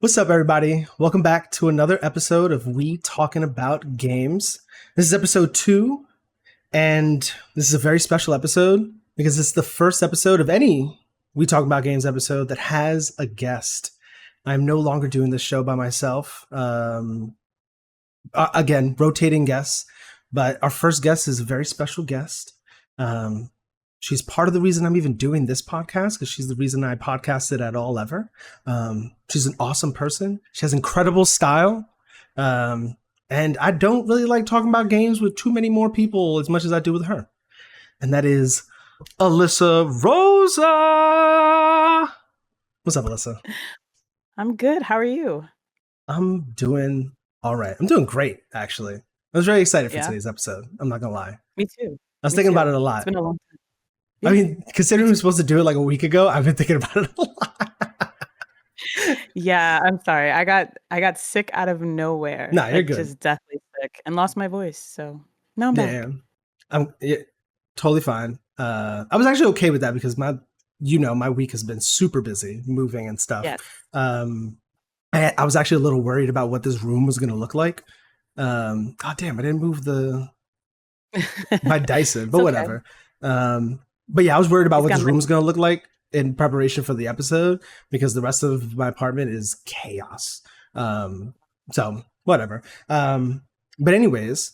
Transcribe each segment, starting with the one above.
What's up, everybody? Welcome back to another episode of We Talking About Games. This is episode 2, and this is a very special episode because it's the first episode of any We Talk About Games episode that has a guest. I'm no longer doing this show by myself. Again, rotating guests, but our first guest is a very special guest. She's part of the reason I'm even doing this podcast because she's the reason I podcasted at all ever. She's an awesome person. She has incredible style. And I don't really like talking about games with too many more people as much as I do with her. And that is Alyssa. What's up, Alyssa? I'm good. How are you? I'm doing all right. I'm doing great, actually. I was very excited for today's episode. I'm not going to lie. Me too. I was thinking about it a lot. It's been a long time. I mean, considering we were supposed to do it like a week ago, I've been thinking about it a lot. Yeah, I'm sorry. I got sick out of nowhere. No, you're good. Just deathly sick and lost my voice. So now I'm back. Damn. I'm totally fine. I was actually okay with that because my week has been super busy moving and stuff. Yes. I was actually a little worried about what this room was going to look like. God damn, I didn't move my Dyson, but whatever. But yeah, I was worried about what this room was going to look like in preparation for the episode because the rest of my apartment is chaos. So whatever. But anyways,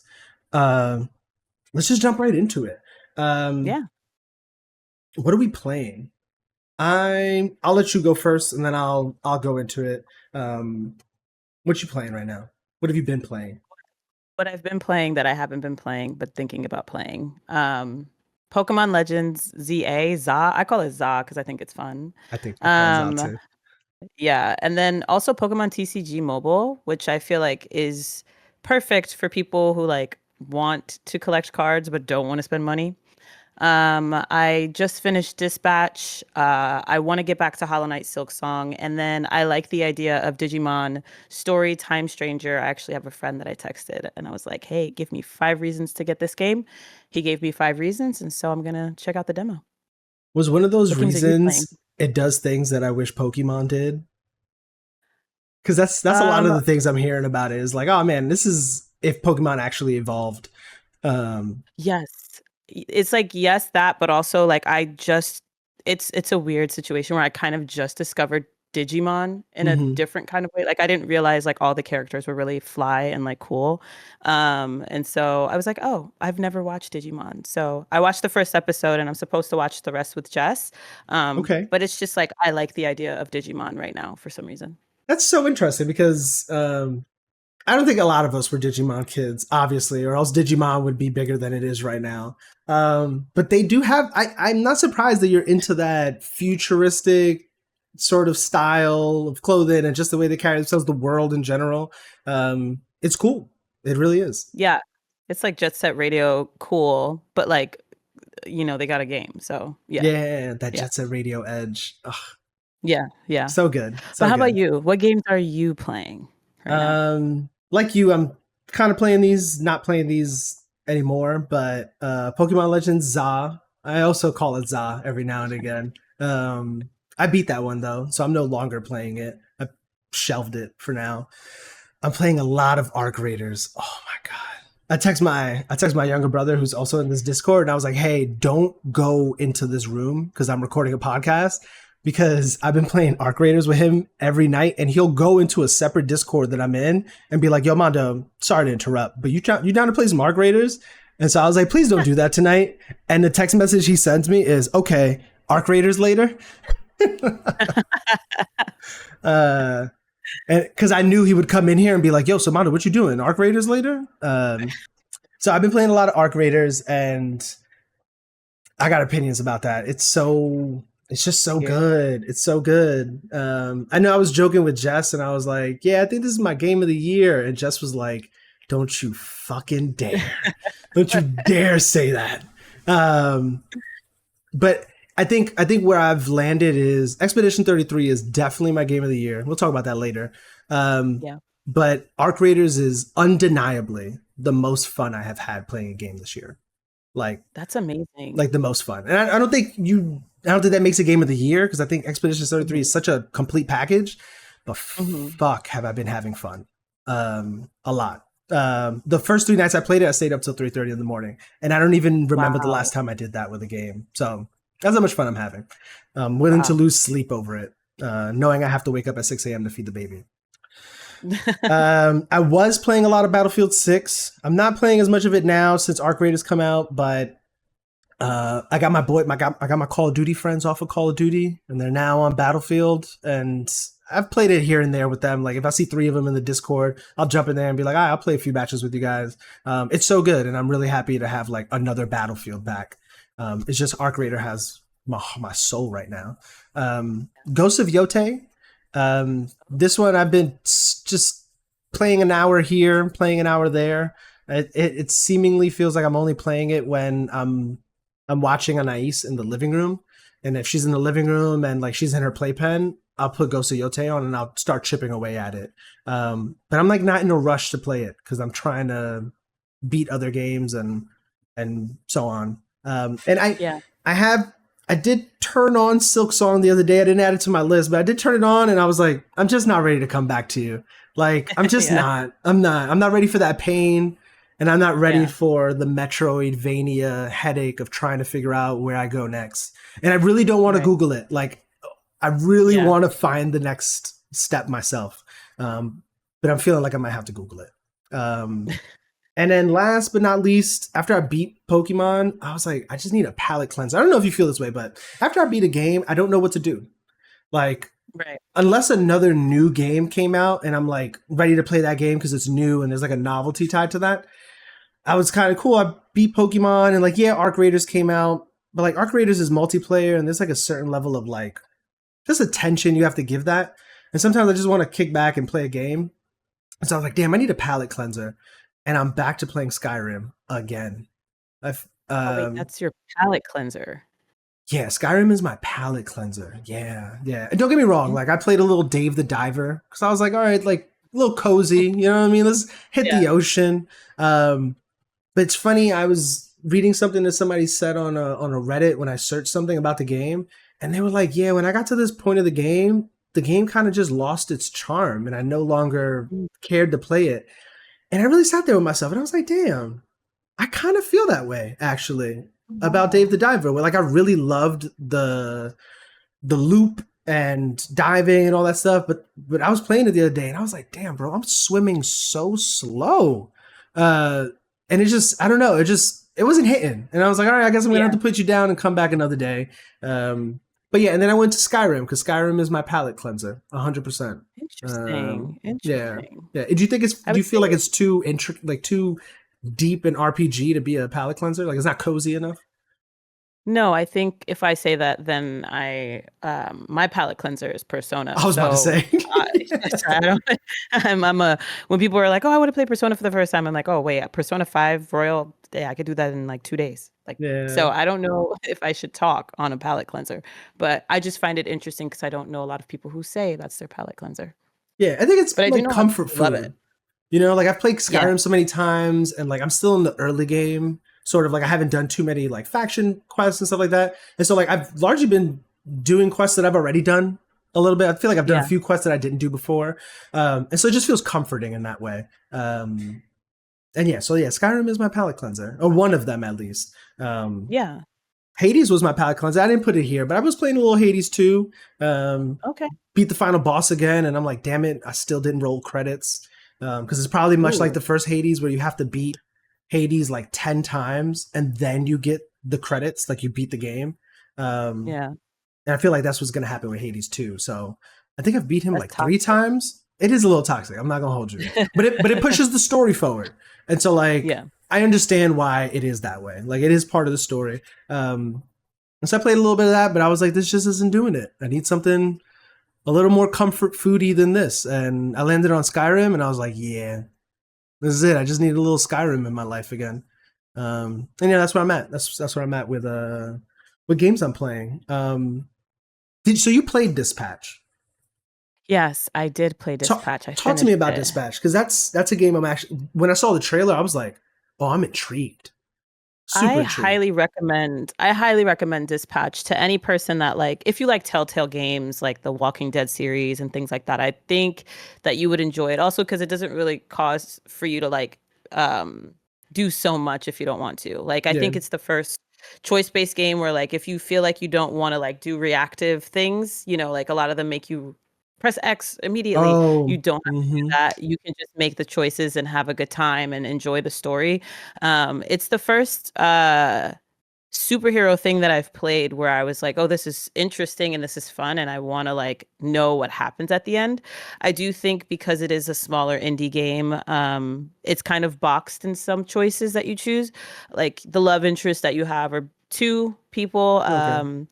let's just jump right into it. Yeah. What are we playing? I'll let you go first, and then I'll go into it. What you playing right now? What have you been playing? What I've been playing that I haven't been playing, but thinking about playing. Pokemon Legends ZA. I call it ZA because I think it's fun. I think ZA too. Yeah, and then also Pokemon TCG Mobile, which I feel like is perfect for people who like want to collect cards but don't want to spend money. I just finished Dispatch. I want to get back to Hollow Knight Silk Song. And then I like the idea of Digimon Story Time Stranger. I actually have a friend that I texted and I was like, hey, give me 5 reasons to get this game. He gave me 5 reasons. And so I'm going to check out the demo. Was one of those reasons it does things that I wish Pokemon did? Because that's a lot of the things I'm hearing about it is like, oh man, this is if Pokemon actually evolved. Yes. It's like, yes, that, but also like it's a weird situation where I kind of just discovered Digimon in a different kind of way. Like I didn't realize like all the characters were really fly and like cool. And so I was like, oh, I've never watched Digimon. So I watched the first episode and I'm supposed to watch the rest with Jess. Okay. But it's just like, I like the idea of Digimon right now for some reason. That's so interesting because I don't think a lot of us were Digimon kids, obviously, or else Digimon would be bigger than it is right now. But they do have, I'm not surprised that you're into that futuristic sort of style of clothing and just the way they carry themselves, the world in general. It's cool. It really is. Yeah. It's like Jet Set Radio cool, but like, they got a game. So yeah. Yeah, that Jet Set Radio edge. Ugh. Yeah. So good. So how about you? What games are you playing right now? Like you, I'm kind of playing these, not playing these anymore, but Pokemon Legends ZA. I also call it ZA every now and again. I beat that one though, so I'm no longer playing it. I shelved it for now. I'm playing a lot of Arc Raiders. Oh my god. I text my younger brother who's also in this Discord and I was like, hey, don't go into this room because I'm recording a podcast. Because I've been playing Arc Raiders with him every night, and he'll go into a separate Discord that I'm in and be like, yo, Mondo, sorry to interrupt, but you down to play some Arc Raiders? And so I was like, please don't do that tonight. And the text message he sends me is, okay, Arc Raiders later. And because I knew he would come in here and be like, yo, so Mondo, what you doing? Arc Raiders later? So I've been playing a lot of Arc Raiders, and I got opinions about that. It's just so good. It's so good. I know I was joking with Jess and I was like, yeah, I think this is my game of the year. And Jess was like, don't you fucking dare. Don't you dare say that. But I think where I've landed is Expedition 33 is definitely my game of the year. We'll talk about that later. But Arc Raiders is undeniably the most fun I have had playing a game this year. Like, that's amazing. Like the most fun. And I don't think that makes a game of the year because I think Expedition 33 is such a complete package. but Hmm. fuck, have I been having fun? A lot. The first 3 nights I played it, I stayed up till 3:30 in the morning, and I don't even remember the last Wow. time I did that with a game. So that's how much fun I'm having. Willing to Wow. lose sleep over it, knowing I have to wake up at 6 a.m. to feed the baby. I was playing a lot of Battlefield 6. I'm not playing as much of it now since Arc Raid has come out, but I got I got my Call of Duty friends off of Call of Duty, and they're now on Battlefield. And I've played it here and there with them. Like if I see 3 of them in the Discord, I'll jump in there and be like, I'll play a few matches with you guys. It's so good, and I'm really happy to have like another Battlefield back. It's just Arc Raider has my soul right now. Ghost of Yote. This one I've been just playing an hour here, playing an hour there. It seemingly feels like I'm only playing it when I'm watching Anais in the living room, and if she's in the living room and like she's in her playpen, I'll put Ghost of Yote on and I'll start chipping away at it. But I'm like not in a rush to play it because I'm trying to beat other games and so on. And Yeah. I have I did turn on Silk Song the other day. I didn't add it to my list, but I did turn it on and I was like, I'm just not ready to come back to you. Like I'm just Yeah. not. I'm not ready for that pain. And I'm not ready Yeah. for the Metroidvania headache of trying to figure out where I go next. And I really don't want to Right. Google it. Like I really Yeah. want to find the next step myself. But I'm feeling like I might have to Google it. And then last but not least, after I beat Pokemon, I was like, I just need a palate cleanser. I don't know if you feel this way, but after I beat a game, I don't know what to do. Like, Right. unless another new game came out and I'm like ready to play that game because it's new and there's like a novelty tied to that, I was kind of cool. I beat Pokemon and like, yeah, Arc Raiders came out, but like Arc Raiders is multiplayer and there's like a certain level of like just attention you have to give that. And sometimes I just want to kick back and play a game. And so I was like, damn, I need a palate cleanser. And I'm back to playing Skyrim again. I've Oh, wait, that's your palate cleanser. Yeah, Skyrim is my palate cleanser. Yeah, yeah. And don't get me wrong, like I played a little Dave the Diver because I was like, all right, like a little cozy, you know what I mean? Let's hit Yeah. the ocean. But it's funny, I was reading something that somebody said on a Reddit when I searched something about the game, and they were like, yeah, when I got to this point of the game kind of just lost its charm, and I no longer Mm. cared to play it. And I really sat there with myself, and I was like, damn, I kind of feel that way actually about Dave Wow. the Diver. Where like I really loved the loop and diving and all that stuff, but I was playing it the other day and I was like, damn, bro, I'm swimming so slow. Uh, and it just I don't know, it wasn't hitting. And I was like, all right, I guess I'm gonna have Yeah. to put you down and come back another day. But yeah, and then I went to Skyrim because Skyrim is my palate cleanser, 100%. Interesting. Yeah, Interesting. yeah. Do you think it's? I Do you would feel like say it's too intricate, like too deep in RPG to be a palate cleanser? Like it's not cozy enough? no, I think if I say that, then my palate cleanser is Persona. I was about to So, say. I I don't I'm a when people are like, "Oh, I wanna play Persona for the first time," I'm like, "Oh, wait, Persona 5 Royal, yeah, I could do that in, like, 2 days." Like, Yeah. so I don't know if I should talk on a palate cleanser, but I just find it interesting because I don't know a lot of people who say that's their palate cleanser. Yeah, I think it's But I do like know a lot of comfort people who love it. food. You know, like I've played Yeah. Skyrim so many times and like I'm still in the early game, sort of like I haven't done too many like faction quests and stuff like that. And so like I've largely been doing quests that I've already done a little bit. I feel like I've done a Yeah. few quests that I didn't do before. And so it just feels comforting in that way. And yeah, so yeah, Skyrim is my palate cleanser, or one of them at least. Yeah. Hades was my palate cleanser. I didn't put it here, but I was playing a little Hades too. Um, Okay. Beat the final boss again, and I'm like, damn it, I still didn't roll credits because it's probably much like Ooh. the first Hades, where you have to beat Hades like 10 times and then you get the credits, like you beat the game. Um, Yeah. and I feel like that's what's going to happen with Hades too. So I think I've beat him That's like 3 toxic. times. It is a little toxic. I'm not gonna hold you, but it pushes the story forward, and so like Yeah. I understand why it is that way. Like it is part of the story. And so I played a little bit of that, but I was like, this just isn't doing it. I need something a little more comfort foody than this. And I landed on Skyrim, and I was like, yeah, this is it. I just need a little Skyrim in my life again. And yeah, that's where I'm at. That's where I'm at with what games I'm playing. So you played Dispatch? Yes, I did play Talk Dispatch. I talk to me finished about it. Dispatch because that's a game I'm actually. When I saw the trailer, I was like, oh, I'm intrigued. Super cheap. I highly recommend Dispatch to any person that like if you like Telltale games like the Walking Dead series and things like that. I think that you would enjoy it also because it doesn't really cost for you to like um do so much if you don't want to. Like I Yeah. think it's the first choice-based game where like if you feel like you don't want to like do reactive things, you know, like a lot of them make you press X immediately. You Oh. don't have to do Mm-hmm. that. You can just make the choices and have a good time and enjoy the story. It's the first superhero thing that I've played where I was like, oh, this is interesting and this is fun and I want to like know what happens at the end. I do think because it is a smaller indie game, it's kind of boxed in some choices that you choose. Like the love interest that you have are two people, Okay.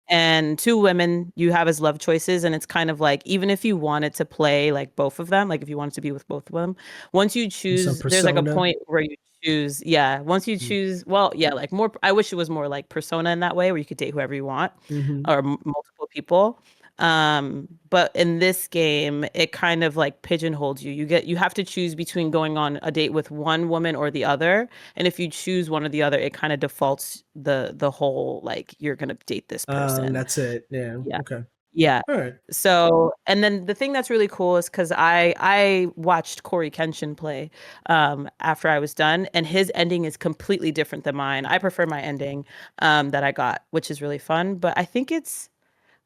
and two women you have as love choices, and it's kind of like even if you wanted to play like both of them, like if you wanted to be with both of them, once you Some choose there's like a persona. point where you choose, yeah, once you choose, well, yeah, like more, I wish it was more like Persona in that way where you could date whoever you want Mm-hmm. or multiple people. But in this game it kind of like pigeonholes you. You have to choose between going on a date with one woman or the other, and if you choose one or the other it kind of defaults the whole like you're gonna date this person. That's it. Yeah. Yeah. Okay. Yeah. All right. So, and then the thing that's really cool is because I watched Corey Kenshin play after I was done, and his ending is completely different than mine. I prefer my ending that I got, which is really fun. But I think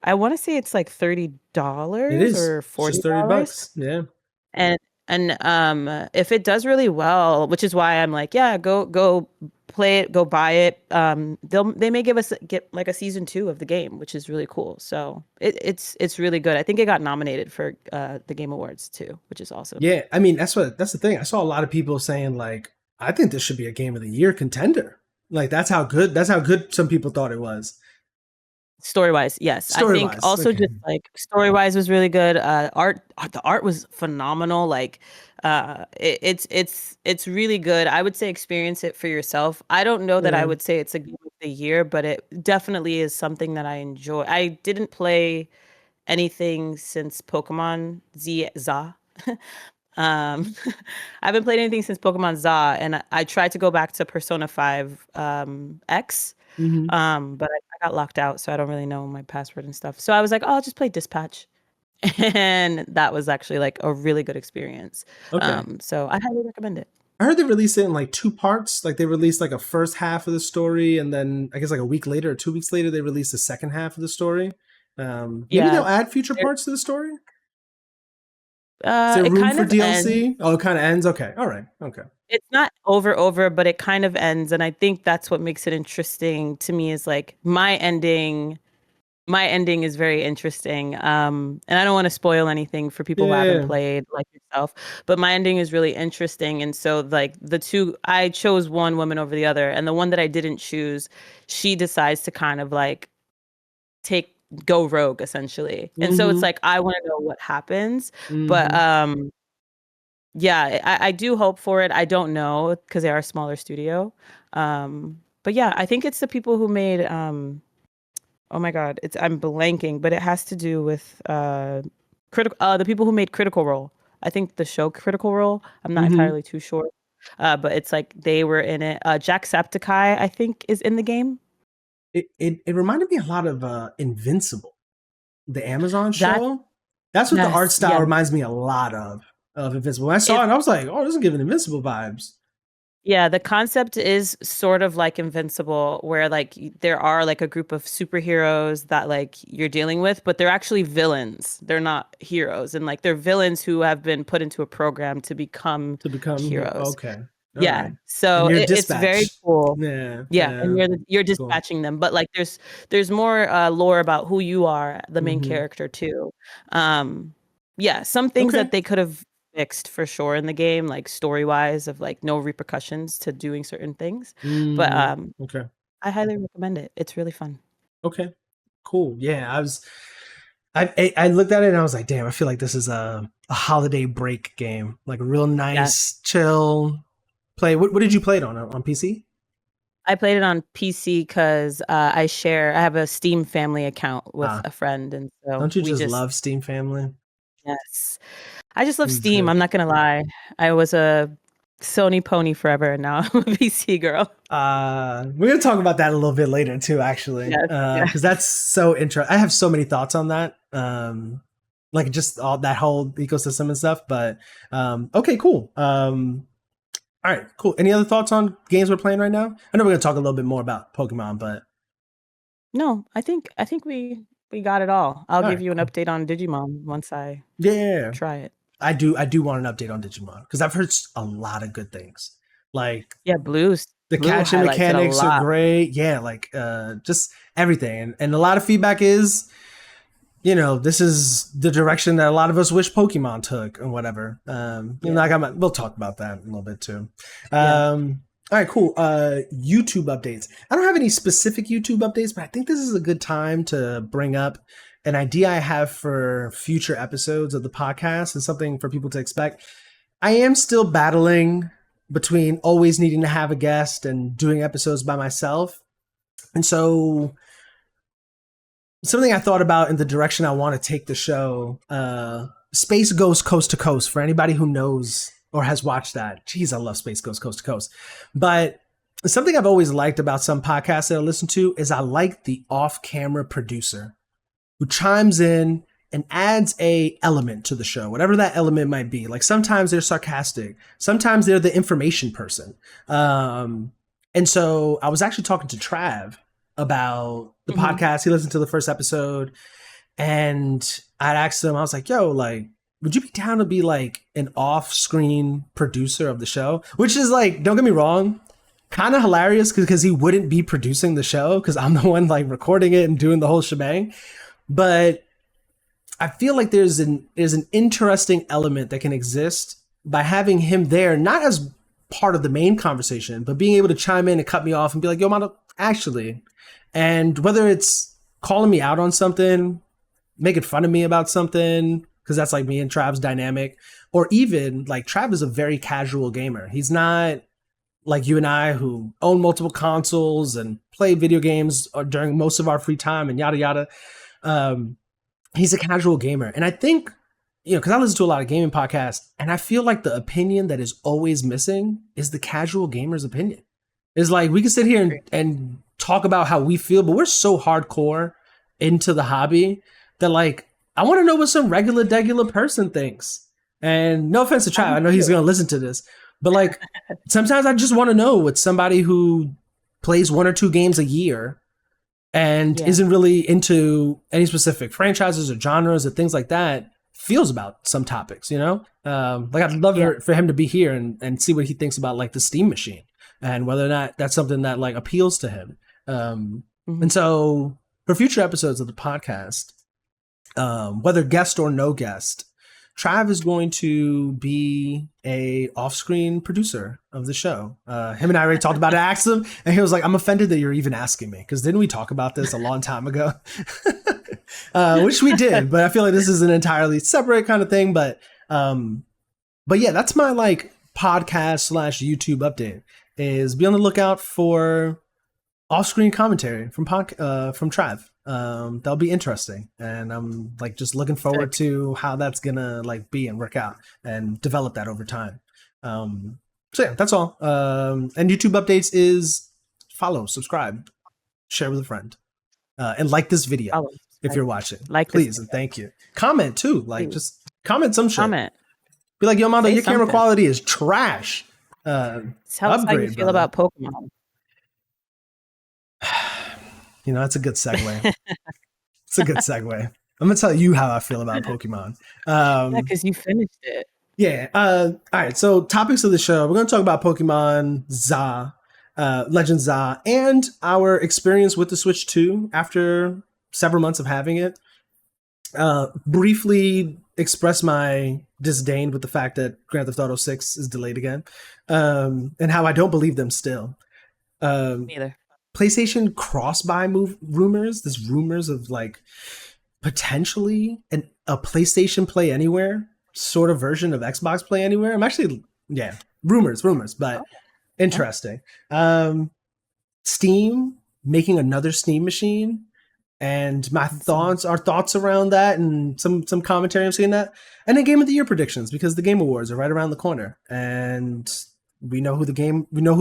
I want to say it's like It $30 is. or It's just $40. $30. Yeah. And if it does really well, which is why I'm like, yeah, go play it, go buy it. They may get like a season 2 of the game, which is really cool. So it's really good. I think it got nominated for the Game Awards too, which is awesome. Yeah. I mean, that's the thing. I saw a lot of people saying like, I think this should be a game of the year contender. Like that's how good some people thought it was. Story wise, yes. I Story think wise. also Okay. just like story wise was really good. The art was phenomenal. Like, it's really good. I would say experience it for yourself. I don't know that I Yeah. would say it's a game of the year, but it definitely is something that I enjoy. I didn't play anything since Pokemon Z. Um, I haven't played anything since Pokemon Z, and I tried to go back to Persona 5 X, Mm-hmm. but I got locked out, so I don't really know my password and stuff. So I was like, oh, I'll just play Dispatch. And that was actually like a really good experience. Okay. So I highly recommend it. I heard they released it in like two parts. Like they released like a first half of the story, and then I guess like a week later or 2 weeks later, they released the second half of the story. Maybe Yeah. they'll add future There- parts to the story. Is there It room kind for of ends. DLC? Oh, it kind of ends. Okay. All right. Okay. It's not over, but it kind of ends. And I think that's what makes it interesting to me is like my ending is very interesting. And I don't want to spoil anything for people who haven't Yeah. played like yourself, but my ending is really interesting. And so like the two, I chose one woman over the other, and the one that I didn't choose, she decides to kind of like take go rogue essentially. And so it's Mm-hmm. like I want to know what happens, but Mm-hmm. yeah, I do hope for it. I don't know because they are a smaller studio. But yeah, I think it's the people who made oh my God, I'm blanking, but it has to do with critical the people who made Critical Role. I think the show Critical Role. I'm not Mm-hmm. entirely too sure. But it's like they were in it. Jacksepticeye, I think, is in the game. It reminded me a lot of Invincible, the Amazon That show. That's what the art yes, style yeah, reminds me a lot of Invincible. When I saw it it, I was like, oh, this is giving Invincible vibes. yeah, the concept is sort of like Invincible, where like there are like a group of superheroes that like you're dealing with, but they're actually villains. They're not heroes, and like they're villains who have been put into a program to become To become here. heroes. Okay. All Yeah. right. And So you're it's very dispatch. cool. Yeah. Yeah, and Yeah. you're Cool. dispatching them, but like there's more lore about who you are, the main Mm-hmm. character too. Um, yeah, some things Okay. that they could have fixed for sure in the game, like story wise, of like no repercussions to doing certain things. But Mm, okay. I highly recommend it. It's really fun. Okay. Cool. Yeah. I looked at it and I was like, damn, I feel like this is a holiday break game. Like a real Yeah, nice, chill play. What did you play it on PC? I played it on PC because I have a Steam family account with Ah, a friend, and so don't you we just just love Steam Family? yes. I just love It's Steam. good. I'm not gonna lie. I was a Sony pony forever, and now I'm a PC girl. We're gonna talk about that a little bit later too, actually, Yes, because yes. that's so interesting. I have so many thoughts on that, like just all that whole ecosystem and stuff. But okay, cool. All right, cool. Any other thoughts on games we're playing right now? I know we're gonna talk a little bit more about Pokemon, but No, I think we got it all. I'll all give right, you an cool. update on Digimon once I Yeah, yeah, yeah. try it. I do want an update on Digimon because I've heard a lot of good things. Like Yeah, the Blue catching highlights it a mechanics are lot. great. Yeah, like just everything, and a lot of feedback is, this is the direction that a lot of us wish Pokemon took and whatever. Yeah, we'll talk about that a little bit too. yeah. All right, cool. YouTube updates. I don't have any specific YouTube updates, but I think this is a good time to bring up an idea I have for future episodes of the podcast and something for people to expect. I am still battling between always needing to have a guest and doing episodes by myself. And so something I thought about in the direction I want to take the show, Space Goes Coast to Coast, for anybody who knows or has watched that. Jeez, I love Space Goes Coast to Coast. But something I've always liked about some podcasts that I listen to is I like the off-camera producer who chimes in and adds a element to the show, whatever that element might be. Like sometimes they're sarcastic, sometimes they're the information person. And so I was actually talking to Trav about the Hmm. podcast. He listened to the first episode, and I'd asked him, I was like, yo, like, would you be down to be like an off-screen producer of the show? Which is like, don't get me wrong, kind of hilarious because he wouldn't be producing the show because I'm the one like recording it and doing the whole shebang. But I feel like there's an interesting element that can exist by having him there, not as part of the main conversation, but being able to chime in and cut me off and be like, "Yo, man, actually," and whether it's calling me out on something, making fun of me about something, because that's like me and Trav's dynamic, or even like Trav is a very casual gamer. He's not like you and I who own multiple consoles and play video games during most of our free time and yada yada. Um, he's a casual gamer. And I think, because I listen to a lot of gaming podcasts, and I feel like the opinion that is always missing is the casual gamer's opinion. It's like we can sit here Agree. and talk about how we feel, but we're so hardcore into the hobby that like I want to know what some regular degular person thinks. And no offense to Trav, Me I know he's too. gonna listen to this, but like sometimes I just want to know what somebody who plays one or two games a year and Yeah, isn't really into any specific franchises or genres or things like that feels about some topics. Like I'd love yeah. for him to be here and see what he thinks about like the Steam machine and whether or not that's something that like appeals to him. And Hmm. so for future episodes of the podcast, whether guest or no guest, Trav is going to be a off-screen producer of the show. Him and I already talked about it. I asked him, and he was like, "I'm offended that you're even asking me because didn't we talk about this a long time ago?" Which we did, but I feel like this is an entirely separate kind of thing. But yeah, that's my like podcast slash YouTube update. Is be on the lookout for off-screen commentary from Trav. That'll be interesting, and I'm like just looking forward Sick. to how that's gonna like be and work out and develop that over time. So yeah, that's all. And YouTube updates is follow, subscribe, share with a friend, and like this video Follow, if subscribe, you're watching, like this please and video, thank you. Comment too, like please. just comment some shit. Comment. Be like, yo, Mondo, Say your camera something. quality is trash. Uh, Tell us how you upgrade, feel brother. about Pokemon. That's a good segue. It's a good segue. I'm gonna tell you how I feel about Pokemon. Yeah, Um, because you finished it. yeah. All right. So topics of the show. We're gonna talk about Pokemon Za, Legend Za, and our experience with the Switch 2 after several months of having it. Briefly express my disdain with the fact that Grand Theft Auto 6 is delayed again, and how I don't believe them still. Um, Neither. PlayStation cross-buy rumors. There's rumors of like potentially a PlayStation Play Anywhere sort of version of Xbox Play Anywhere. I'm actually, yeah, rumors, but Okay. interesting. Steam making another Steam machine, and my Insane. thoughts around that, and some commentary I'm seeing that, and then Game of the Year predictions because the Game Awards are right around the corner, and We know who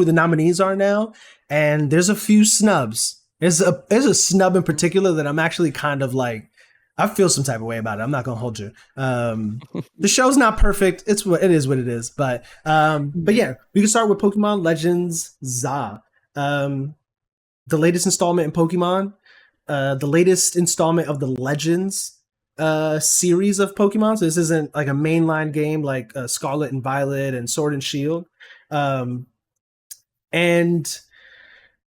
the nominees are now, and there's a few snubs. There's a snub in particular that I'm actually kind of like, I feel some type of way about it. I'm not gonna hold you. The show's not perfect. It is what it is. But yeah, we can start with Pokemon Legends ZA. The latest installment in Pokemon, the latest installment of the Legends series of Pokemon. So this isn't like a mainline game like Scarlet and Violet and Sword and Shield. Um, and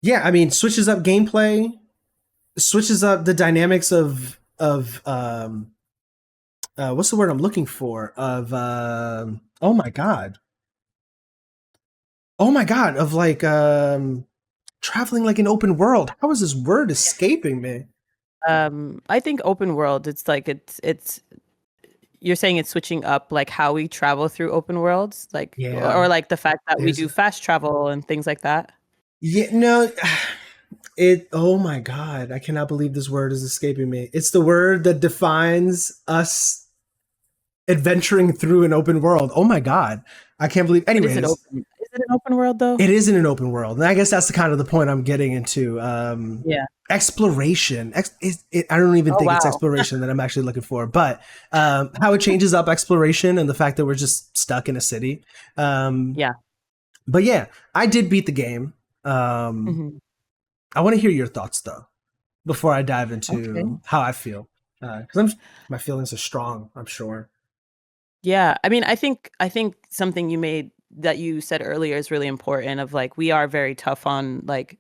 yeah, I mean, switches up gameplay, switches up the dynamics of what's the word I'm looking for? Oh my god, of like traveling like an open world. How is this word escaping me? I think open world, it's like it's you're saying it's switching up like how we travel through open worlds, like Yeah, or like the fact that we there's do fast travel and things like that. yeah no. It oh my god, I cannot believe this word is escaping me. It's the word that defines us adventuring through an open world. Oh my god. I can't believe But is it anyways. open? Is it an open world though? It is in an open world. And I guess that's the kind of the point I'm getting into. Yeah. Exploration. I don't even Oh think it's wow. exploration that I'm actually looking for, but how it changes up exploration and the fact that we're just stuck in a city. Um, Yeah. but yeah, I did beat the game. Um, Hmm. I want to hear your thoughts though before I dive Okay. into how I feel, because my feelings are strong. I'm sure. Yeah. I mean, I think something you made that you said earlier is really important of like we are very tough on like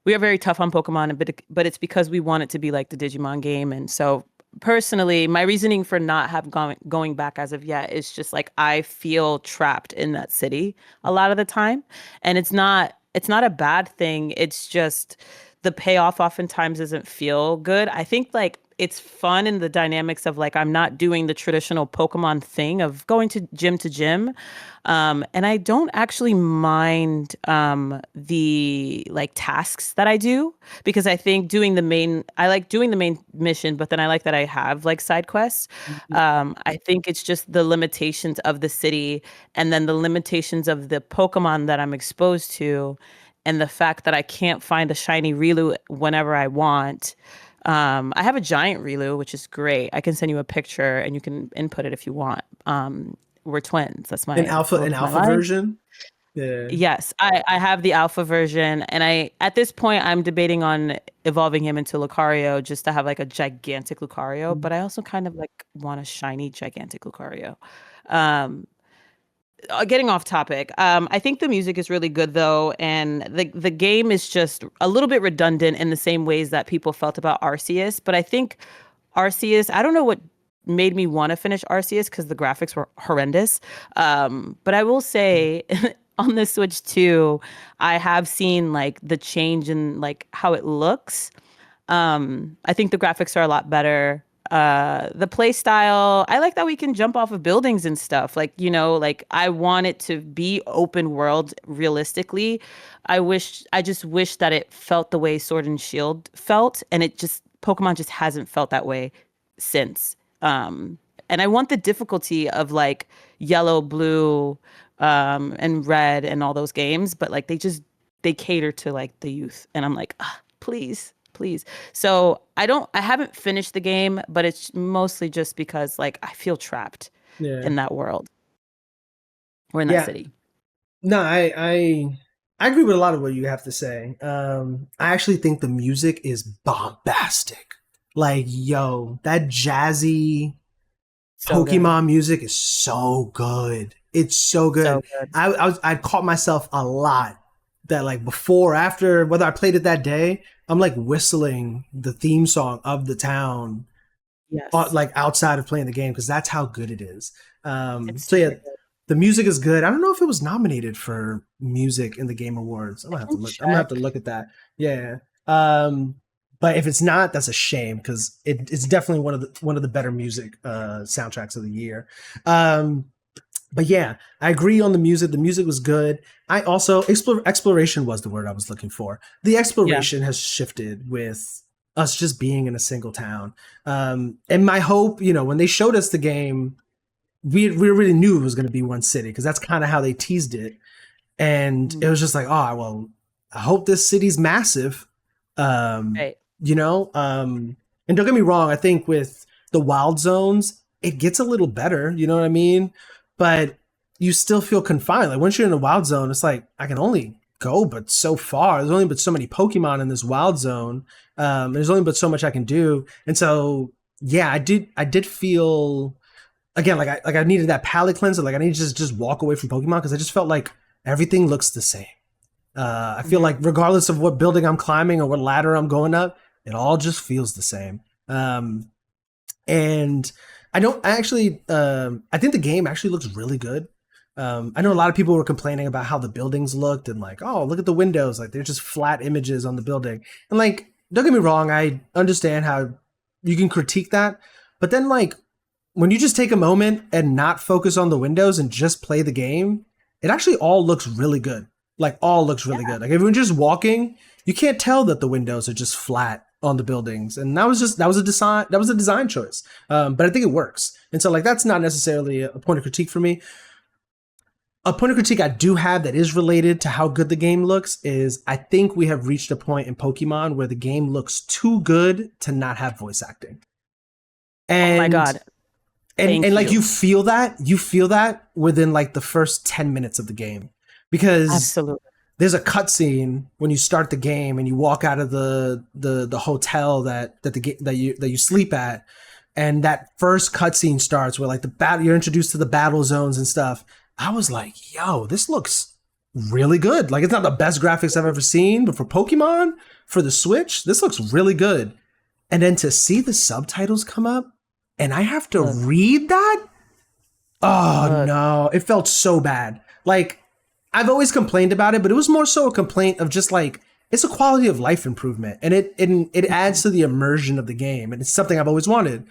we are very tough on Pokemon, but it's because we want it to be like the Digimon game. And so personally, my reasoning for not have going back as of yet is just like I feel trapped in that city a lot of the time, and it's not a bad thing. It's just the payoff oftentimes doesn't feel good. I think like it's fun in the dynamics of like I'm not doing the traditional Pokemon thing of going to gym. And I don't actually mind the like tasks that I do because I think I like doing the main mission, but then I like that I have like side quests. I think it's just the limitations of the city and then the limitations of the Pokemon that I'm exposed to and the fact that I can't find a shiny Rilu whenever I want. I have a giant Rilu, which is great. I can send you a picture and you can input it if you want. We're twins. That's An my alpha, love an of my alpha life. version. Yeah. Yes, I have the alpha version, and I at this point I'm debating on evolving him into Lucario just to have like a gigantic Lucario. But I also kind of like want a shiny gigantic Lucario. Um, Getting off topic, I think the music is really good though, and the game is just a little bit redundant in the same ways that people felt about Arceus. But I think Arceus, I don't know what made me want to finish Arceus because the graphics were horrendous. But I will say on the Switch 2, I have seen like the change in like how it looks. I think the graphics are a lot better. The play style, I like that we can jump off of buildings and stuff. Like, like I want it to be open world realistically. I just wish that it felt the way Sword and Shield felt, and Pokemon just hasn't felt that way since. And I want the difficulty of like yellow, blue, and red and all those games, but like they cater to like the youth, and I'm like, ah, please, please. So I haven't finished the game, but it's mostly just because like I feel trapped Yeah. in that world or in that Yeah. city. No, I agree with a lot of what you have to say. I actually think the music is bombastic. Like, yo, that jazzy So good. Pokemon music is so good. It's so So good. good. I caught myself a lot that like before, after, whether I played it that day, I'm like whistling the theme song of the town, Yes. like outside of playing the game because that's how good it is. It's So yeah, super good. the music is good. I don't know if it was nominated for music in the Game Awards. I'm I gonna have to can look. I'm gonna have check. to look at that. Yeah. Um, but if it's not, that's a shame because it's definitely one of the better music soundtracks of the year. Um, but yeah, I agree on the music. The music was good. I also exploration was the word I was looking for. The Yeah. exploration has shifted with us just being in a single town. And my hope, when they showed us the game, we already knew it was going to be one city because that's kind of how they teased it. And it Mhm. was just like, oh well, I hope this city's massive. Um, Right. you know, and don't get me wrong, I think with the wild zones, it gets a little better, you know what I mean? But you still feel confined. Like once you're in a wild zone, it's like I can only go but so far. There's only but so many Pokemon in this wild zone. There's only but so much I can do. And so yeah, I did feel again like I needed that palate cleanser. Like I need to just walk away from Pokemon because I just felt like everything looks the same. I feel Mhm. like regardless of what building I'm climbing or what ladder I'm going up, it all just feels the same. And I don't I actually I think the game actually looks really good. I know a lot of people were complaining about how the buildings looked and like, oh, look at the windows, like they're just flat images on the building. And like, don't get me wrong, I understand how you can critique that, but then like when you just take a moment and not focus on the windows and just play the game, it actually all looks really good. Like all looks really Yeah. good. Like if you're just walking, you can't tell that the windows are just flat on the buildings, and that was a design choice. But I think it works, and so like that's not necessarily a point of critique for me. A point of critique I do have that is related to how good the game looks is I think we have reached a point in Pokemon where the game looks too good to not have voice acting. Oh my And God. and Thank like you. you feel that within like the first 10 minutes of the game because Absolutely. there's a cutscene when you start the game and you walk out of the hotel that you sleep at, and that first cutscene starts where like the battle you're introduced to the battle zones and stuff. I was like, yo, this looks really good. Like it's not the best graphics I've ever seen, but for Pokemon, for the Switch, this looks really good. And then to see the subtitles come up and I have to Look, read that. Oh look. no, it felt so bad. Like I've always complained about it, but it was more so a complaint of just like it's a quality of life improvement, and it adds Mhm. to the immersion of the game, and it's something I've always wanted.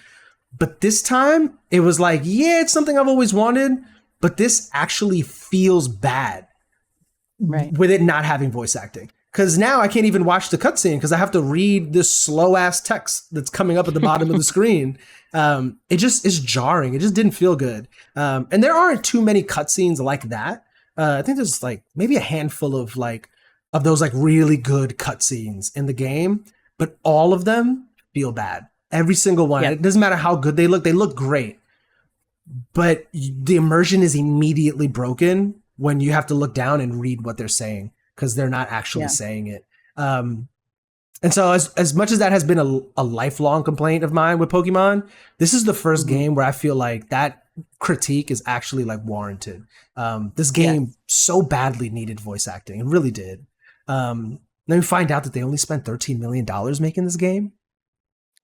But this time, it was like, yeah, it's something I've always wanted, but this actually feels bad Right. with it not having voice acting. Because now I can't even watch the cutscene because I have to read this slow ass text that's coming up at the bottom of the screen. It just is jarring. It just didn't feel good. And there aren't too many cutscenes like that. I think there's like maybe a handful of like of those like really good cutscenes in the game, but all of them feel bad. Every single one. Yep. It doesn't matter how good they look. They look great, but the immersion is immediately broken when you have to look down and read what they're saying because they're not actually Yeah. saying it. Um, and so, as much as that has been a lifelong complaint of mine with Pokemon, this is the first Mhm. game where I feel like that critique is actually like warranted. This Yes. game so badly needed voice acting, it really did. Then we find out that they only spent $13 million making this game.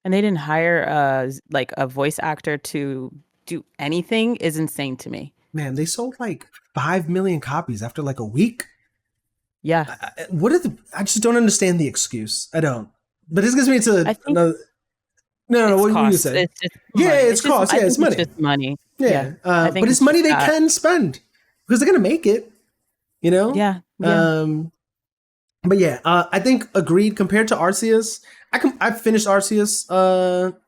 And they didn't hire like a voice actor to do anything is insane to me. Man, they sold like 5 million copies after like a week. Yeah. What are the? I just don't understand the excuse. I don't. But this gets me to I think another. No, no, no. it's What were you cost. say? It's just Yeah, money. it's It's just cost. I Yeah, think it's it's money. just money. Yeah. Yeah, I but think it's it's money just they that. can spend because they're gonna make it. You know. Yeah. Yeah. Um, but yeah, I think agreed. Compared to Arceus, I finished Arceus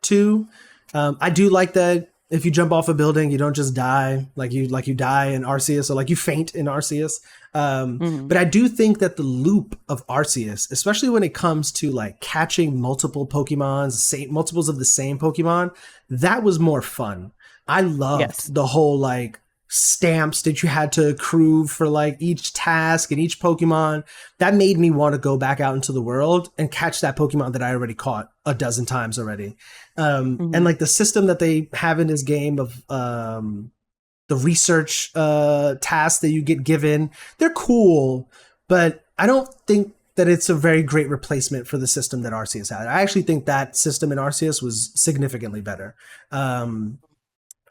2. I do like that if you jump off a building, you don't just die like you die in Arceus or like you faint in Arceus. Mhm. But I do think that the loop of Arceus, especially when it comes to like catching multiple Pokemons, multiples of the same Pokemon, that was more fun. I Yes. loved the whole like stamps that you had to accrue for like each task and each Pokemon. That made me want to go back out into the world and catch that Pokemon that I already caught a dozen times already. And Mhm. like the system that they have in this game of the research tasks that you get given, they're cool, but I don't think that it's a very great replacement for the system that Arceus had. I actually think that system in Arceus was significantly better. Um,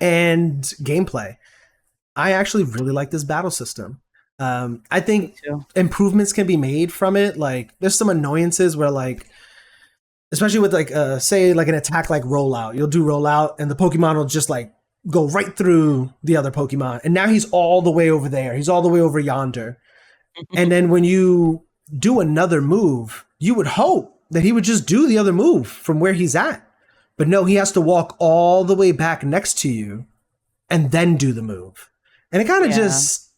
and gameplay. I actually really like this battle system. I Me think too. improvements can be made from it. Like there's some annoyances where like especially with like say like an attack like rollout, you'll do rollout and the Pokemon will just like go right through the other Pokemon, and now he's all the way over there, he's all the way over yonder. And then when you do another move, you would hope that he would just do the other move from where he's at, but no, he has to walk all the way back next to you and then do the move. And it kind of Yeah. just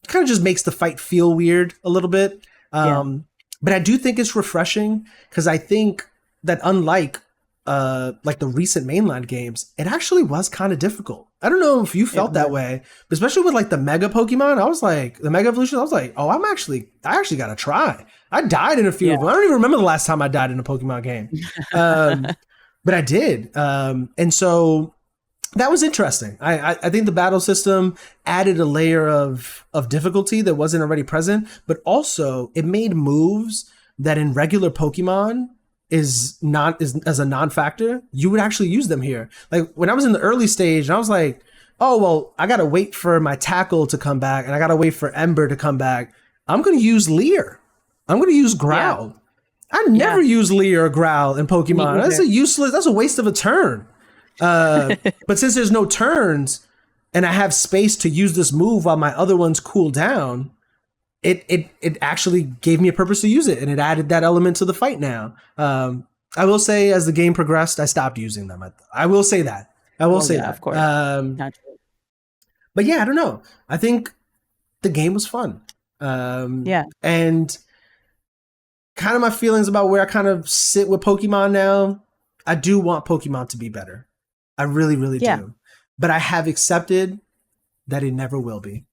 kind of just makes the fight feel weird a little bit. Yeah. But I do think it's refreshing because I think that unlike like the recent mainline games, it actually was kind of difficult. I don't know if you felt that way, but especially with like the Mega Pokemon, I was like the Mega Evolution. I was like, oh, I actually got to try. I died in a few of them. I don't even remember the last time I died in a Pokemon game, but I did. And so that was interesting. I think the battle system added a layer of difficulty that wasn't already present, but also it made moves that in regular Pokemon is as a non-factor. You would actually use them here. Like when I was in the early stage, I was like, oh well, I gotta wait for my tackle to come back, and I gotta wait for Ember to come back. I'm gonna use Leer. I'm gonna use Growl. I never use Leer or Growl in Pokemon. That's a waste of a turn. But since there's no turns and I have space to use this move while my other ones cool down, it actually gave me a purpose to use it, and it added that element to the fight now. I will say as the game progressed, I stopped using them. I will say that. I will say that. Of course. But yeah, I don't know. I think the game was fun. And kind of my feelings about where I kind of sit with Pokemon now. I do want Pokemon to be better. I really, really do. But I have accepted that it never will be.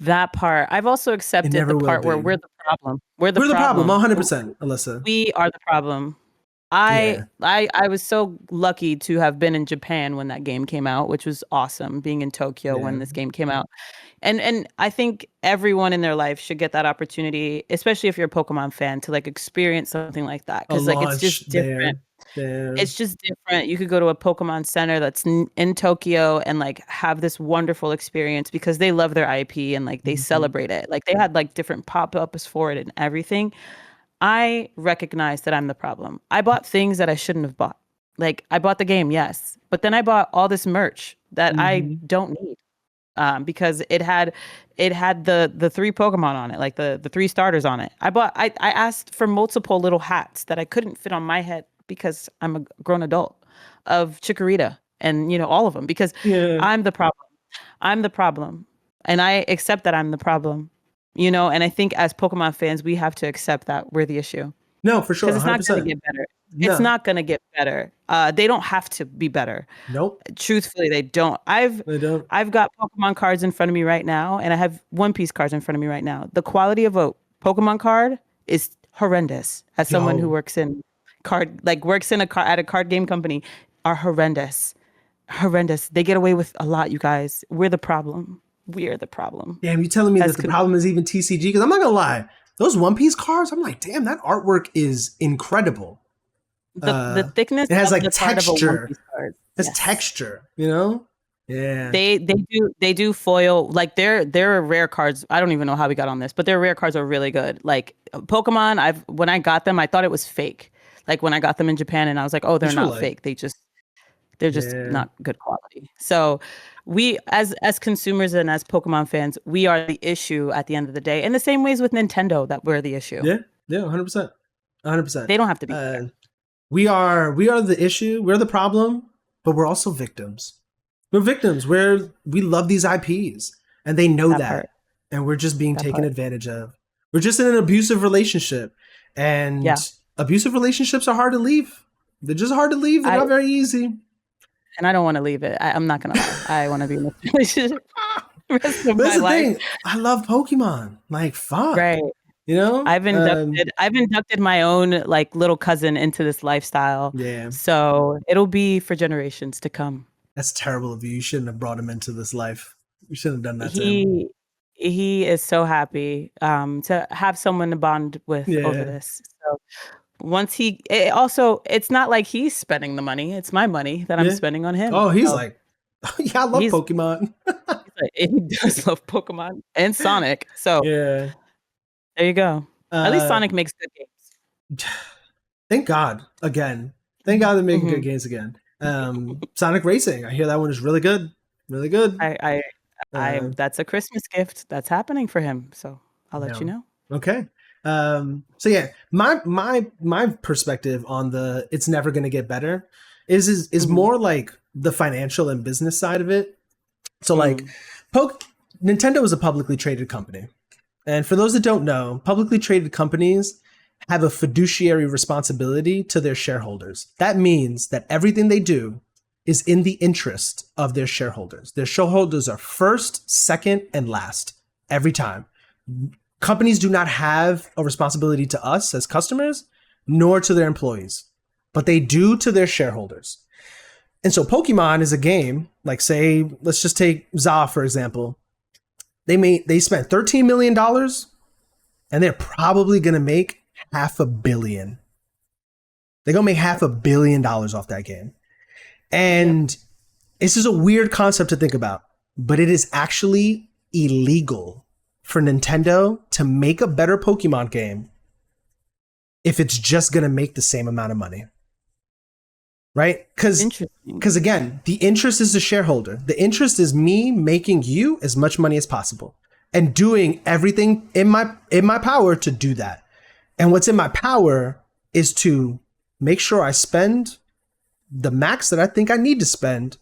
That part. I've also accepted the part where we're the problem. We're the problem. 100%, Alyssa. We are the problem. I was so lucky to have been in Japan when that game came out, which was awesome, being in Tokyo when this game came out. And I think everyone in their life should get that opportunity, especially if you're a Pokemon fan, to like experience something like that. Because like it's just different. It's just different. You could go to a Pokemon Center that's in Tokyo and like have this wonderful experience because they love their IP and like they celebrate it. Like they had like different pop-ups for it and everything. I recognize that I'm the problem. I bought things that I shouldn't have bought. Like I bought the game, yes, but then I bought all this merch that I don't need because it had the 3 Pokemon on it, like the 3 starters on it. I asked for multiple little hats that I couldn't fit on my head because I'm a grown adult of Chikorita and all of them because I'm the problem. I'm the problem, and I accept that I'm the problem. And I think as Pokemon fans, we have to accept that we're the issue. No, for sure. Because it's not going to get better. No. It's not going to get better. They don't have to be better. Nope. Truthfully, they don't. I've got Pokemon cards in front of me right now, and I have One Piece cards in front of me right now. The quality of a Pokemon card is horrendous. As someone who works in at a card game company, are horrendous. Horrendous. They get away with a lot, you guys. We're the problem. We are the problem. Damn, you telling me that the problem is even TCG? Because I'm not gonna lie, those One Piece cards, I'm like, damn, that artwork is incredible. The thickness. It has like the texture. It has texture. Yeah. They do foil, like they're rare cards. I don't even know how we got on this, but their rare cards are really good. Like Pokemon, when I got them, I thought it was fake. Like when I got them in Japan, and I was like, oh, they're not fake. They're just not good quality. So we, as consumers and as Pokemon fans, we are the issue at the end of the day. In the same ways with Nintendo, that we're the issue. Yeah, 100%. 100%. They don't have to be there. We are the issue. We're the problem, but we're also victims. We're victims. We love these IPs, and they know that. And we're just being taken advantage of. We're just in an abusive relationship, and abusive relationships are hard to leave. They're just hard to leave. They're not very easy. And I don't want to leave it. I'm not gonna lie. I want to be in this relationship. Rest of my life. Thing. I love Pokemon. Like, fuck. Right. I've inducted my own like little cousin into this lifestyle. Yeah. So it'll be for generations to come. That's terrible of you. You shouldn't have brought him into this life. You shouldn't have done that to him. He is so happy to have someone to bond with over this. So once it's not like he's spending the money. It's my money that I'm spending on him. Oh, he's like, yeah, I love Pokemon. He does love Pokemon and Sonic. So there you go. At least Sonic makes good games. Thank God. Again. Thank God they're making good games again. Sonic Racing. I hear that one is really good. Really good. That's a Christmas gift that's happening for him. So I'll let you know. Okay. So yeah, my perspective on the it's never going to get better is more like the financial and business side of it. So like Nintendo is a publicly traded company. And for those that don't know, publicly traded companies have a fiduciary responsibility to their shareholders. That means that everything they do is in the interest of their shareholders. Their shareholders are first, second, and last every time. Companies do not have a responsibility to us as customers, nor to their employees, but they do to their shareholders. And so Pokemon is a game, like say, let's just take ZA, for example. They spent $13 million and they're probably going to make $500 million. They're going to make $500 million off that game. And this is a weird concept to think about, but it is actually illegal for Nintendo to make a better Pokemon game if it's just going to make the same amount of money. Right? Because again, the interest is the shareholder. The interest is me making you as much money as possible and doing everything in my power to do that. And what's in my power is to make sure I spend the max that I think I need to spend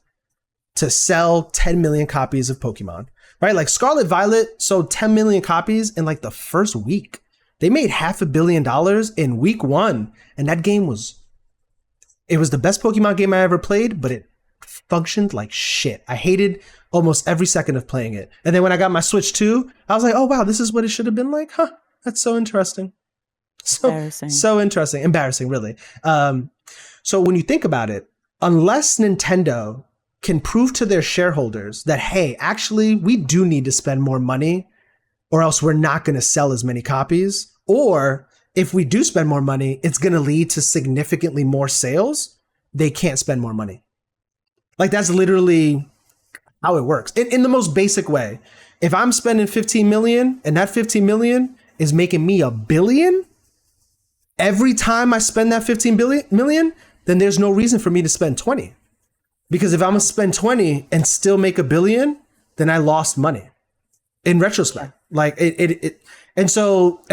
to sell 10 million copies of Pokemon. Right? Like Scarlet Violet sold 10 million copies in like the first week. They made $500 million in week 1, and that game was the best Pokemon game I ever played, but it functioned like shit. I hated almost every second of playing it. And then when I got my Switch 2, I was like, oh wow, this is what it should have been like? Huh, that's so interesting. So interesting. Embarrassing, really. So when you think about it, unless Nintendo can prove to their shareholders that, hey, actually, we do need to spend more money or else we're not going to sell as many copies, or if we do spend more money, it's going to lead to significantly more sales, they can't spend more money. Like that's literally how it works in the most basic way. If I'm spending 15 million and that 15 million is making me $1 billion, every time I spend that 15 million, then there's no reason for me to spend 20. Because if I'm gonna spend 20 and still make $1 billion, then I lost money in retrospect. Like and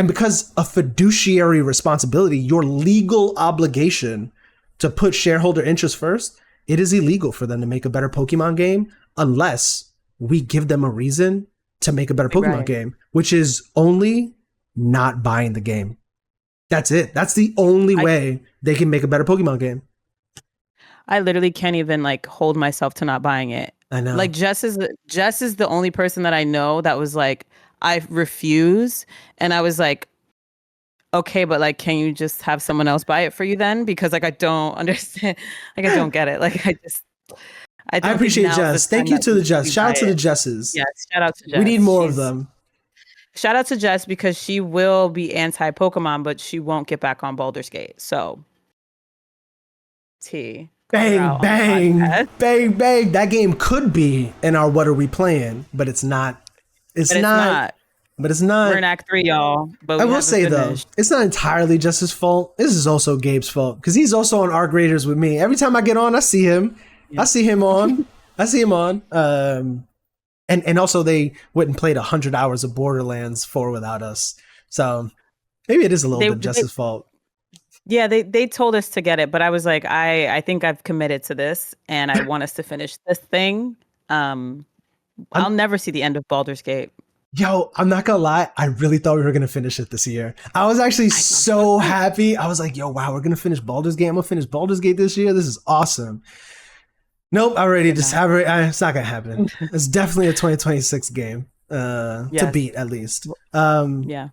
because a fiduciary responsibility, your legal obligation to put shareholder interest first, it is illegal for them to make a better Pokemon game unless we give them a reason to make a better Pokemon game, which is only not buying the game. That's it. That's the only way they can make a better Pokemon game. I literally can't even like hold myself to not buying it. I know. Like Jess is the only person that I know that was like, I refuse. And I was like, okay, but like, can you just have someone else buy it for you then? Because like, I don't understand. Like, I don't get it. Like, I appreciate Jess. Thank you to the Jess. Shout out to the Jesses. Yes, shout out to Jess. We need more of them. Shout out to Jess because she will be anti-Pokemon, but she won't get back on Baldur's Gate. So, bang, bang, bang, bang. That game could be in our What Are We Playing, but it's not. It's not. But it's not. We're in Act 3, y'all. But I will say, though, it's not entirely Jess's fault. This is also Gabe's fault because he's also on Arc Raiders with me. Every time I get on, I see him. Yeah. I see him on. And also they went and played 100 hours of Borderlands 4 without us. So maybe it is a little bit Jess's fault. Yeah, they told us to get it, but I was like, I think I've committed to this and I want us to finish this thing. I'll never see the end of Baldur's Gate. Yo, I'm not gonna lie. I really thought we were gonna finish it this year. I was actually so happy. I was like, yo, wow, we're gonna finish Baldur's Gate. I'm gonna finish Baldur's Gate this year. This is awesome. Nope, it's not gonna happen. It's definitely a 2026 game to beat at least. Yeah.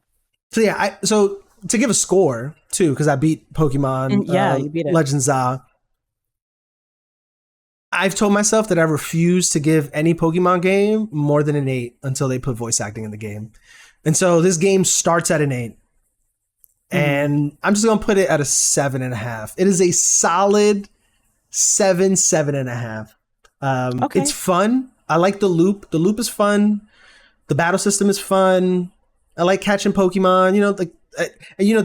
So to give a score too, because I beat Pokemon you beat it. Legends ZA. I've told myself that I refuse to give any Pokemon game more than an 8 until they put voice acting in the game. And so this game starts at an 8. And I'm just going to put it at a 7.5. It is a solid 7.5. Okay. It's fun. I like the loop. The loop is fun. The battle system is fun. I like catching Pokemon,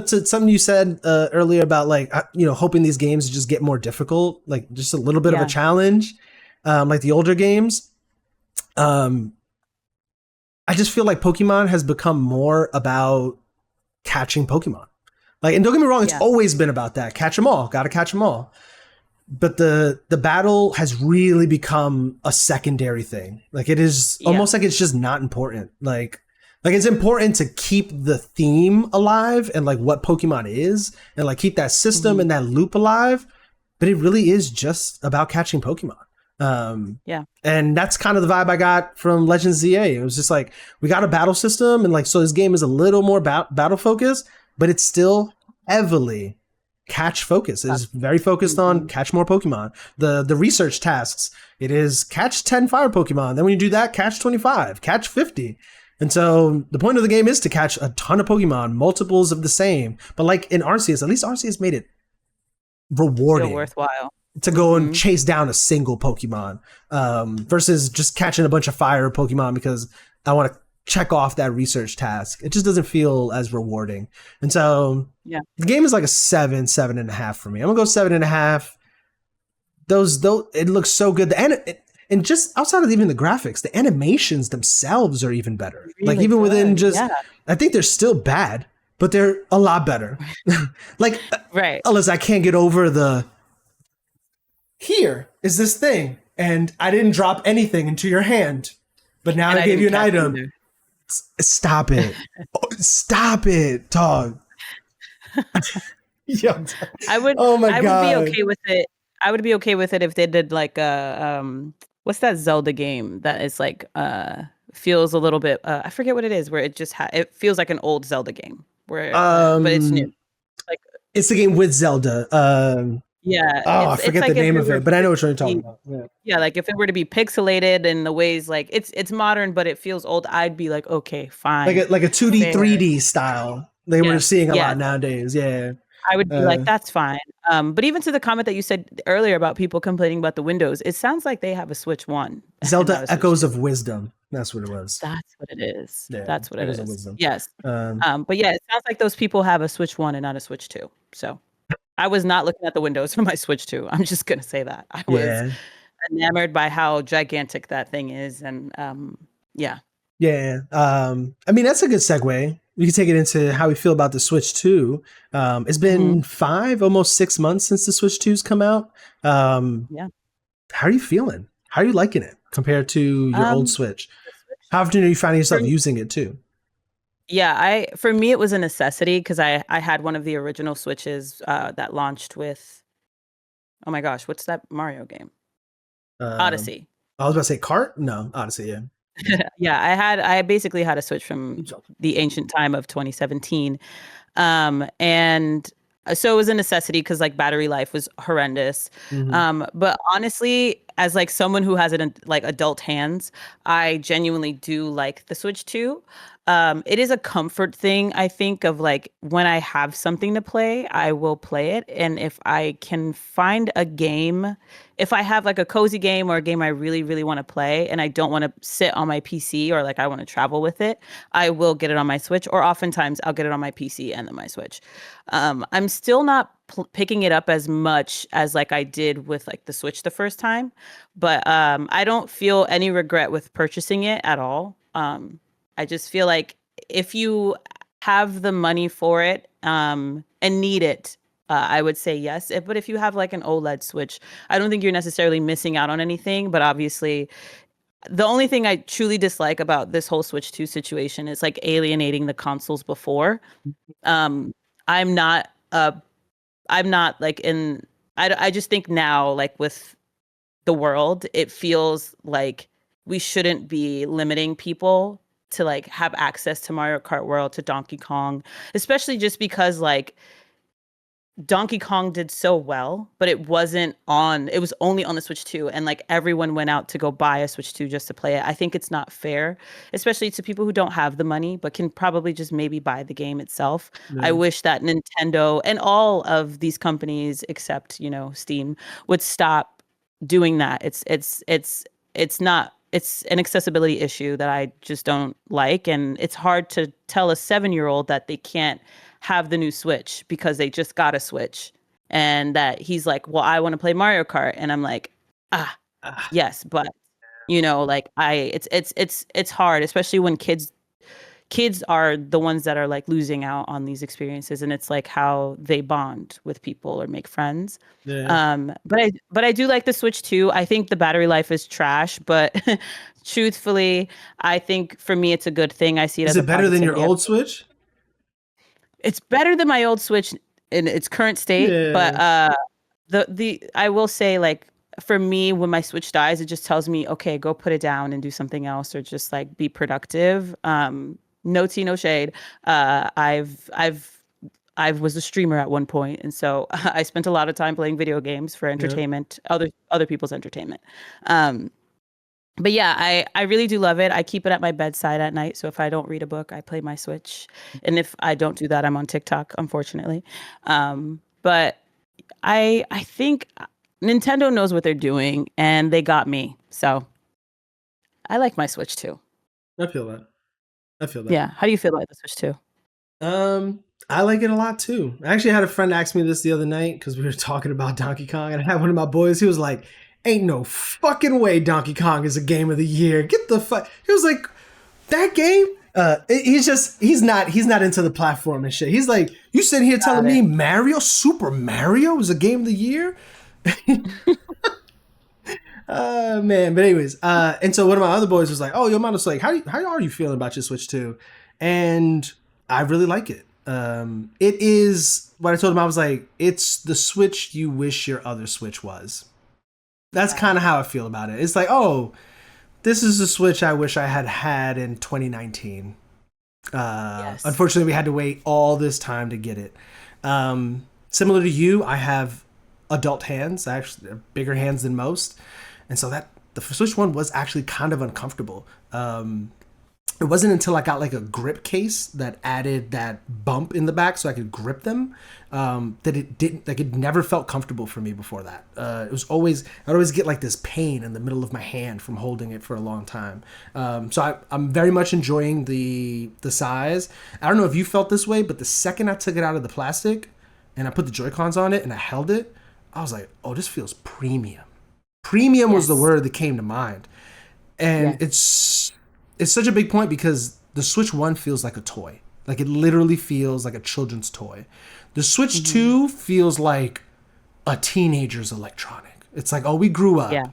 to something you said earlier about like, hoping these games just get more difficult, like just a little bit of a challenge, like the older games. I just feel like Pokemon has become more about catching Pokemon. Like, and don't get me wrong, it's always been about that. Catch them all. Got to catch them all. but the battle has really become a secondary thing. Like it is Yeah. almost like it's just not important. Like it's important to keep the theme alive and like what Pokemon is and like keep that system and that loop alive, but it really is just about catching Pokemon. Yeah. And that's kind of the vibe I got from Legends ZA. It was just like we got a battle system, and like so this game is a little more battle focused, but it's still heavily catch focused. It is very focused on catch more Pokemon. The research tasks, it is catch 10 fire Pokemon. Then when you do that, catch 25, catch 50. And so the point of the game is to catch a ton of Pokemon, multiples of the same. But like in Arceus, at least Arceus made it rewarding, Feel worthwhile to go and chase down a single Pokemon, versus just catching a bunch of fire Pokemon because I want to check off that research task. It just doesn't feel as rewarding. And so the game is like a 7.5 for me. I'm gonna go 7.5. Those it looks so good. And just outside of even the graphics, the animations themselves are even better. Really like even good. Within just, I think they're still bad, but they're a lot better. Like, right. Alyssa, I can't get over the, here is this thing, and I didn't drop anything into your hand, but now I gave you an item. Stop it. Stop it, dog. Yo, I would be okay with it. I would be okay with it if they did like a what's that Zelda game that is like feels a little bit I forget what it is, where it just it feels like an old Zelda game where but it's new. Like it's the game with Zelda. Yeah. Oh, I forget the name of it, but I know what you're talking about. Yeah, like if it were to be pixelated in the ways like it's modern, but it feels old, I'd be like, okay, fine. Like a 2D, 3D style. We're seeing a lot nowadays. Yeah. I would be like, that's fine. But even to the comment that you said earlier about people complaining about the Windows, it sounds like they have a Switch 1. Zelda Echoes of Wisdom. That's what it was. That's what it is. Yeah, that's what it is. Wisdom. Yes. But yeah, it sounds like those people have a Switch 1 and not a Switch 2. So I was not looking at the Windows for my Switch 2. I'm just going to say that. I was enamored by how gigantic that thing is. And yeah. Yeah. I mean, that's a good segue. We can take it into how we feel about the Switch 2. It's been almost 6 months since the Switch 2's come out. Yeah. How are you feeling? How are you liking it compared to your old Switch? How often are you finding yourself using it too? Yeah, for me it was a necessity because I had one of the original Switches that launched with, oh my gosh, what's that Mario game? Odyssey. I was about to say Kart? No, Odyssey, yeah. Yeah, I basically had a Switch from the ancient time of 2017. And so it was a necessity because like battery life was horrendous. But honestly, as like someone who has like adult hands, I genuinely do like the Switch 2. It is a comfort thing, I think, of like when I have something to play, I will play it. And if I can find a game, if I have like a cozy game or a game I really, really want to play and I don't want to sit on my PC or like I want to travel with it, I will get it on my Switch, or oftentimes I'll get it on my PC and then my Switch. I'm still not picking it up as much as like I did with like the Switch the first time, but I don't feel any regret with purchasing it at all. I just feel like if you have the money for it and need it, I would say yes. But if you have like an OLED Switch, I don't think you're necessarily missing out on anything. But obviously, the only thing I truly dislike about this whole Switch 2 situation is like alienating the consoles before. I'm not like in, I just think now, like with the world, it feels like we shouldn't be limiting people to like have access to Mario Kart World, to Donkey Kong, especially just because like Donkey Kong did so well, but it was only on the Switch 2, and like everyone went out to go buy a Switch 2 just to play it. I think it's not fair, especially to people who don't have the money but can probably just maybe buy the game itself. I wish that Nintendo and all of these companies except, Steam would stop doing that. It's not, it's an accessibility issue that I just don't like. And it's hard to tell a 7-year-old that they can't have the new Switch because they just got a Switch, and that he's like, well, I want to play Mario Kart. And I'm like, yes, but like it's hard, especially when kids, kids are the ones that are like losing out on these experiences, and it's like how they bond with people or make friends. Yeah. But I do like the Switch too. I think the battery life is trash, but truthfully, I think for me it's a good thing. I see it Is as a it better than your positivity. old Switch? It's better than my old Switch in its current state, but Yeah. the I will say, like, for me, when my Switch dies, it just tells me, okay, go put it down and do something else, or just like be productive. No tea, no shade. I was a streamer at one point, and so I spent a lot of time playing video games for Yeah. entertainment, other people's entertainment. Um, but yeah, I really do love it. I keep it at my bedside at night. So if I don't read a book, I play my Switch. And if I don't do that, I'm on TikTok, unfortunately. But I think Nintendo knows what they're doing and they got me. So I like my Switch too. I feel that. I feel that. Yeah. How do you feel about the Switch too? I like it a lot too. I actually had a friend ask me this the other night because we were talking about Donkey Kong, and I had one of my boys. He was like, "Ain't no fucking way Donkey Kong is a game of the year. Get the fuck." He was like, "That game." He's not into the platform and shit. He's like, "You sitting here telling me Super Mario is a game of the year?" Man, but anyways, and so one of my other boys was like, "Oh, your mom was like, how are you feeling about your Switch 2?" And I really like it. It is what I told him. I was like, it's the Switch you wish your other Switch was. That's kind of how I feel about it. It's like, oh, this is the Switch I wish I had had in 2019. Yes. Unfortunately, we had to wait all this time to get it. Similar to you, I have adult hands. I actually have bigger hands than most, and so that the Switch One was actually kind of uncomfortable. It wasn't until I got like a grip case that added that bump in the back so I could grip them, that it didn't, like, it never felt comfortable for me before that. I'd always get like this pain in the middle of my hand from holding it for a long time. So I'm very much enjoying the size. I don't know if you felt this way, but the second I took it out of the plastic and I put the Joy-Cons on it and I held it, I was like, oh, this feels premium. Premium was the word that came to mind. And it's such a big point because the Switch 1 feels like a toy. Like, it literally feels like a children's toy. The Switch 2 feels like a teenager's electronic. It's like, oh, we grew up. Yeah.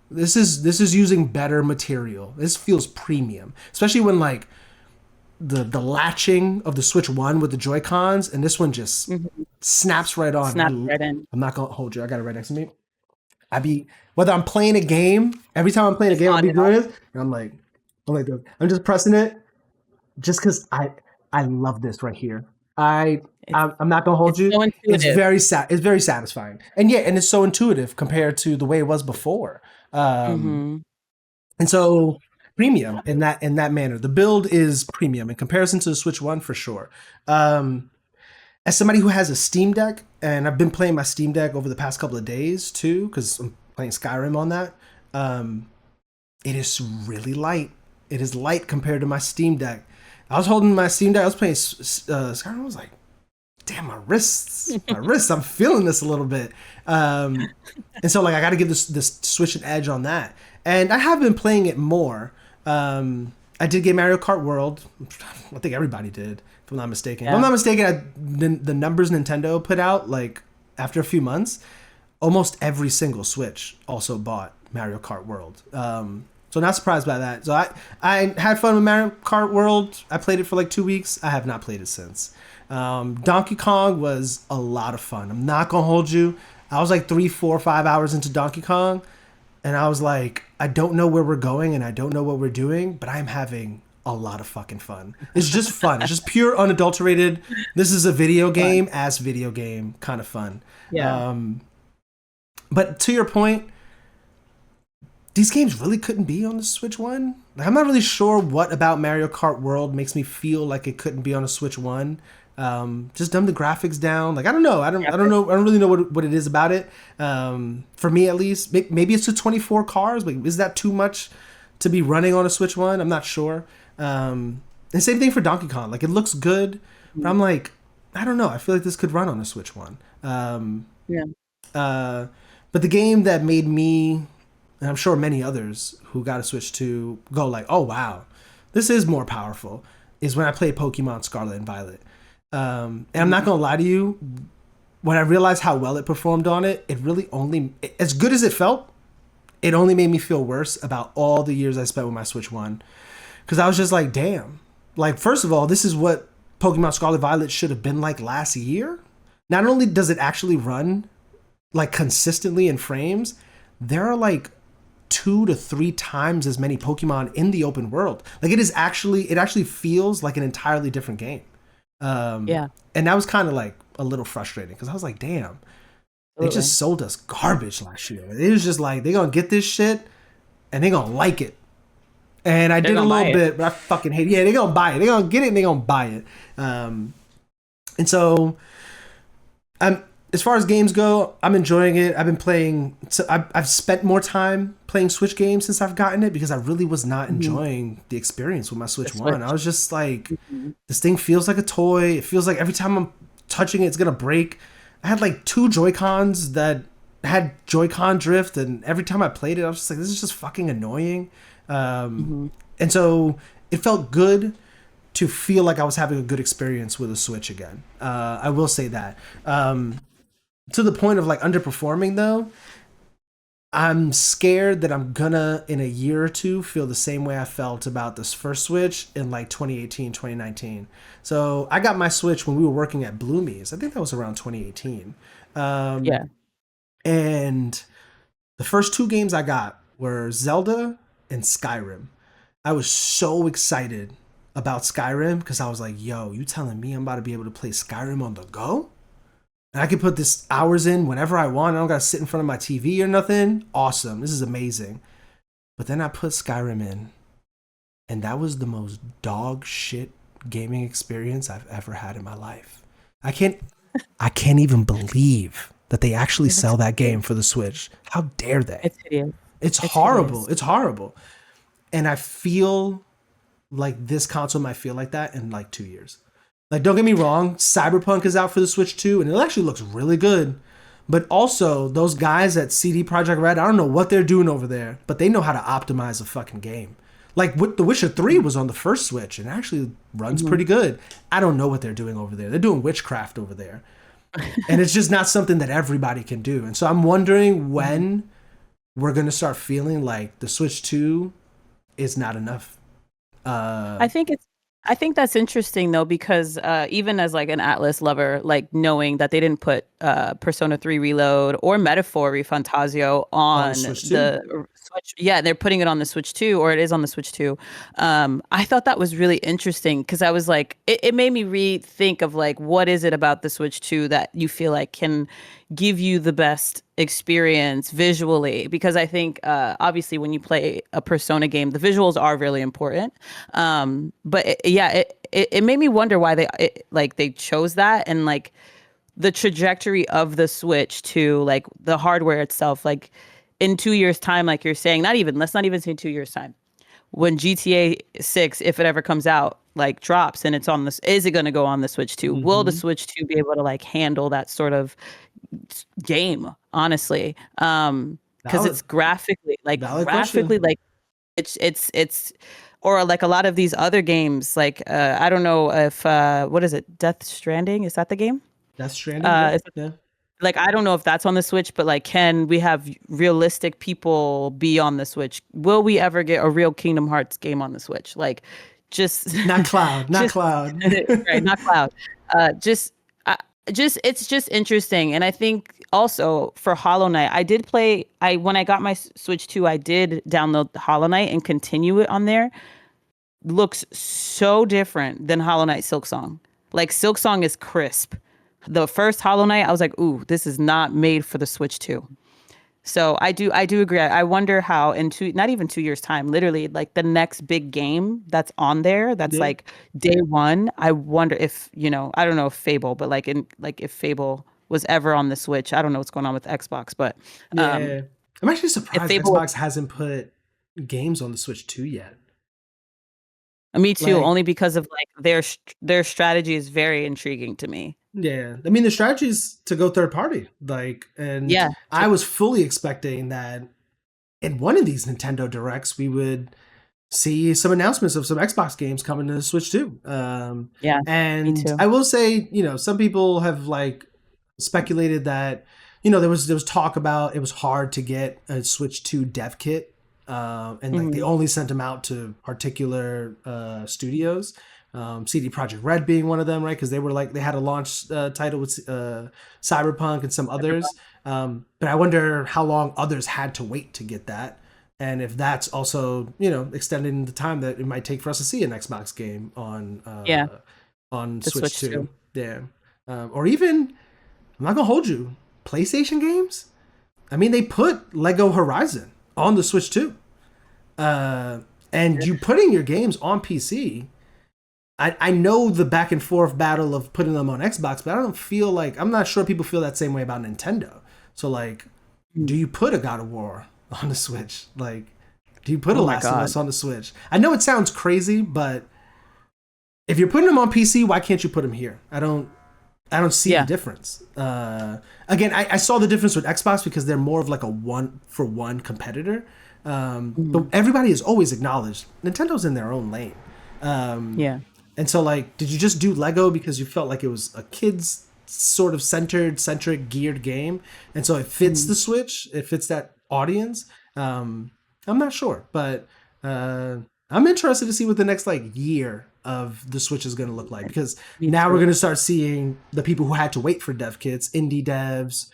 This is using better material. This feels premium. Especially when, like, the latching of the Switch 1 with the Joy-Cons, and this one just snaps right on. Snaps right in. I'm not going to hold you. I got it right next to me. Whether I'm playing a game, every time I'm playing a game, I'll be doing this, and I'm just pressing it just because I love this right here. I'm not gonna hold you. So It's intuitive. it's very satisfying, and it's so intuitive compared to the way it was before. And so premium in that manner. The build is premium in comparison to the Switch One for sure. As somebody who has a Steam Deck, and I've been playing my Steam Deck over the past couple of days too, because I'm playing Skyrim on that. It is really light. It is light compared to my Steam Deck. I was holding my Steam Deck. I was playing Skyrim. I was like, damn, my wrists. I'm feeling this a little bit. And so, like, I got to give this Switch an edge on that. And I have been playing it more. I did get Mario Kart World. I think everybody did, if I'm not mistaken. Yeah. If I'm not mistaken, the numbers Nintendo put out, like, after a few months, almost every single Switch also bought Mario Kart World. So not surprised by that. So I had fun with Mario Kart World. I played it for like 2 weeks. I have not played it since. Donkey Kong was a lot of fun. I'm not gonna hold you. I was like 3, 4, 5 hours into Donkey Kong, and I was like, I don't know where we're going and I don't know what we're doing, but I'm having a lot of fucking fun. It's just fun. It's just pure, unadulterated. This is a video game as video game kind of fun. Yeah. But to your point, these games really couldn't be on the Switch One. Like, I'm not really sure what about Mario Kart World makes me feel like it couldn't be on a Switch One. Just dumb the graphics down. Like, I don't know. I don't know. I don't really know what it is about it. For me, at least, maybe it's the 24 cars. Like, is that too much to be running on a Switch One? I'm not sure. And same thing for Donkey Kong. Like, it looks good, but I'm like, I don't know. I feel like this could run on a Switch One. But the game that made me, and I'm sure many others who got a Switch 2 go like, oh wow, this is more powerful. is when I played Pokemon Scarlet and Violet. And I'm not gonna lie to you, when I realized how well it performed on it, it really only, as good as it felt, it only made me feel worse about all the years I spent with my Switch One. Because I was just like, damn. Like, first of all, this is what Pokemon Scarlet Violet should have been like last year. Not only does it actually run like consistently in frames, there are like 2 to 3 times as many Pokemon in the open world. Like it actually feels like an entirely different game. Yeah. And that was kind of like a little frustrating because I was like, damn, they Absolutely. just sold us garbage last year. It was just like, they're going to get this shit and they're going to like it. And I They're did a gonna buy little it. bit, but I fucking hate it. Yeah, they're going to buy it. They're going to get it and they're going to buy it. And so I'm, as far as games go, I'm enjoying it. I've been playing. So I've spent more time playing Switch games since I've gotten it because I really was not Mhm. enjoying the experience with my The Switch One. I Switch. was just like, Mhm. this thing feels like a toy. It feels like every time I'm touching it, it's gonna break. I had like 2 Joy-Cons that had Joy-Con drift, and every time I played it, I was just like, this is just fucking annoying. Um, Mhm. and so it felt good to feel like I was having a good experience with a Switch again. I will say that. To the point of like underperforming though, I'm scared that I'm gonna in a year or two feel the same way I felt about this first Switch in like 2018, 2019. So I got my Switch when we were working at Bloomies. I think that was around 2018. Yeah. And the first 2 games I got were Zelda and Skyrim. I was so excited about Skyrim because I was like, yo, you telling me I'm about to be able to play Skyrim on the go? And I can put this hours in whenever I want. I don't gotta sit in front of my TV or nothing. Awesome. This is amazing. But then I put Skyrim in, and that was the most dog shit gaming experience I've ever had in my life. I can't I can't even believe that they actually That's sell that hideous. game for the Switch. How dare they? It's hideous. It's It's horrible. hideous. It's horrible. And I feel like this console might feel like that in like 2 years. Like, don't get me wrong, Cyberpunk is out for the Switch too, and it actually looks really good. But also, those guys at CD Projekt Red, I don't know what they're doing over there, but they know how to optimize a fucking game. Like, The Witcher 3 was on the first Switch and actually runs Mhm. pretty good. I don't know what they're doing over there. They're doing witchcraft over there. And it's just not something that everybody can do. And so I'm wondering Mhm. when we're going to start feeling like the Switch 2 is not enough. Uh, I think it's I think that's interesting though because even as like an Atlas lover, like knowing that they didn't put Persona 3 Reload or Metaphor Refantasio on the on Switch 2. the Switch, yeah, they're putting it on the Switch too, or it is on the Switch too. I thought that was really interesting because I was like, it made me rethink of like what is it about the Switch 2 that you feel like can give you the best experience visually because I think obviously when you play a Persona game, the visuals are really important. But yeah, it made me wonder why like they chose that and like the trajectory of the Switch to like the hardware itself, like in 2 years' time, like you're saying, not even let's not even say 2 years' time. When GTA 6, if it ever comes out, like drops and it's on this, is it going to go on the Switch 2? Will the Mm-hmm. Switch 2 be able to like handle that sort of game, honestly? Because Valid, it's graphically, valid question. like it's or like a lot of these other games like I don't know if what is it, Death Stranding, is that the game? That's Stranding. Yep. Yeah. Like I don't know if that's on the Switch, but like can we have realistic people be on the Switch? Will we ever get a real Kingdom Hearts game on the Switch? Like just Not Cloud. Not just Cloud. right, not Cloud. Uh just uh, just it's just interesting. And I think also for Hollow Knight, I did play I when I got my Switch 2, I did download Hollow Knight and continue it on there. Looks so different than Hollow Knight Silksong. Like Silksong is crisp. The first Hollow Knight, I was like, "Ooh, this is not made for the Switch 2." So I do agree. I wonder how in not even 2 years time, literally like the next big game that's on there, that's Yeah. like day one. I wonder if I don't know if Fable, but like if Fable was ever on the Switch. I don't know what's going on with Xbox, but um, Yeah. I'm actually if surprised Fable, Xbox hasn't put games on the Switch 2 yet. me too, Like, only because of like their strategy is very intriguing to me. yeah. I mean, the strategy is to go third party. Like, and Yeah, I was fully expecting that in one of these Nintendo Directs, we would see some announcements of some Xbox games coming to the Switch too. Yeah, me And too. I will say, some people have like speculated that, there was talk about it was hard to get a Switch 2 dev kit, and like they Hmm. only sent them out to particular studios. CD Projekt Red being one of them, right? Because they had a launch title with Cyberpunk and some others. But I wonder how long others had to wait to get that, and if that's also extending the time that it might take for us to see an Xbox game Yeah, on the Switch Switch too. too. Yeah, or even I'm not gonna hold you, PlayStation games. I mean, they put Lego Horizon on the Switch too, and you putting your games on PC. I know the back and forth battle of putting them on Xbox, but I don't feel like I'm not sure people feel that same way about Nintendo. So like, do Mm. you put a God of War on the Switch? Like, do you put a Oh my Last of God. Us on the Switch? I know it sounds crazy, but if you're putting them on PC, why can't you put them here? I don't see the Yeah. difference. Again, I saw the difference with Xbox because they're more of like a one for one competitor. But Mhm. everybody has always acknowledged Nintendo's in their own lane. Um, Yeah. and so, like, did you just do Lego because you felt like it was a kids sort of centric, geared game, and so it fits Mhm. the Switch, it fits that audience? I'm not sure, but uh, I'm interested to see what the next like year of the Switch is going to look like, because Me now we're too. going to start seeing the people who had to wait for dev kits, indie devs,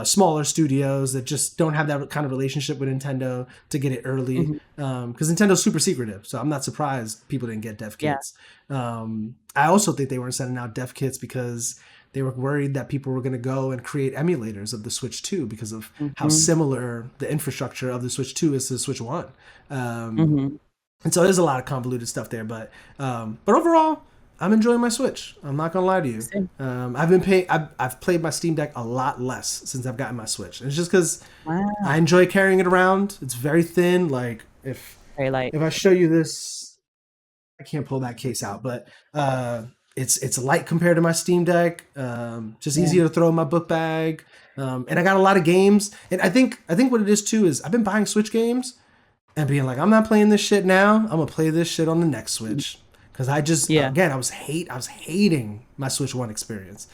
smaller studios that just don't have that kind of relationship with Nintendo to get it early, Mhm. because Nintendo's super secretive. So I'm not surprised people didn't get dev Yeah. kits. I also think they weren't sending out dev kits because they were worried that people were going to go and create emulators of the Switch 2 because of how Mhm. similar the infrastructure of the Switch 2 is to the Switch 1. Um, Mhm. and so there's a lot of convoluted stuff there, but overall, I'm enjoying my Switch. I'm not gonna lie to you. Same. I've played my Steam Deck a lot less since I've gotten my Switch. And it's just because I Wow. enjoy carrying it around. It's very thin. Like Very light. if I show you this, I can't pull that case out, but it's light compared to my Steam Deck. Just Yeah. easier to throw in my book bag. And I got a lot of games. And I think what it is too is I've been buying Switch games and being like, I'm not playing this shit now. I'm gonna play this shit on the next Mhm. Switch. Because I just Yeah. again I was hating my Switch One experience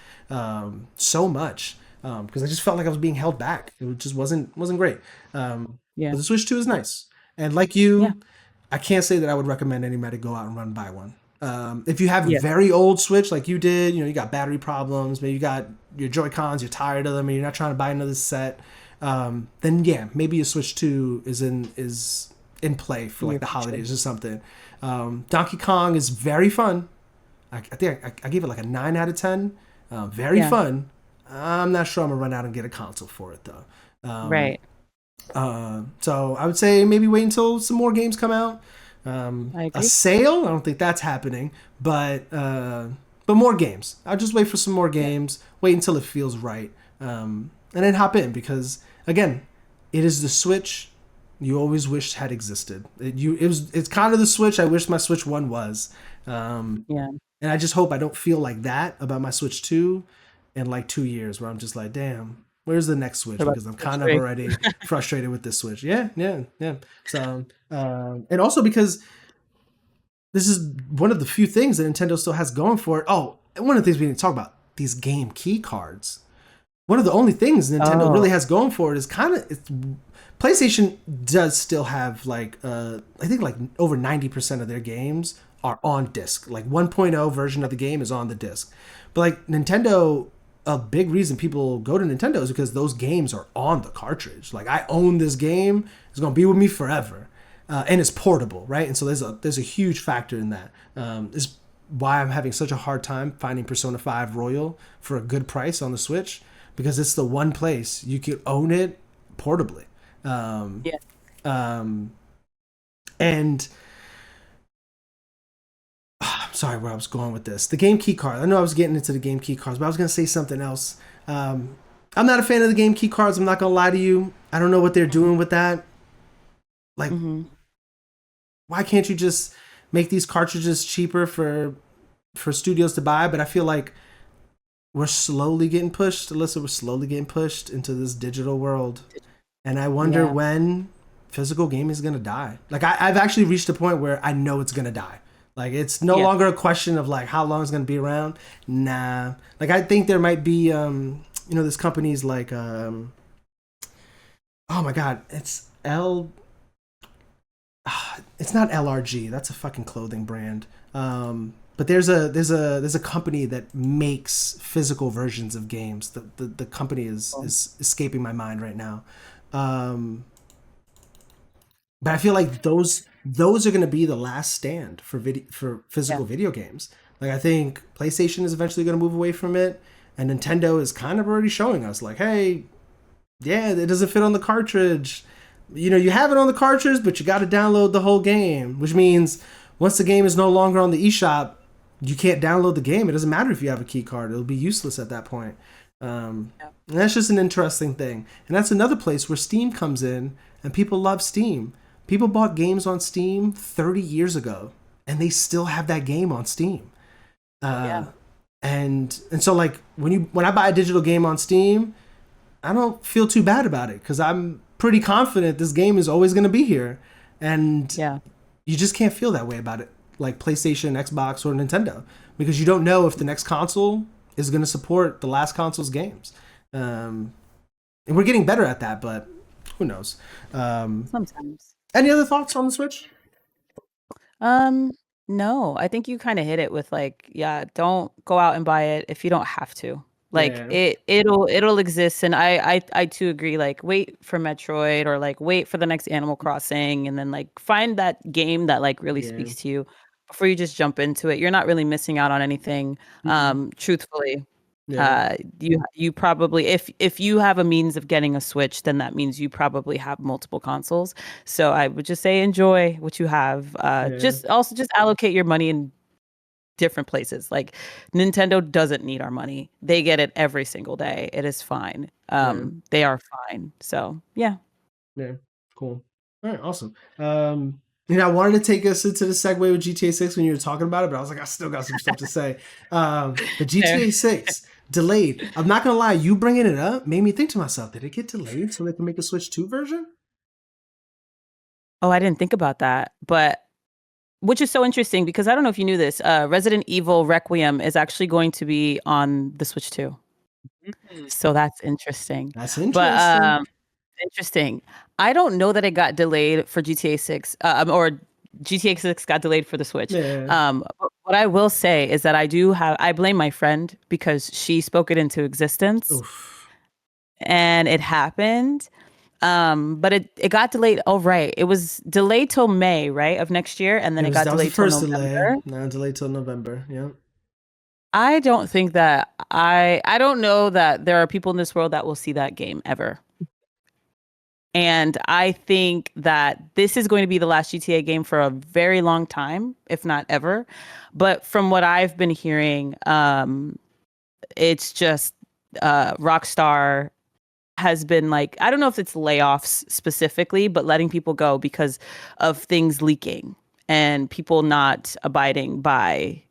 so much because I just felt like I was being held back. It just wasn't great. Yeah. But the Switch Two is nice, and like Yeah. you, I can't say that I would recommend anybody go out and run and buy one. If you have a Yeah. very old Switch like you did, you got battery problems, maybe you got your Joy Cons, you're tired of them, and you're not trying to buy another set, then yeah, maybe a Switch Two is in play for In like your the future. holidays or something. Donkey Kong is very fun. I think I gave it like a 9 out of 10. Very Yeah. fun. I'm not sure I'm gonna run out and get a console for it though. Um, Right. so I would say maybe wait until some more games come out. I A agree. sale, I don't think that's happening, but more games. I'll just wait for some more Yeah. games. Wait until it feels right, and then hop in because again, it is the Switch you always wished had existed. It's kind of the Switch I wish my Switch One was, um, Yeah. and I just hope I don't feel like that about my Switch Two in like 2 years, where I'm just like, damn, where's the next What Switch? about Because I'm Switch kind of 3? already frustrated with this Switch. Yeah, yeah, yeah. So, and also because this is one of the few things that Nintendo still has going for it. Oh, and one of the things we didn't talk about, these game key cards. One of the only things Nintendo Oh. really has going for it is PlayStation does still have like I think like over 90% of their games are on disc. Like 1.0 version of the game is on the disc. But like Nintendo, a big reason people go to Nintendo is because those games are on the cartridge. Like I own this game, it's gonna be with me forever, and it's portable, right? And so there's a huge factor in that. Is why I'm having such a hard time finding Persona 5 Royal for a good price on the Switch, because it's the one place you could own it portably. Um, Yeah. um, and I'm sorry where I was going with this. The game key card. I know I was getting into the game key cards, but I was going to say something else. I'm not a fan of the game key cards. I'm not going to lie to you. I don't know what they're Mhm. doing with that. Like, Mhm. why can't you just make these cartridges cheaper for studios to buy? But I feel like we're slowly getting pushed. Alyssa, we're slowly getting pushed into this digital world, and I wonder Yeah. when physical gaming is gonna die. Like I've actually reached a point where I know it's gonna die. Like it's no longer a question of like how long it's gonna be around. Nah. Like I think there might be there's companies like oh my god, it's not LRG. That's a fucking clothing brand. But there's a company that makes physical versions of games. The company is escaping my mind right now. But I feel like those are going to be the last stand for physical video games. Like I think PlayStation is eventually going to move away from it, and Nintendo is kind of already showing us like, hey, yeah, it doesn't fit on the cartridge. You have it on the cartridge, but you got to download the whole game, which means once the game is no longer on the eShop, you can't download the game. It doesn't matter if you have a key card; it'll be useless at that point. And that's just an interesting thing. And that's another place where Steam comes in, and people love Steam. People bought games on Steam 30 years ago, and they still have that game on Steam. And so like when I buy a digital game on Steam, I don't feel too bad about it because I'm pretty confident this game is always going to be here. And you just can't feel that way about it, like PlayStation, Xbox, or Nintendo, because you don't know if the next console is going to support the last console's games. And we're getting better at that, but who knows? Sometimes. Any other thoughts on the Switch? No, I think you kind of hit it with like, don't go out and buy it if you don't have to. Like it'll exist, and I too agree. Like wait for Metroid, or like wait for the next Animal Crossing, and then like find that game that like really speaks to you before you just jump into it. You're not really missing out on anything. Truthfully, you probably, if you have a means of getting a Switch, then that means you probably have multiple consoles. So I would just say enjoy what you have. Just allocate your money in different places. Like Nintendo doesn't need our money. They get it every single day. It is fine. They are fine. So yeah, cool. All right, awesome. I wanted to take us into the segue with GTA 6 when you were talking about it, but I was like, I still got some stuff to say. But GTA 6 delayed. I'm not gonna lie, you bringing it up made me think to myself, did it get delayed so they can make a Switch 2 version? Oh, I didn't think about that, but which is so interesting because I don't know if you knew this. Resident Evil Requiem is actually going to be on the Switch too. So that's interesting. That's interesting. But interesting. I don't know that it got delayed for GTA 6 or GTA 6 got delayed for the Switch. But what I will say is that I blame my friend because she spoke it into existence. Oof. And it happened. But it got delayed. Oh, right. It was delayed till May, right, of next year, and then it got delayed till November. Now delayed till November. Yeah. I don't think that I don't know that there are people in this world that will see that game ever. And I think that this is going to be the last GTA game for a very long time, if not ever. But from what I've been hearing, it's just Rockstar has been like, I don't know if it's layoffs specifically, but letting people go because of things leaking and people not abiding by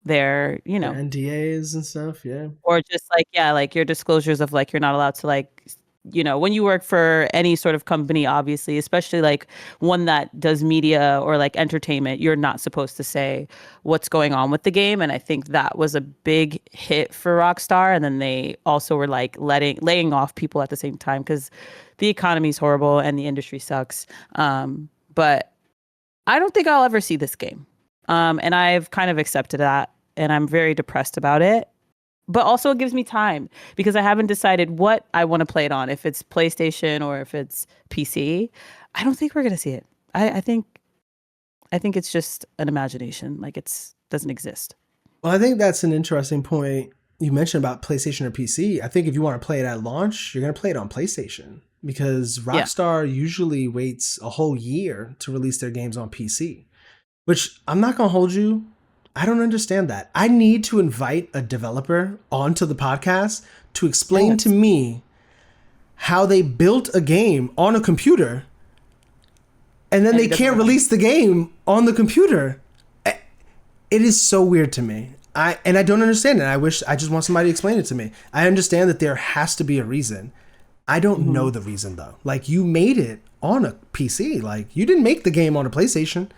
their, their NDAs and stuff. Yeah. Or just like your disclosures of like, you're not allowed to like, when you work for any sort of company, obviously, especially like one that does media or like entertainment, you're not supposed to say what's going on with the game. And I think that was a big hit for Rockstar. And then they also were like laying off people at the same time because the economy is horrible and the industry sucks. But I don't think I'll ever see this game. And I've kind of accepted that, and I'm very depressed about it. But also it gives me time because I haven't decided what I want to play it on, if it's PlayStation or if it's PC. I don't think we're going to see it. I think it's just an imagination. Like doesn't exist. Well, I think that's an interesting point you mentioned about PlayStation or PC. I think if you want to play it at launch, you're going to play it on PlayStation because Rockstar usually waits a whole year to release their games on PC, which I'm not going to hold you. I don't understand that. I need to invite a developer onto the podcast to explain to me how they built a game on a computer and then they can't release the game on the computer. It is so weird to me. I don't understand it. I just want somebody to explain it to me. I understand that there has to be a reason. I don't know the reason though. Like you made it on a PC. Like, you didn't make the game on a PlayStation.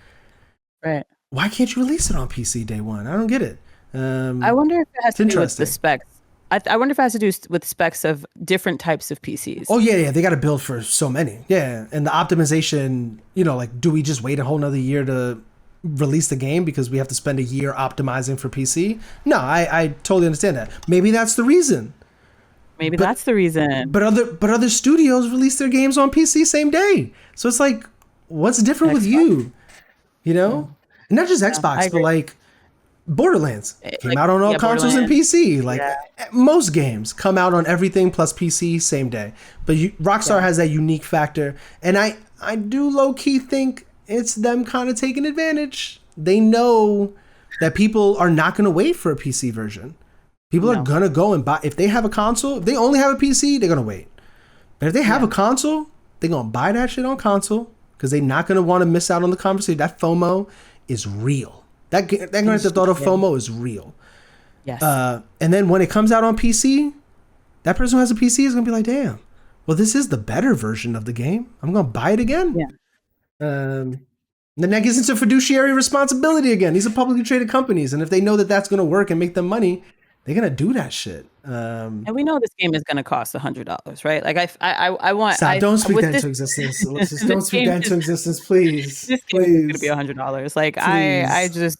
Right. Why can't you release it on PC day one? I don't get it. I wonder if it has It's to do with the interesting. specs. I wonder if it has to do with specs of different types of Oh PCs. yeah, they got to build for so many. Yeah, and the optimization. Like, do we just wait a whole nother year to release the game because we have to spend a year optimizing for PC? No, I totally understand that. Maybe that's the reason. Maybe But that's the reason. other studios release their games on PC same day. So it's like, what's different with Xbox. you? You Yeah. know, and not just Yeah, I Xbox, but agree. like Borderlands came Like, out on all yeah, consoles and Borderlands. PC. Like, Yeah. most games come out on everything plus PC same day. But Rockstar Yeah. has that unique factor, and I do low key think it's them kind of taking advantage. They know that people are not going to wait for a PC version. People are No. gonna go and buy. If they have a console, if they only have a PC, they're gonna wait. But if they have Yeah. a console, they're gonna buy that shit on console because they're not gonna want to miss out on the conversation. That FOMO is real. That Grand Theft Auto Yeah. FOMO is real. Yes. And then when it comes out on PC, that person who has a PC is gonna be like, damn, well, this is the better version of the game. I'm gonna buy it again. Yeah. Then that gets into fiduciary responsibility again. These are publicly traded companies, and if they know that that's gonna work and make them money, they're gonna do that shit. And we know this game is going to cost $100, right? Like I want. Stop! Don't speak with that this, into existence. Let's just this don't speak game that into existence, please. this game is going to Please. be $100. Like I Please. just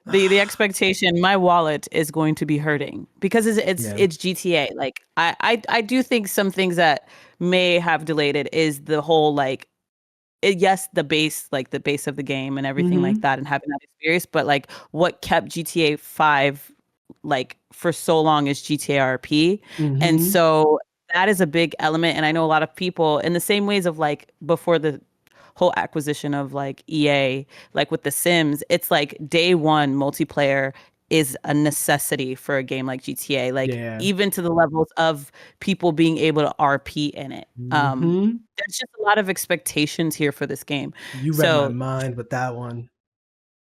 the expectation, my wallet is going to be hurting because Yeah. it's GTA. Like I do think some things that may have delayed it is the whole like yes, the base, like the base of the game and everything like that, and having that experience. But like, what kept GTA 5 like for so long is GTA RP, and Mm-hmm. so that is a big element. And I know a lot of people in the same ways of like before the whole acquisition of like EA, like with The Sims, it's like day one multiplayer is a necessity for a game like GTA, like Yeah. even to the levels of people being able to RP in it. Mm-hmm. There's just a lot of expectations here for this game. You read my So mind with that one.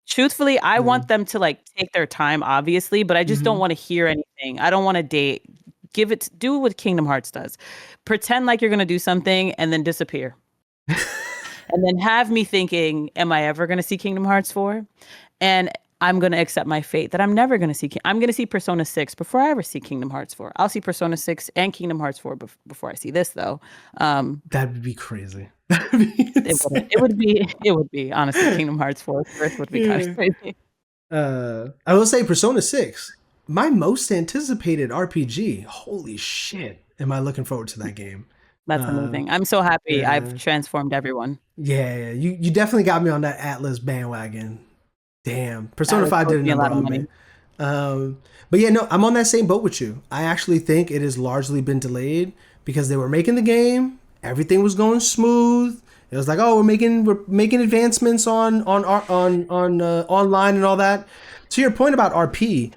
truthfully, I Mm-hmm. want them to like take their time, obviously, but I just don't want to hear anything. I don't want to date. Do what Kingdom Hearts does. Pretend like you're going to do something and then disappear. And then have me thinking, am I ever going to see Kingdom Hearts 4? And I'm going to accept my fate that I'm never going to see. I'm going to see Persona 6 before I ever see Kingdom Hearts 4. I'll see Persona 6 and Kingdom Hearts 4 before I see this, though. That would be crazy. That'd be insane. It would be, honestly, Kingdom Hearts 4 first would be kind Yeah. of crazy. I will say Persona 6, my most anticipated RPG. Holy shit. Am I looking forward to that game? That's amazing. I'm so happy yeah. I've transformed everyone. Yeah, you definitely got me on that Atlas bandwagon. Damn. Persona Atlas 5 did owes a me a number lot of on money. me. But yeah, no, I'm on that same boat with you. I actually think it has largely been delayed because they were making the game, everything was going smooth. It was like, oh, we're making advancements on online and all that. To your point about RP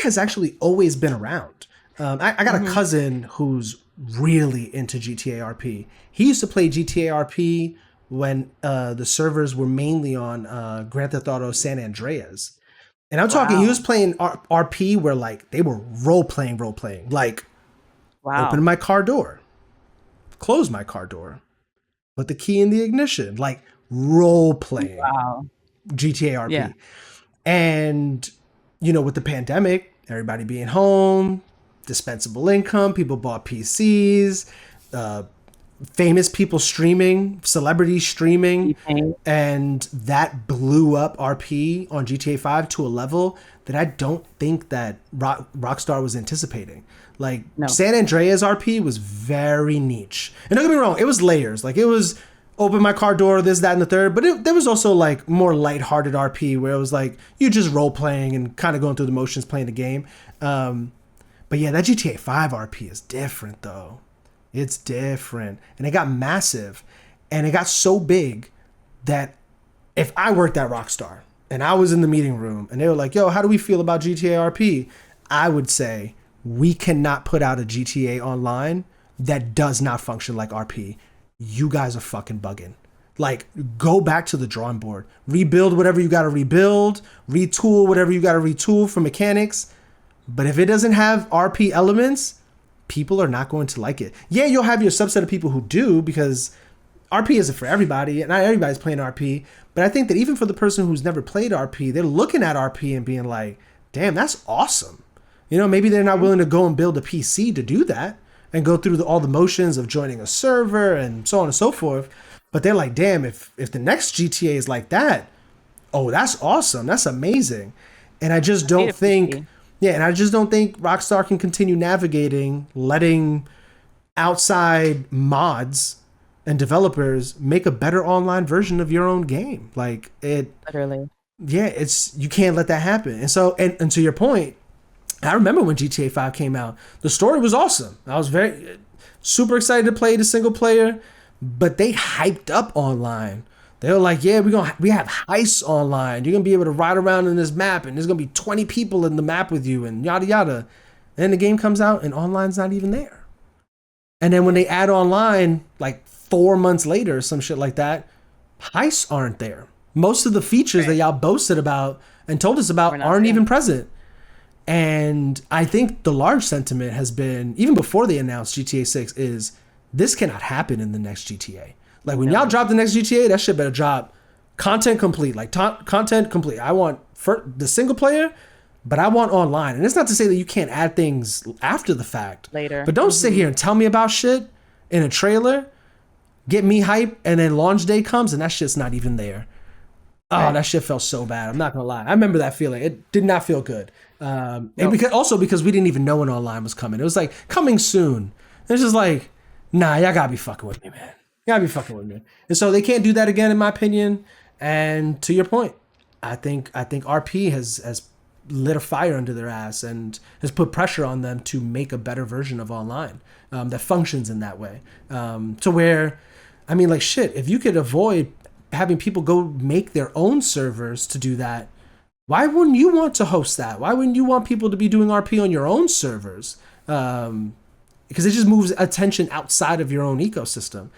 has actually always been around. I got a cousin who's really into GTA RP. He used to play GTA RP when the servers were mainly on Grand Theft Auto San Andreas. And I'm talking, he Wow. was playing RP where like they were role playing, like Wow. open my car door, close my car door, put the key in the ignition, like role playing Wow. GTA RP. Yeah. And, with the pandemic, everybody being home, dispensable income, people bought PCs, famous people streaming, celebrities streaming, T-Pain. and that blew up RP on GTA 5 to a level that I don't think that Rockstar was anticipating. Like, No. San Andreas RP was very niche. And don't get me wrong, it was layers. Like, it was open my car door, this, that, and the third. But there was also, like, more lighthearted RP where it was like, you just role-playing and kind of going through the motions playing the game. But yeah, that GTA 5 RP is different, though. It's different. And it got massive. And it got so big that if I worked at Rockstar and I was in the meeting room and they were like, yo, how do we feel about GTA RP? I would say, we cannot put out a GTA Online that does not function like RP. You guys are fucking bugging. Like, go back to the drawing board. Rebuild whatever you got to rebuild. Retool whatever you got to retool for mechanics. But if it doesn't have RP elements, people are not going to like it. Yeah, you'll have your subset of people who do because RP isn't for everybody, and not everybody's playing RP. But I think that even for the person who's never played RP, they're looking at RP and being like, "Damn, that's awesome." You know, maybe they're not willing to go and build a PC to do that and go through all the motions of joining a server and so on and so forth. But they're like, "Damn, if the next GTA is like that, oh, that's awesome. That's amazing." And I just don't think, yeah, and I just don't think Rockstar can continue navigating, letting outside mods and developers make a better online version of your own game. Like it, Literally. yeah, it's you can't let that happen. And so, and to your point, I remember when GTA 5 came out, the story was awesome. I was very super excited to play the single player, but they hyped up online. They were like, "Yeah, we have heists online. You're gonna be able to ride around in this map, and there's gonna be 20 people in the map with you, and yada yada." And the game comes out, and online's not even there. And then when they add online, like 4 months later, some shit like that, heists aren't there. Most of the features that y'all boasted about and told us about aren't even present. And I think the large sentiment has been, even before they announced GTA 6, is this cannot happen in the next GTA. Like when y'all drop the next GTA, that shit better drop content complete, like content complete. I want for the single player, but I want online. And it's not to say that you can't add things after the fact. Later. But don't sit here and tell me about shit in a trailer, get me hype, and then launch day comes and that shit's not even there. Oh, that shit felt so bad. I'm not gonna lie. I remember that feeling. It did not feel good. And because we didn't even know when online was coming. It was like coming soon. It's just like, nah, y'all gotta be fucking with me, man. You gotta be fucking with me. And so they can't do that again, in my opinion. And to your point, I think RP has lit a fire under their ass and has put pressure on them to make a better version of online that functions in that way. To where, I mean, like shit, if you could avoid having people go make their own servers to do that, why wouldn't you want to host that? Why wouldn't you want people to be doing RP on your own servers? Because it just moves attention outside of your own ecosystem.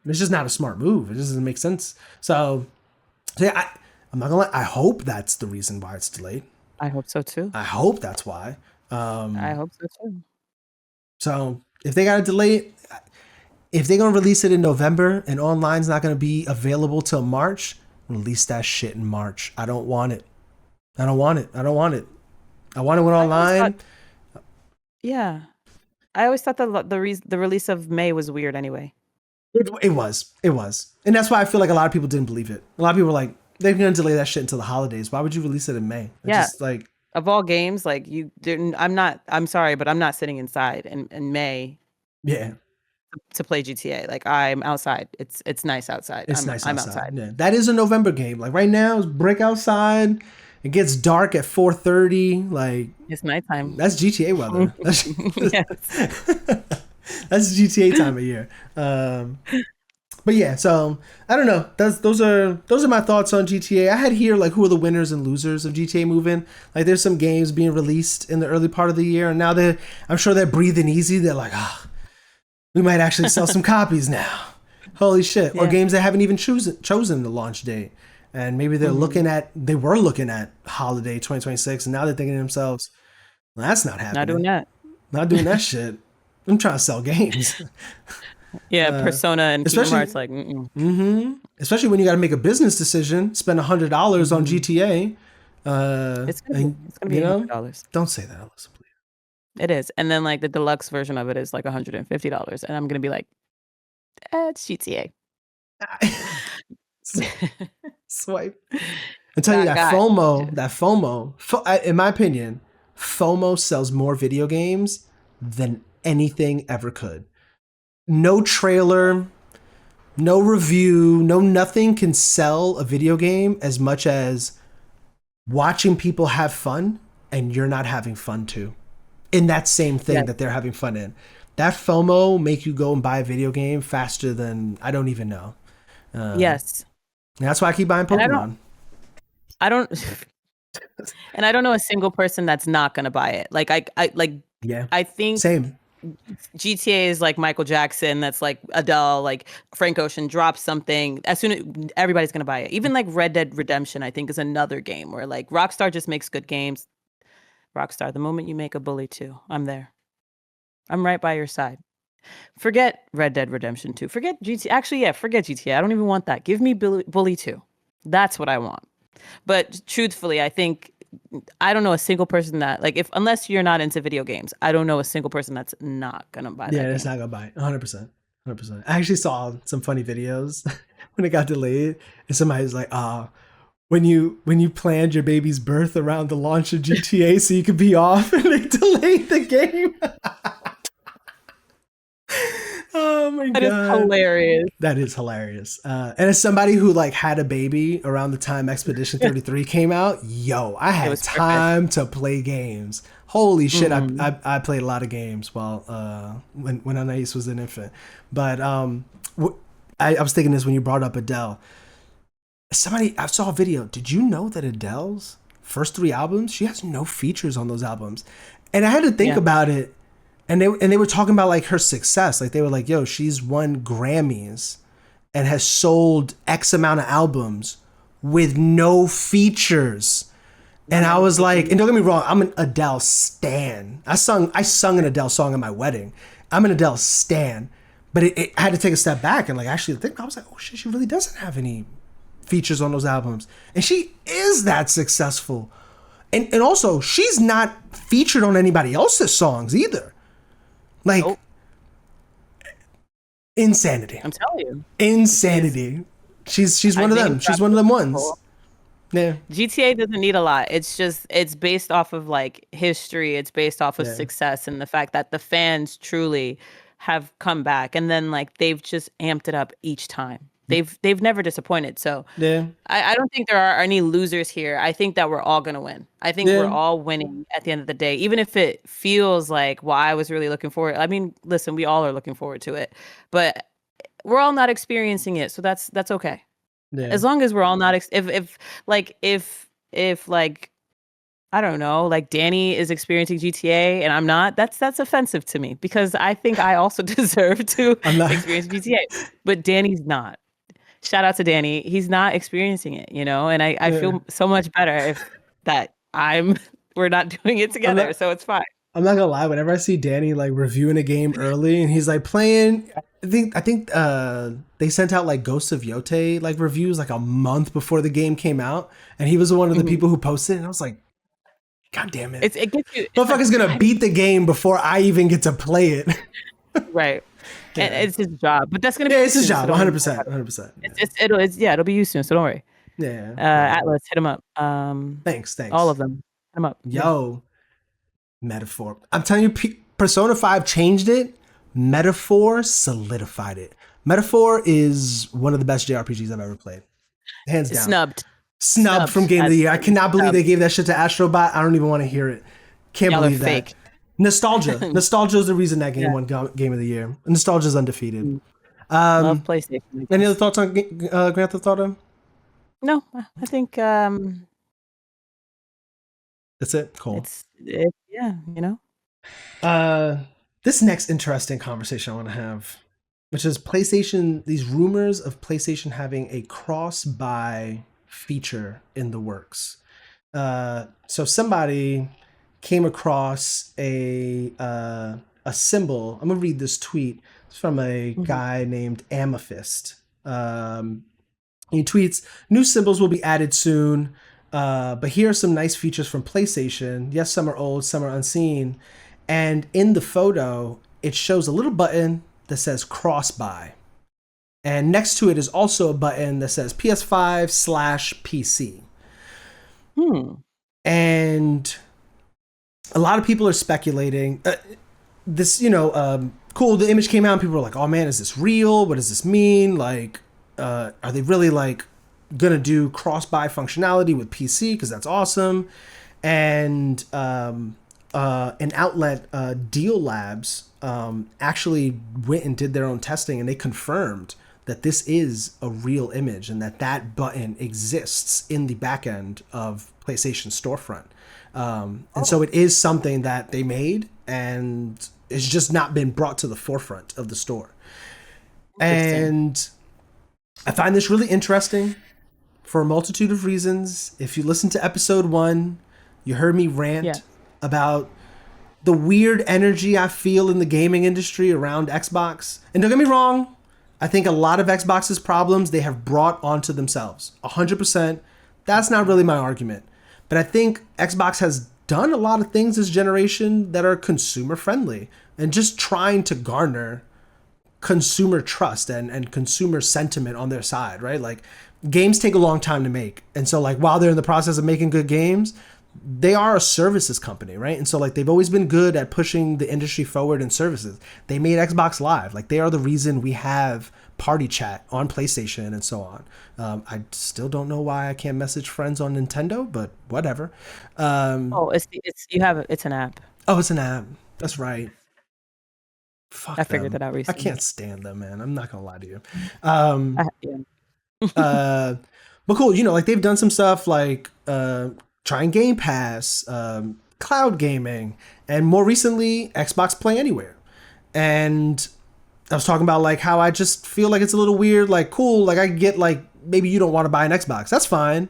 It's just not a smart move. It just doesn't make sense. So yeah, I'm not gonna lie. I hope that's the reason why it's delayed. I hope so too. I hope that's why. I hope so too. So if they gotta delay it, if they're gonna release it in November and online's not gonna be available till March, release that shit in March. I don't want it. I don't want it. I don't want it. I want it with online. Yeah. I always thought the release of May was weird anyway. It was. And that's why I feel like a lot of people didn't believe it. A lot of people were like, they're going to delay that shit until the holidays. Why would you release it in May? Just like, of all games, like you didn't, I'm sorry, but I'm not sitting inside in May. Yeah. To play GTA. Like I'm outside. It's nice outside. I'm outside. Yeah. That is a November game. Like right now, it's brick outside. It gets dark at 4:30. Like it's nighttime. That's GTA weather. That's GTA time of year. But yeah, so I don't know. Those are my thoughts on GTA. I had here like who are the winners and losers of GTA moving. Like there's some games being released in the early part of the year, and now I'm sure they're breathing easy. They're like, we might actually sell some copies now. Holy shit! Yeah. Or games that haven't even chosen the launch date. And maybe they were looking at holiday 2026, and now they're thinking to themselves, well, that's not happening. Not doing that. Not doing that shit. I'm trying to sell games. Yeah, Persona and Kingdom Hearts, like, especially when you got to make a business decision, spend $100 on GTA. It's gonna be $100. Don't say that, Alyssa, please. It is, and then like the deluxe version of it is like $150, and I'm gonna be like, it's GTA. Swipe. I'm telling you that FOMO, in my opinion, FOMO sells more video games than anything ever could. No trailer, no review, no nothing can sell a video game as much as watching people have fun and you're not having fun too. In that same thing that they're having fun in. That FOMO make you go and buy a video game faster than I don't even know. Yes. That's why I keep buying Pokemon. I don't and I don't know a single person that's not gonna buy it. Like I think same. GTA is like Michael Jackson, that's like Adele, like Frank Ocean drops something. As soon as everybody's gonna buy it. Even like Red Dead Redemption, I think, is another game where like Rockstar just makes good games. Rockstar, the moment you make a Bully 2, I'm there. I'm right by your side. Forget Red Dead Redemption 2. Forget GTA. Actually, yeah, forget GTA. I don't even want that. Give me Bully 2. That's what I want. But truthfully, I think I don't know a single person that like if unless you're not into video games, I don't know a single person that's not gonna buy Yeah, that it's game. not gonna buy it. 100%. 100%. I actually saw some funny videos when it got delayed, and somebody's like, when you planned your baby's birth around the launch of GTA so you could be off, and they delayed the game. Oh my That is god. hilarious. That is hilarious. And as somebody who like had a baby around the time Expedition 33 came out, yo, I It had was perfect. time to play games. Holy shit, Mm-hmm. I played a lot of games while when Anais was an infant. But I was thinking this when you brought up Adele. I saw a video. Did you know that Adele's first three albums, she has no features on those albums? And I had to think Yeah. about it, and they were talking about like her success. Like they were like, yo, she's won Grammys and has sold X amount of albums with no features. And I was like, and don't get me wrong, I'm an Adele stan. I sung an Adele song at my wedding. I'm an Adele stan. But I had to take a step back and like actually think. I was like, oh shit, she really doesn't have any features on those albums. And she is that successful. And also, she's not featured on anybody else's songs either. Like, Nope. insanity. I'm telling you. Insanity. She's I one of think them. She's that's one of them ones. cool. Yeah. GTA doesn't need a lot. It's just it's based off of like history. It's based off of Yeah. success and the fact that the fans truly have come back and then like they've just amped it up each time. They've never disappointed. So Yeah. I don't think there are any losers here. I think that we're all gonna win. I think we're Yeah. all winning at the end of the day, even if it feels like, well, I was really looking forward. I mean, listen, we all are looking forward to it, but we're all not experiencing it, so that's okay. Yeah. As long as we're all not if like if like I don't know, like Danny is experiencing GTA and I'm not, that's offensive to me because I think I also deserve to I'm not. experience GTA, but Danny's not. Shout out to Danny. He's not experiencing it, you know, and I Yeah. feel so much better if that I'm we're not doing it I'm together, not. so it's fine. I'm not gonna lie. Whenever I see Danny like reviewing a game early and he's like playing, I think they sent out like Ghosts of Yote like reviews like a month before the game came out, and he was one of the Mhm. people who posted. And I was like, God damn it, It gets you. It's like motherfucker's gonna I beat the game before I even get to play it. right, and Yeah. it's his job, but that's gonna Yeah, be it's his soon. So job. don't worry 100%. about it. 100%. Yeah. It'll be you soon. So don't worry. Yeah. Yeah. Atlas, hit him up. Thanks. All Thanks. of them, hit him up. Yeah. Yo, Metaphor. I'm telling you, Persona 5 changed it. Metaphor solidified it. Metaphor is one of the best JRPGs I've ever played. Hands down. Snubbed. Snubbed from Game of the Year. I cannot believe they gave that shit to Astrobot. I don't even want to hear it. Can't Y'all are believe that. fake. Nostalgia. Nostalgia is the reason that game Yeah. won Game of the Year. Nostalgia is undefeated. Love PlayStation. I Any guess. other thoughts on Grand Theft Auto? No, I think That's it. Cool. yeah, you know. This next interesting conversation I want to have, which is PlayStation, these rumors of PlayStation having a cross-buy feature in the works. So somebody came across a symbol. I'm gonna read this tweet. It's from a guy named Amethyst. He tweets, "New symbols will be added soon, but here are some nice features from PlayStation. Yes, some are old, some are unseen. And in the photo, it shows a little button that says cross-buy. And next to it is also a button that says PS5/PC. And a lot of people are speculating. This, cool, the image came out and people were like, oh man, is this real? What does this mean? Like, are they really like gonna do cross-buy functionality with PC? Because that's awesome. And an outlet, Deal Labs, actually went and did their own testing, and they confirmed that this is a real image and that button exists in the back end of PlayStation storefront. And so it is something that they made, and it's just not been brought to the forefront of the store. And I find this really interesting for a multitude of reasons. If you listen to episode 1, you heard me rant about the weird energy I feel in the gaming industry around Xbox. And don't get me wrong, I think a lot of Xbox's problems they have brought onto themselves. 100%. That's not really my argument. But I think Xbox has done a lot of things this generation that are consumer friendly and just trying to garner consumer trust and consumer sentiment on their side, right? Like games take a long time to make. And so like while they're in the process of making good games, they are a services company, right? And so like they've always been good at pushing the industry forward in services. They made Xbox Live. Like they are the reason we have party chat on PlayStation and so on. I still don't know why I can't message friends on Nintendo, but whatever. It's an app. Oh, it's an app. That's right. Fuck I figured them. that out I recently. can't stand them, man. I'm not gonna lie to you. Yeah. But cool, you know, like they've done some stuff like trying Game Pass, cloud gaming, and more recently Xbox Play Anywhere. And I was talking about like how I just feel like it's a little weird. Like, cool, like I get like maybe you don't want to buy an Xbox. That's fine.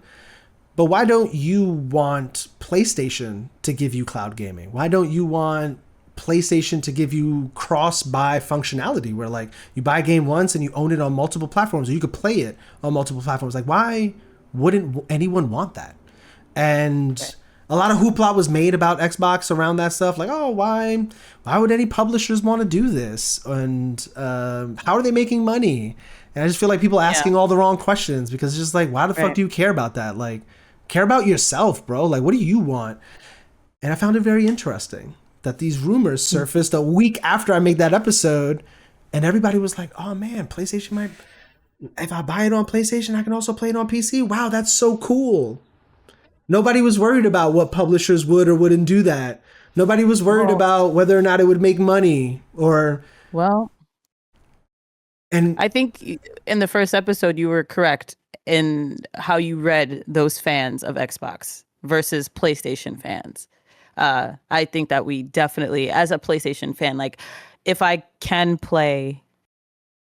But why don't you want PlayStation to give you cloud gaming? Why don't you want PlayStation to give you cross-buy functionality where like you buy a game once and you own it on multiple platforms, or you could play it on multiple platforms? Like, why wouldn't anyone want that? And a lot of hoopla was made about Xbox around that stuff. Like, oh, why would any publishers want to do this? And how are they making money? And I just feel like people asking all the wrong questions, because it's just like, why the fuck do you care about that? Like, care about yourself, bro. Like, what do you want? And I found it very interesting that these rumors surfaced a week after I made that episode, and everybody was like, oh man, PlayStation might, if I buy it on PlayStation, I can also play it on PC. Wow, that's so cool. Nobody was worried about what publishers would or wouldn't do that. Nobody was worried about whether or not it would make money or... And I think in the first episode, you were correct in how you read those fans of Xbox versus PlayStation fans. I think that we definitely, as a PlayStation fan, like if I can play,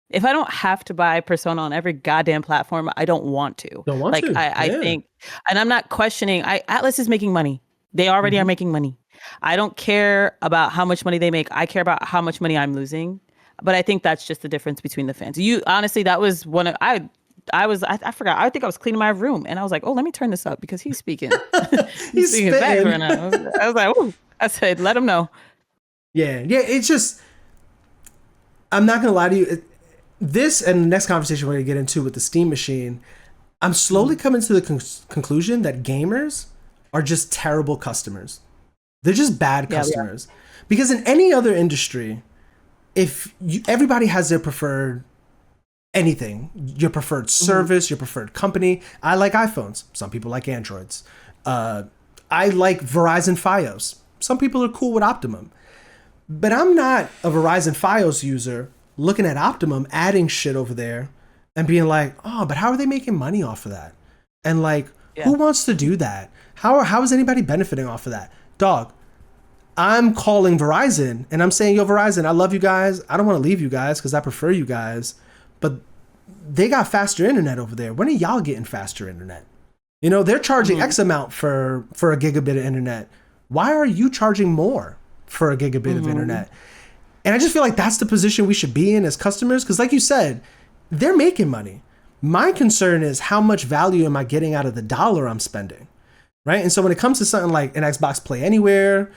if I don't have to buy Persona on every goddamn platform, I don't want to. I think, and I'm not questioning, Atlas is making money. They already are making money. I don't care about how much money they make. I care about how much money I'm losing. But I think that's just the difference between the fans. You honestly, that was one of, I forgot. I think I was cleaning my room and I was like, oh, let me turn this up because he's speaking. he's speaking back right now. I was like, ooh. I said, let him know. Yeah. It's just, I'm not gonna lie to you. This and the next conversation we're gonna get into with the Steam machine, I'm slowly coming to the conclusion that gamers are just terrible customers. They're just bad customers. Because in any other industry, everybody has their preferred anything, your preferred service, your preferred company. I like iPhones. Some people like Androids. I like Verizon Fios. Some people are cool with Optimum. But I'm not a Verizon Fios user looking at Optimum, adding shit over there and being like, oh, but how are they making money off of that? And like, who wants to do that? How is anybody benefiting off of that? Dog, I'm calling Verizon and I'm saying, yo, Verizon, I love you guys. I don't want to leave you guys because I prefer you guys. But they got faster internet over there. When are y'all getting faster internet? You know, they're charging X amount for a gigabit of internet. Why are you charging more for a gigabit of internet? And I just feel like that's the position we should be in as customers. Because like you said, they're making money. My concern is how much value am I getting out of the dollar I'm spending, right? And so when it comes to something like an Xbox Play Anywhere,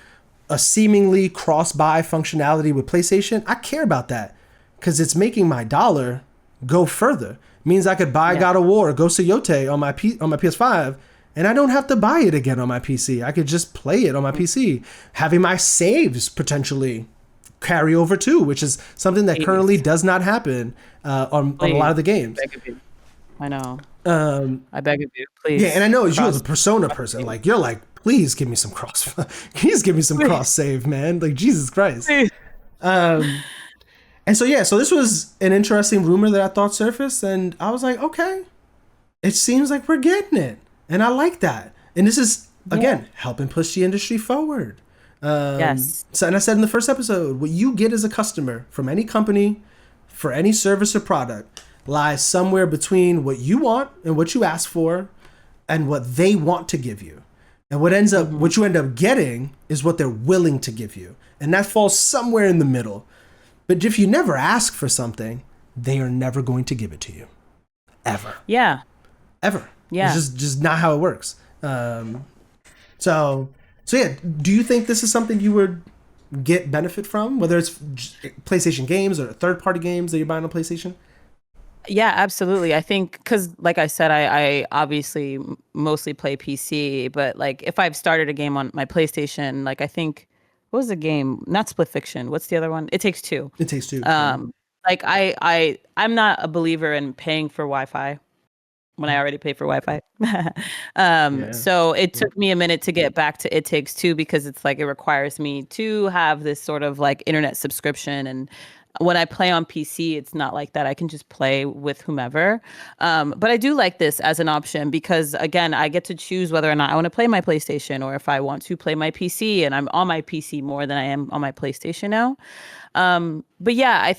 a seemingly cross-buy functionality with PlayStation, I care about that because it's making my dollar go further. It means I could buy God of War, Ghost of Yote on my PS5, and I don't have to buy it again on my PC. I could just play it on my PC, having my saves potentially carry over too, which is something that currently does not happen on a lot of the games. I know. I beg of you, please. Yeah, and I know you're the Persona person. Like you're like, please give me some cross save, man. Like Jesus Christ. And so so this was an interesting rumor that I thought surfaced, and I was like, okay, it seems like we're getting it, and I like that. And this is again helping push the industry forward. So, and I said in the first episode, what you get as a customer from any company for any service or product lies somewhere between what you want and what you ask for and what they want to give you. And what you end up getting is what they're willing to give you. And that falls somewhere in the middle. But if you never ask for something, they are never going to give it to you. Ever. Yeah. Ever. Yeah. It's just not how it works. So yeah, do you think this is something you would get benefit from, whether it's PlayStation games or third-party games that you're buying on PlayStation? Yeah, absolutely. I think because, like I said, I obviously mostly play PC, but like if I've started a game on my PlayStation, like I think, what was the game? Not Split Fiction. What's the other one? It Takes Two. It Takes Two. Like I'm not a believer in paying for Wi-Fi when I already pay for Wi-Fi. So it took me a minute to get back to It Takes Two because it's like it requires me to have this sort of like internet subscription. And when I play on PC, it's not like that. I can just play with whomever. But I do like this as an option because, again, I get to choose whether or not I want to play my PlayStation or if I want to play my PC. And I'm on my PC more than I am on my PlayStation now. But yeah,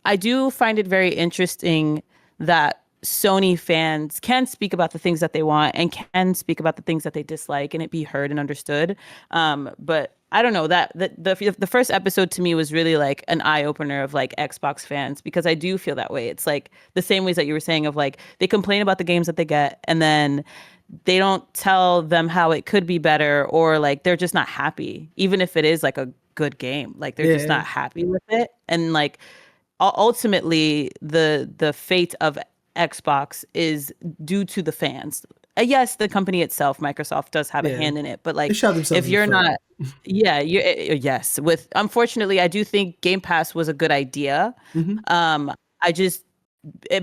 I do find it very interesting that Sony fans can speak about the things that they want and can speak about the things that they dislike and it be heard and understood. But I don't know that the first episode to me was really like an eye opener of like Xbox fans, because I do feel that way. It's like the same ways that you were saying of like they complain about the games that they get and then they don't tell them how it could be better, or like they're just not happy, even if it is like a good game. Like they're just not happy with it. And like ultimately the fate of Xbox is due to the fans. Yes, the company itself, Microsoft, does have a hand in it, but like if you're not, yes. With unfortunately, I do think Game Pass was a good idea. I just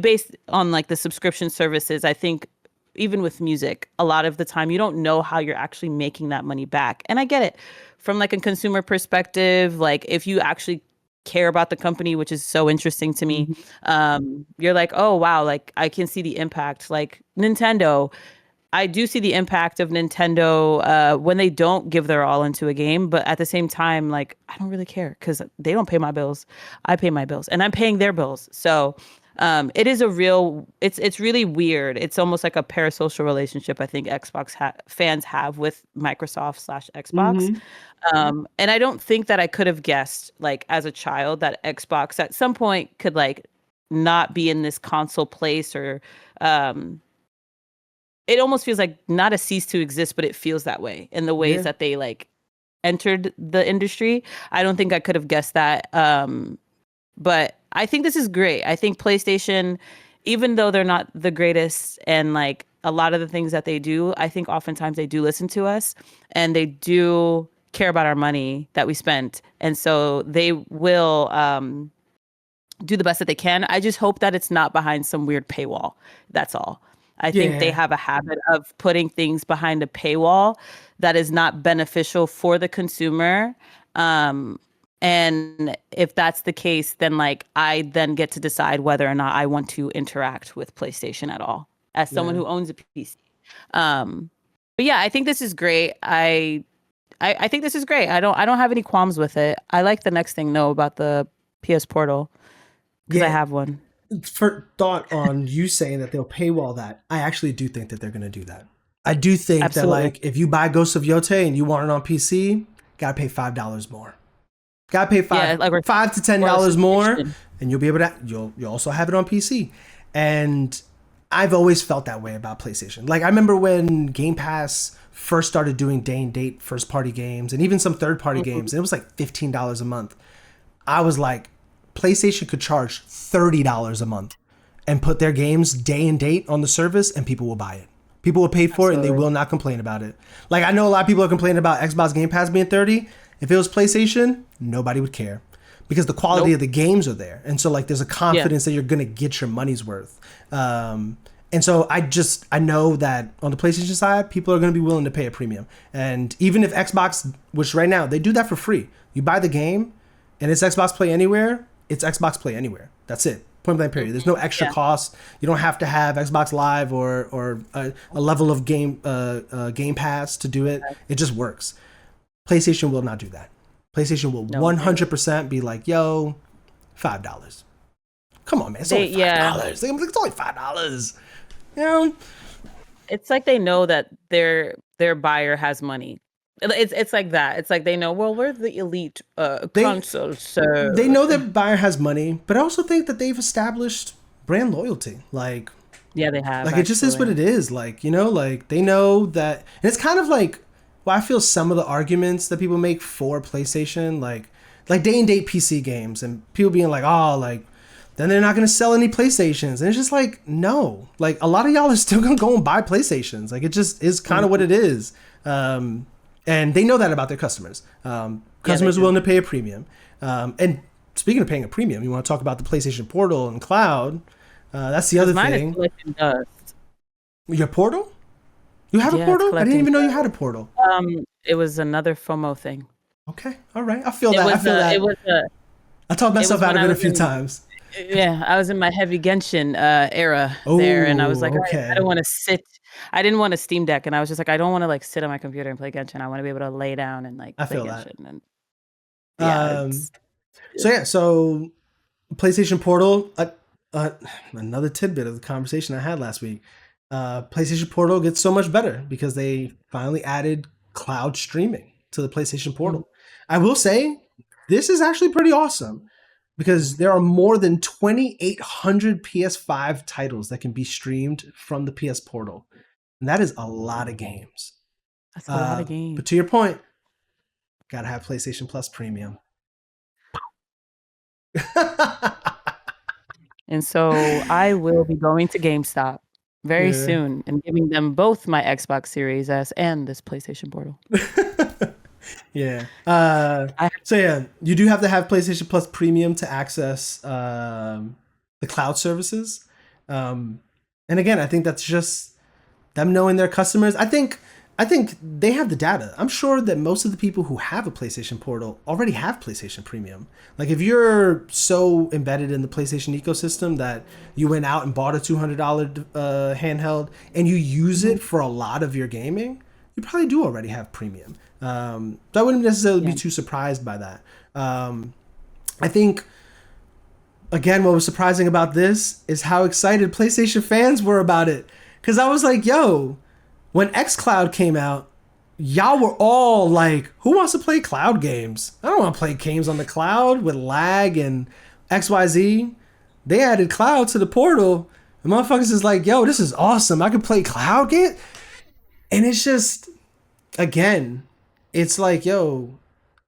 based on like the subscription services, I think even with music, a lot of the time you don't know how you're actually making that money back. And I get it from like a consumer perspective. Like if you actually care about the company, which is so interesting to me, you're like, oh wow, like I can see the impact. Like Nintendo, I do see the impact of Nintendo when they don't give their all into a game, but at the same time, like I don't really care because they don't pay my bills. I pay my bills and I'm paying their bills. So it is it's really weird. It's almost like a parasocial relationship I think Xbox fans have with Microsoft/Xbox. And I don't think that I could have guessed, like as a child, that Xbox at some point could like not be in this console place, or it almost feels like not a cease to exist, but it feels that way in the ways that they like entered the industry. I don't think I could have guessed that. But I think this is great. I think PlayStation, even though they're not the greatest and like a lot of the things that they do, I think oftentimes they do listen to us and they do care about our money that we spent. And so they will do the best that they can. I just hope that it's not behind some weird paywall. That's all. I think they have a habit of putting things behind a paywall that is not beneficial for the consumer. And if that's the case, then like I then get to decide whether or not I want to interact with PlayStation at all as someone who owns a PC. But yeah, I think this is great. I think this is great. I don't have any qualms with it. I like the next thing though about the PS Portal because I have one. For thought on you saying that they'll paywall that, I actually do think that they're going to do that. I do think that like if you buy Ghost of Yotei and you want it on PC, gotta pay $5 more. Gotta pay $5 to $10 more, and you'll be able to. You'll also have it on PC. And I've always felt that way about PlayStation. Like I remember when Game Pass first started doing day and date first party games, and even some third party games, and it was like $15 a month. I was like, PlayStation could charge $30 a month and put their games day and date on the service, and people will buy it. People will pay for it, and they will not complain about it. Like I know a lot of people are complaining about Xbox Game Pass being $30. If it was PlayStation, nobody would care because the quality of the games are there. And so like there's a confidence that you're going to get your money's worth. And so I know that on the PlayStation side, people are going to be willing to pay a premium. And even if Xbox, which right now they do that for free, you buy the game and it's Xbox Play Anywhere, it's Xbox Play Anywhere. That's it. Point blank period. There's no extra cost. You don't have to have Xbox Live or a level of Game Pass to do it. It just works. PlayStation will not do that. PlayStation will 100% be like, yo, $5. Come on, man. It's only $5. It's only $5. You know? It's like they know that their buyer has money. It's like that. It's like they know, well, we're the elite They console, they so know that buyer has money, but I also think that they've established brand loyalty. yeah, they have Like it just is what actually. it is. Like, like they know that, and it's kind of like, well, I feel some of the arguments that people make for PlayStation, like day and date PC games, and people being like, oh, like then they're not gonna sell any PlayStations, and it's just like, no, like a lot of y'all are still gonna go and buy PlayStations. Like it just is kind of what Mhm. it is, and they know that about their customers. Yeah, they Customers are do. willing to pay a premium, and speaking of paying a premium, you want to talk about the PlayStation Portal and Cloud. That's the Because other mine is thing. collecting dust. Your Portal? You have a Yeah, it's portal? I didn't collecting even know you had a dust. portal. It was another FOMO thing. Okay, all right. I feel It that. I was feel it that. was I talked it myself was out when of I it a was few in times. yeah, I was in my heavy Genshin era there, and I was like, Oh, all right, I don't okay. want to sit. I didn't want a Steam Deck, and I was just like, I don't want to like sit on my computer and play Genshin. I want to be able to lay down and like I play feel that. Genshin, and yeah, Um. So yeah. So PlayStation Portal. Another tidbit of the conversation I had last week. PlayStation Portal gets so much better because they finally added cloud streaming to the PlayStation Mhm. Portal. I will say this is actually pretty awesome because there are more than 2,800 PS5 titles that can be streamed from the PS Portal, and that is a lot of games. That's a lot of But games. to your point, gotta have PlayStation Plus Premium. And so I will be going to GameStop very Yeah. soon and giving them both my Xbox Series S and this PlayStation Portal. Yeah. I So yeah, you do have to have PlayStation Plus Premium to access the cloud services. Um, and again, I think that's just them knowing their customers. I think they have the data. I'm sure that most of the people who have a PlayStation Portal already have PlayStation Premium. Like if you're so embedded in the PlayStation ecosystem that you went out and bought a $200 handheld and you use Mhm. it for a lot of your gaming, you probably do already have Premium. So I wouldn't necessarily be Yeah. too surprised by that. I think again, what was surprising about this is how excited PlayStation fans were about it. Because I was like, yo, when xCloud came out, y'all were all like, who wants to play cloud games? I don't want to play games on the cloud with lag and XYZ. They added cloud to the portal. And motherfuckers is like, yo, this is awesome. I can play cloud game. And it's just, again, it's like, yo,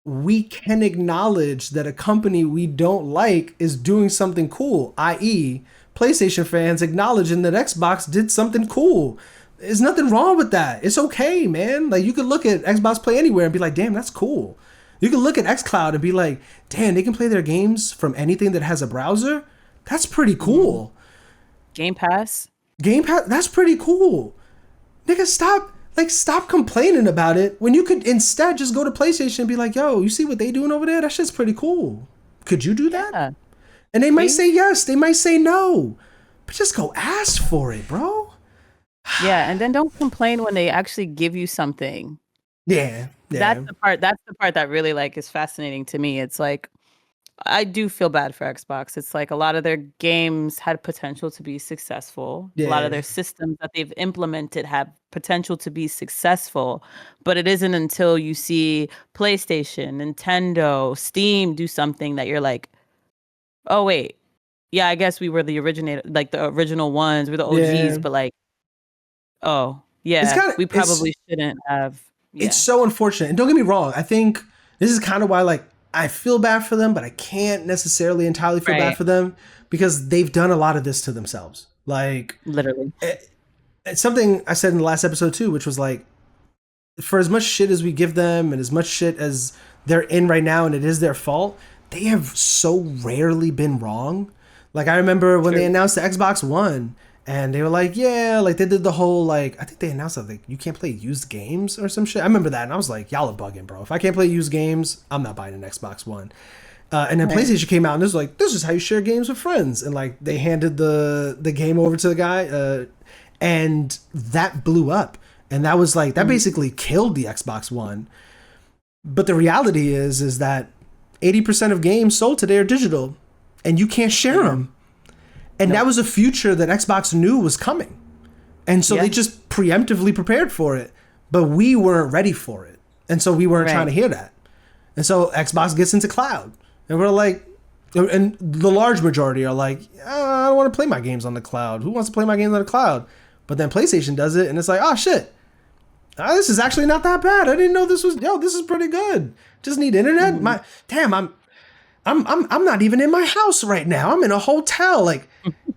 we can acknowledge that a company we don't like is doing something cool, i.e., PlayStation fans acknowledging that Xbox did something cool. There's nothing wrong with that. It's okay, man. Like you could look at Xbox Play Anywhere and be like, damn, that's cool. You can look at xCloud and be like, damn, they can play their games from anything that has a browser. That's pretty Mhm. cool. Game Pass. Game Pass, that's pretty cool. Nigga, stop complaining about it when you could instead just go to PlayStation and be like, yo, you see what they doing over there? That shit's pretty cool. Could you do that? Yeah. And they might See? say yes, they might say no. But just go ask for it, bro. Yeah, and then don't complain when they actually give you something. Yeah, yeah, That's the part that really like is fascinating to me. It's like I do feel bad for Xbox. It's like a lot of their games had potential to be successful. A lot of yeah, their systems that they've implemented have potential to be successful, but it isn't until you see PlayStation, Nintendo, Steam do something that you're like, "Oh wait, yeah, I guess we were the originator, like the original ones, we're the OGs, yeah. but like, oh, It's yeah, kind of we probably shouldn't have." it's Yeah. so unfortunate. And don't get me wrong, I think this is kind of why like I feel bad for them, but I can't necessarily entirely feel bad Right. for them because they've done a lot of this to themselves. Like Literally. it's something I said in the last episode too, which was like for as much shit as we give them and as much shit as they're in right now and it is their fault, they have so rarely been wrong. Like I remember when they True. announced the Xbox One and they were like, yeah, like they did the whole like I think they announced that like you can't play used games or some shit. I remember that and I was like, y'all are bugging, bro. If I can't play used games, I'm not buying an Xbox One. And then Right. PlayStation came out and it was like, this is how you share games with friends. And like they handed the game over to the guy, and that blew up. And that was like that Mhm. basically killed the Xbox One. But the reality is that 80% of games sold today are digital, and you can't share Yeah. them. And that Nope. was a future that Xbox knew was coming. And so they Yeah. just preemptively prepared for it, but we weren't ready for it. And so we weren't trying to Right. hear that. And so Xbox gets into cloud. And we're like, and the large majority are like, I don't want to play my games on the cloud. Who wants to play my games on the cloud? But then PlayStation does it, and it's like, oh shit, this is actually not that bad. I didn't know this was, this is pretty good. Just need internet. Mhm. I'm not even in my house right now. I'm in a hotel. Like,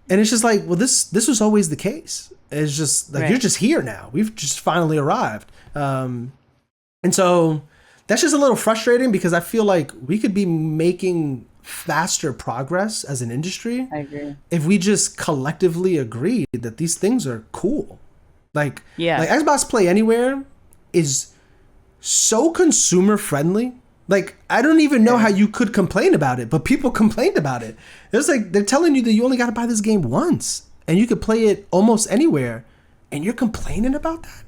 and it's just like, well, this was always the case. It's just like, Right. you're just here now. We've just finally arrived. And so that's just a little frustrating because I feel like we could be making faster progress as an industry I agree. if we just collectively agreed that these things are cool. Like, Yeah. like Xbox Play Anywhere is so consumer friendly. Like, I don't even know how you could complain about it, but people complained about it. It's like they're telling you that you only got to buy this game once and you could play it almost anywhere, and you're complaining about that.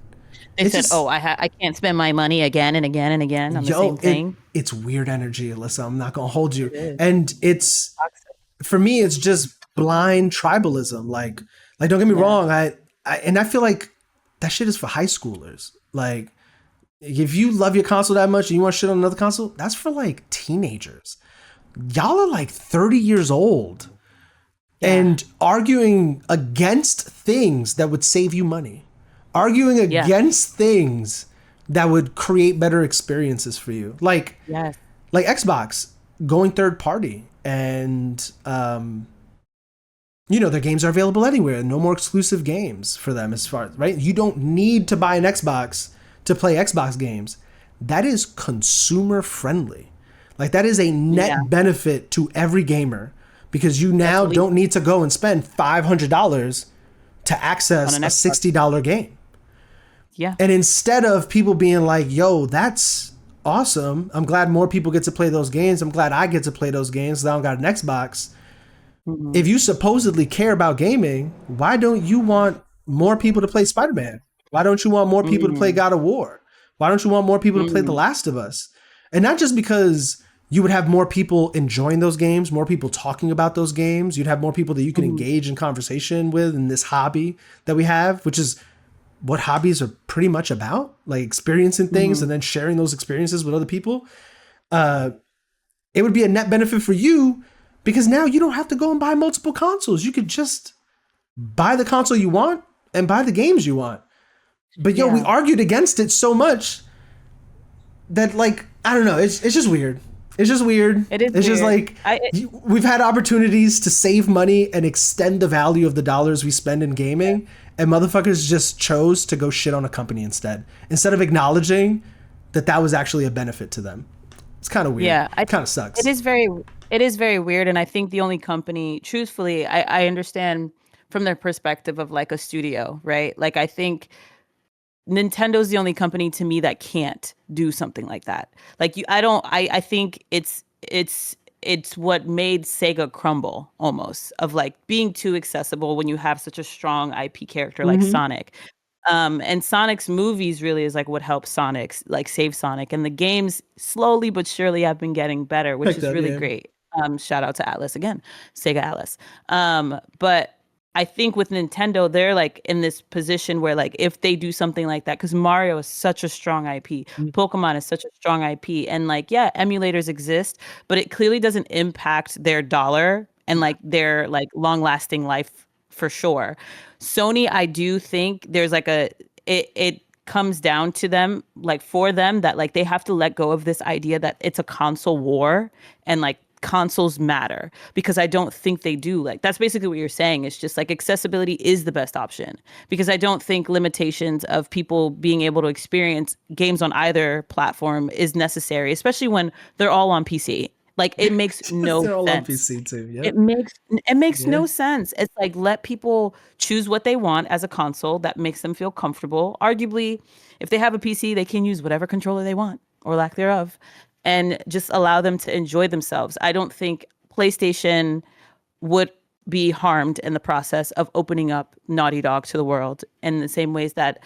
They It's said, just, "Oh, I can't spend my money again and again and again on the same thing." it's weird energy, Alyssa. I'm not gonna hold you. It is. And it's, for me, it's just blind tribalism. Like don't get me Yeah. wrong. I feel like that shit is for high schoolers. Like, if you love your console that much and you want shit on another console, that's for like teenagers. Y'all are like 30 years old and arguing against things that would save you money, arguing against things that would create better experiences for you. Like Yes. Xbox going third party, and their games are available anywhere. No more exclusive games for them, as far as, right? You don't need to buy an Xbox to play Xbox games. That is consumer friendly. Like, that is a net benefit to every gamer, because you now don't need to go and spend $500 to access On a an Xbox. $60 game. Yeah. And instead of people being like, yo, that's awesome, I'm glad more people get to play those games, I'm glad I get to play those games, I don't got an Xbox. Mhm. If you supposedly care about gaming, why don't you want more people to play Spider-Man? Why don't you want more people to play God of War? Why don't you want more people to play The Last of Us? And not just because you would have more people enjoying those games, more people talking about those games, you'd have more people that you can engage in conversation with in this hobby that we have, which is what hobbies are pretty much about, like experiencing things and then sharing those experiences with other people. It would be a net benefit for you, because now you don't have to go and buy multiple consoles. You could just buy the console you want and buy the games you want. But we argued against it so much that, like, I don't know. It's just weird. It's just weird. It is It's just weird. like, we've had opportunities to save money and extend the value of the dollars we spend in gaming, and motherfuckers just chose to go shit on a company instead of acknowledging that that was actually a benefit to them. It's kind of weird. Yeah, It kind of sucks. It is very weird, and I think the only company, truthfully, I understand from their perspective of like a studio, right? Like, I think Nintendo's the only company to me that can't do something like that. Like, I think it's what made Sega crumble, almost, of like being too accessible when you have such a strong IP character like Sonic. And Sonic's movies really is like what helped Sonic's like save Sonic, and the games slowly but surely have been getting better, which is really great. Shout out to Atlas again, Sega Atlas. But I think with Nintendo, they're like in this position where, like, if they do something like that, because Mario is such a strong IP, Pokemon is such a strong IP, and like, emulators exist, but it clearly doesn't impact their dollar and like their like long lasting life for sure. Sony, I do think there's like it comes down to them, like for them, that like they have to let go of this idea that it's a console war and like consoles matter, because I don't think they do. Like, that's basically what you're saying. It's just like accessibility is the best option, because I don't think limitations of people being able to experience games on either platform is necessary, especially when they're all on PC. Like, it makes no They're all on sense. PC too. Yep. It makes no sense. It's like, let people choose what they want as a console that makes them feel comfortable. Arguably, if they have a PC, they can use whatever controller they want or lack thereof, and just allow them to enjoy themselves. I don't think PlayStation would be harmed in the process of opening up Naughty Dog to the world in the same ways that,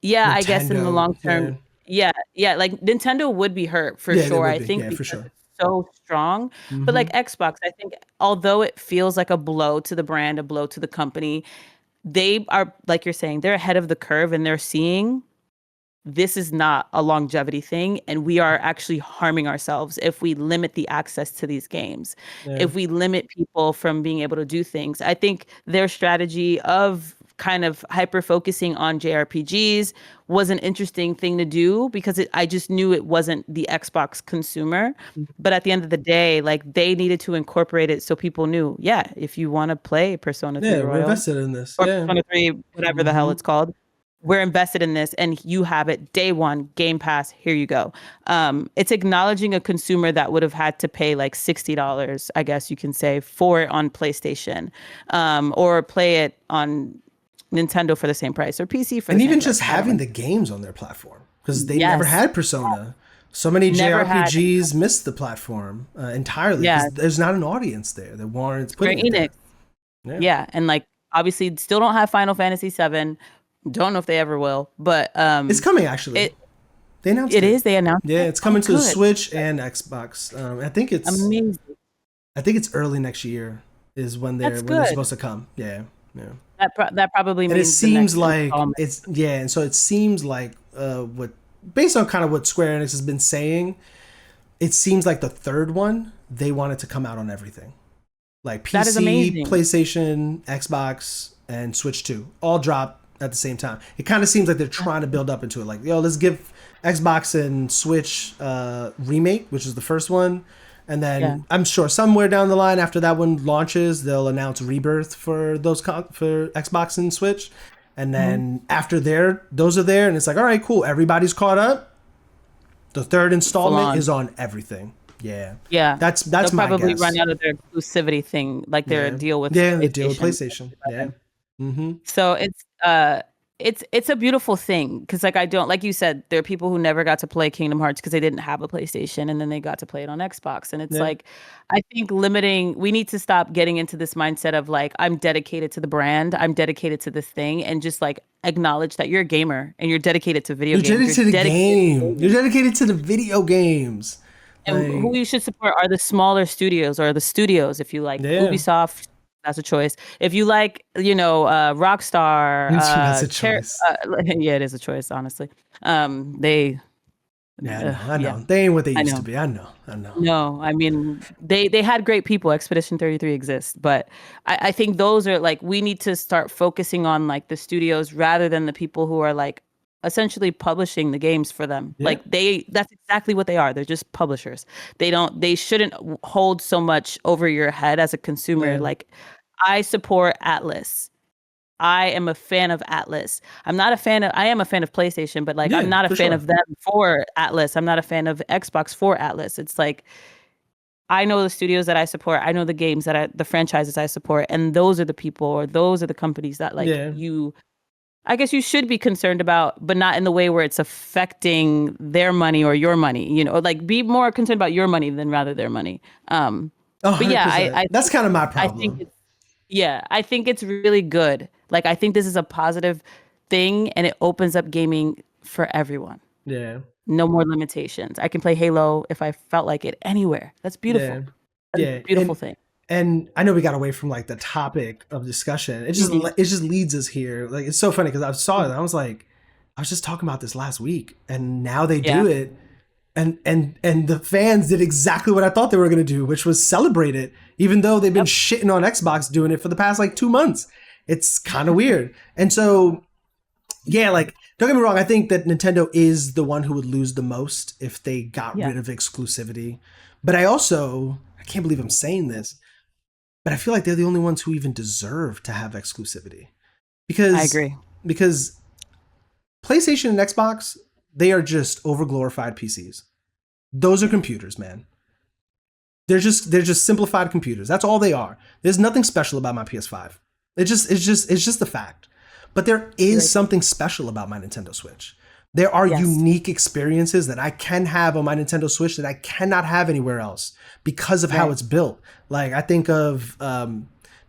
I guess in the Nintendo, long term, like Nintendo would be hurt for Yeah, they sure. would I be. think Yeah, for because sure. it's so strong. But like Xbox, I think although it feels like a blow to the brand, a blow to the company, they are, like you're saying, they're ahead of the curve, and they're seeing this is not a longevity thing, and we are actually harming ourselves if we limit the access to these games, Yeah. if we limit people from being able to do things. I think their strategy of kind of hyper focusing on JRPGs was an interesting thing to do, because I just knew it wasn't the Xbox consumer. But at the end of the day, like, they needed to incorporate it so people knew, yeah, if you want to play Persona 3 Yeah, we're Royal invested in this. or Yeah. Persona 3, whatever the hell Hmm. it's called, we're invested in this, and you have it day one, Game Pass, here you go. It's acknowledging a consumer that would have had to pay like $60, I guess you can say, for it on PlayStation, or play it on Nintendo for the same price, or PC for And the same even price. just I don't having know. the games on their platform, because they never Yes. had Persona. So many Never had. JRPGs missed the platform entirely Yeah. because there's not an audience there that warrants Square putting it Enix. there. Yeah. Yeah. And like, obviously still don't have Final Fantasy 7. Don't know if they ever will, but It's coming, actually. it They announced it it. is. They announced Yeah, it. it's coming Oh, to the good. Switch and Xbox. Amazing. I think it's early next year is That's when they're good. supposed to come. Yeah. Yeah. That probably And it means the next seems like installment. it's yeah, and so it seems like what based on kind of what Square Enix has been saying, it seems like the third one they want it to come out on everything, like That is PC, amazing. PlayStation, Xbox, and Switch 2 all drop at the same time. It kind of seems like they're trying to build up into it, like, yo, let's give Xbox and Switch remake, which is the first one. And then Yeah. I'm sure somewhere down the line after that one launches, they'll announce Rebirth for for Xbox and Switch. And then after those are there, and it's like, all right, cool, everybody's caught up. The third installment on. is on everything. Yeah, Yeah. that's They'll my probably guess. run out of their exclusivity thing, like their Yeah, deal with yeah, the deal with PlayStation. PlayStation. Yeah, mm-hmm. So it's a beautiful thing, because like, I don't, like you said, there are people who never got to play Kingdom Hearts because they didn't have a PlayStation, and then they got to play it on Xbox. And it's Yeah, like, I think we need to stop getting into this mindset of like, I'm dedicated to the brand, I'm dedicated to this thing, and just like acknowledge that you're a gamer and you're dedicated to video you're games. dedicated to the game. You're dedicated to the video games. And who Like, you should support are the smaller studios, or the studios. If you like yeah, Ubisoft, that's a choice. If you like, Rockstar, that's a choice. yeah, it is a choice, honestly. They, Yeah, I yeah, know. They ain't what they I used to know. be. I know. I know. No, I mean, they had great people. Expedition 33 exists, but I think those are like, we need to start focusing on like the studios rather than the people who are like essentially publishing the games for them. Yeah, Like, that's exactly what they are. They're just publishers. They shouldn't hold so much over your head as a consumer. yeah, Like, I support Atlas. I am a fan of Atlas. I am a fan of PlayStation, but like, I'm yeah, not a for fan sure. of them for Atlas. I'm not a fan of Xbox for Atlas. It's like, I know the studios that I support. I know the games the franchises I support. And those are the people, or those are the companies that like Yeah, I guess you should be concerned about, but not in the way where it's affecting their money or your money, like, be more concerned about your money than rather their money. But yeah, 100%. That's kind of my I think problem. I think it's really good. Like, I think this is a positive thing, and it opens up gaming for everyone. Yeah, No more limitations. I can play Halo if I felt like it anywhere. That's yeah, beautiful. That's yeah. a beautiful thing. And I know we got away from like the topic of discussion. Mhm. It just leads us here. Like, it's so funny because I saw it and I was like, I was just talking about this last week, and now they Yeah. do it. And the fans did exactly what I thought they were gonna do, which was celebrate it, even though they've been Yep. shitting on Xbox doing it for the past like 2 months. It's kind of weird. And so, yeah, like, don't get me wrong, I think that Nintendo is the one who would lose the most if they got Yeah. rid of exclusivity. But I can't believe I'm saying this, but I feel like they're the only ones who even deserve to have exclusivity. I Because agree. because PlayStation and Xbox, they are just overglorified PCs. Those are computers, man. They're just simplified computers. That's all they are. There's nothing special about my PS5. It's just the fact. But there is Right. something special about my Nintendo Switch. There are Yes. unique experiences that I can have on my Nintendo Switch that I cannot have anywhere else because of how Right. it's built. Like, I think of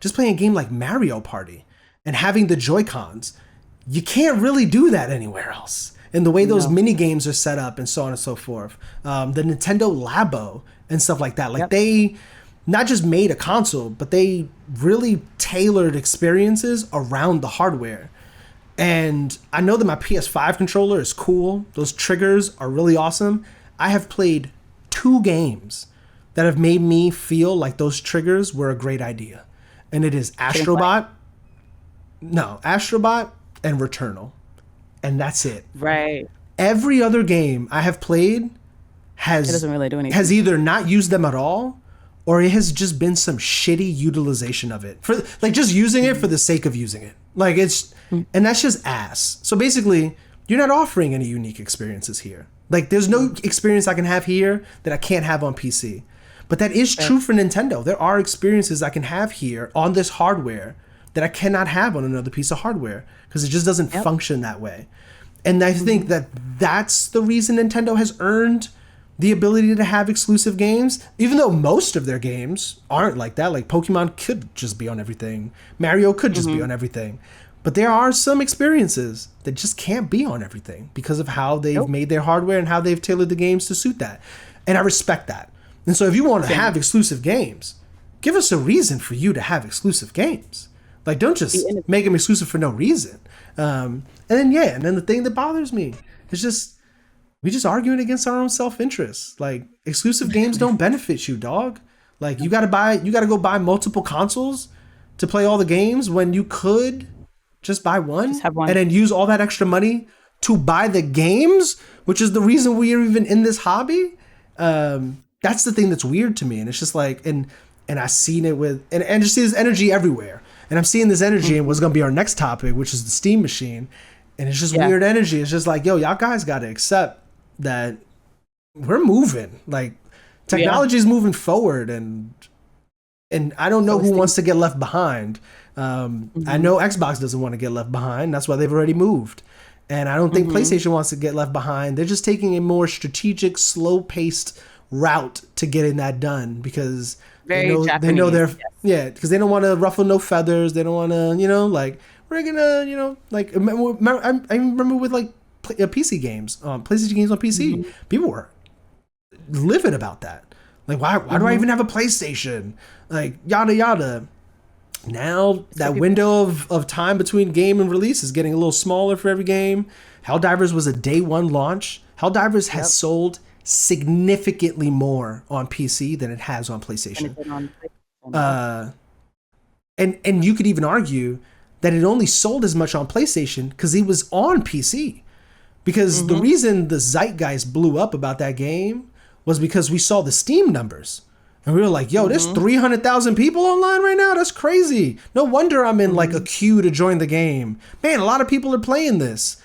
just playing a game like Mario Party and having the Joy Cons. You can't really do that anywhere else. And the way those No. mini games are set up and so on and so forth. The Nintendo Labo and stuff like that. Like, Yep. not just made a console, but they really tailored experiences around the hardware. And I know that my PS5 controller is cool. Those triggers are really awesome. I have played 2 games that have made me feel like those triggers were a great idea. And it is Astrobot and Returnal. And that's it. Right. Every other game I have played It has doesn't really do anything. has either not used them at all, or it has just been some shitty utilization of it, for like just using it for the sake of using it. Like and that's just ass. So basically, you're not offering any unique experiences here. Like there's no experience I can have here that I can't have on PC. But that is true for Nintendo. There are experiences I can have here on this hardware that I cannot have on another piece of hardware because it just doesn't function that way. And I think that that's the reason Nintendo has earned the ability to have exclusive games, even though most of their games aren't like that. Like Pokemon could just be on everything. Mario could just be on everything. But there are some experiences that just can't be on everything because of how they've made their hardware and how they've tailored the games to suit that. And I respect that. And so if you want to have exclusive games, give us a reason for you to have exclusive games. Like, don't just make them exclusive for no reason. And then the thing that bothers me is just, we just arguing against our own self-interest. Like, exclusive games don't benefit you, dog. Like, you gotta go buy multiple consoles to play all the games when you could just buy one, Just have one. and then use all that extra money to buy the games, which is the reason we are even in this hobby. That's the thing that's weird to me. And it's just like, and I've seen it with, and just see this energy everywhere. And I'm seeing this energy in what's going to be our next topic, which is the Steam machine. And it's just weird energy. It's just like, yo, y'all guys got to accept that we're moving. Like, technology is moving forward, and I don't know who wants to get left behind. I know Xbox doesn't want to get left behind. That's why they've already moved. And I don't think PlayStation wants to get left behind. They're just taking a more strategic, slow-paced route to getting that done because they know they're because they don't want to ruffle no feathers. They don't want to, like, we're gonna, like, I remember with like PC games, PlayStation games on PC, people were livid about that. Like, why do I even have a PlayStation? Like, yada yada. Now that window of time between game and release is getting a little smaller for every game. Helldivers was a day 1 launch. Helldivers has sold significantly more on PC than it has on PlayStation. And you could even argue that it only sold as much on PlayStation because it was on PC. Because the reason the zeitgeist blew up about that game was because we saw the Steam numbers. And we were like, yo, there's 300,000 people online right now? That's crazy. No wonder I'm in like a queue to join the game. Man, a lot of people are playing this.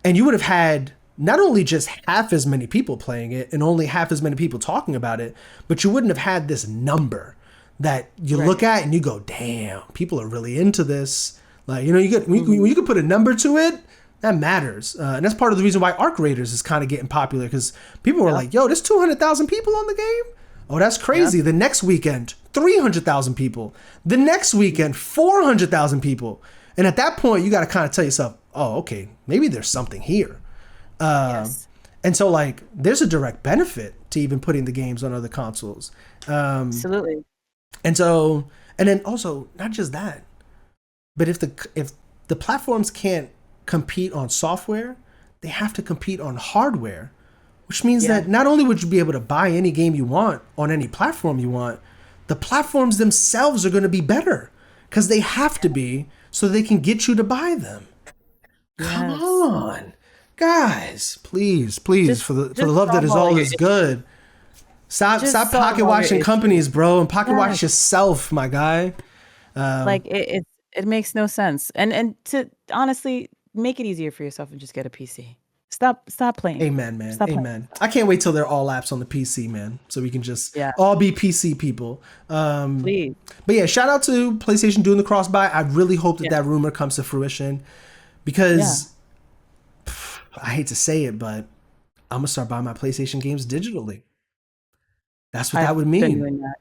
And you would have had not only just half as many people playing it and only half as many people talking about it, but you wouldn't have had this number that you look at and you go, damn, people are really into this. Like, when you could put a number to it, that matters. And that's part of the reason why Arc Raiders is kind of getting popular, because people were like, yo, there's 200,000 people on the game? Oh, that's crazy. The next weekend, 300,000 people. The next weekend, 400,000 people. And at that point, you got to kind of tell yourself, oh, okay, maybe there's something here. And so, like, there's a direct benefit to even putting the games on other consoles. Absolutely. And then also, not just that, but if the platforms can't compete on software, they have to compete on hardware. Which means that not only would you be able to buy any game you want on any platform you want, the platforms themselves are going to be better because they have to be so they can get you to buy them. Come on, guys, please, for the love that is all is good. Stop pocket watching companies, bro, and pocket watch yourself, my guy. Like it makes no sense. And to honestly make it easier for yourself and just get a PC. Stop playing. Amen, man. Amen. I can't wait till they're all apps on the PC, man. So we can just all be PC people. Please. But yeah, shout out to PlayStation doing the cross buy. I really hope that rumor comes to fruition, because I hate to say it, but I'm gonna start buying my PlayStation games digitally. That's what that would mean. Been doing that,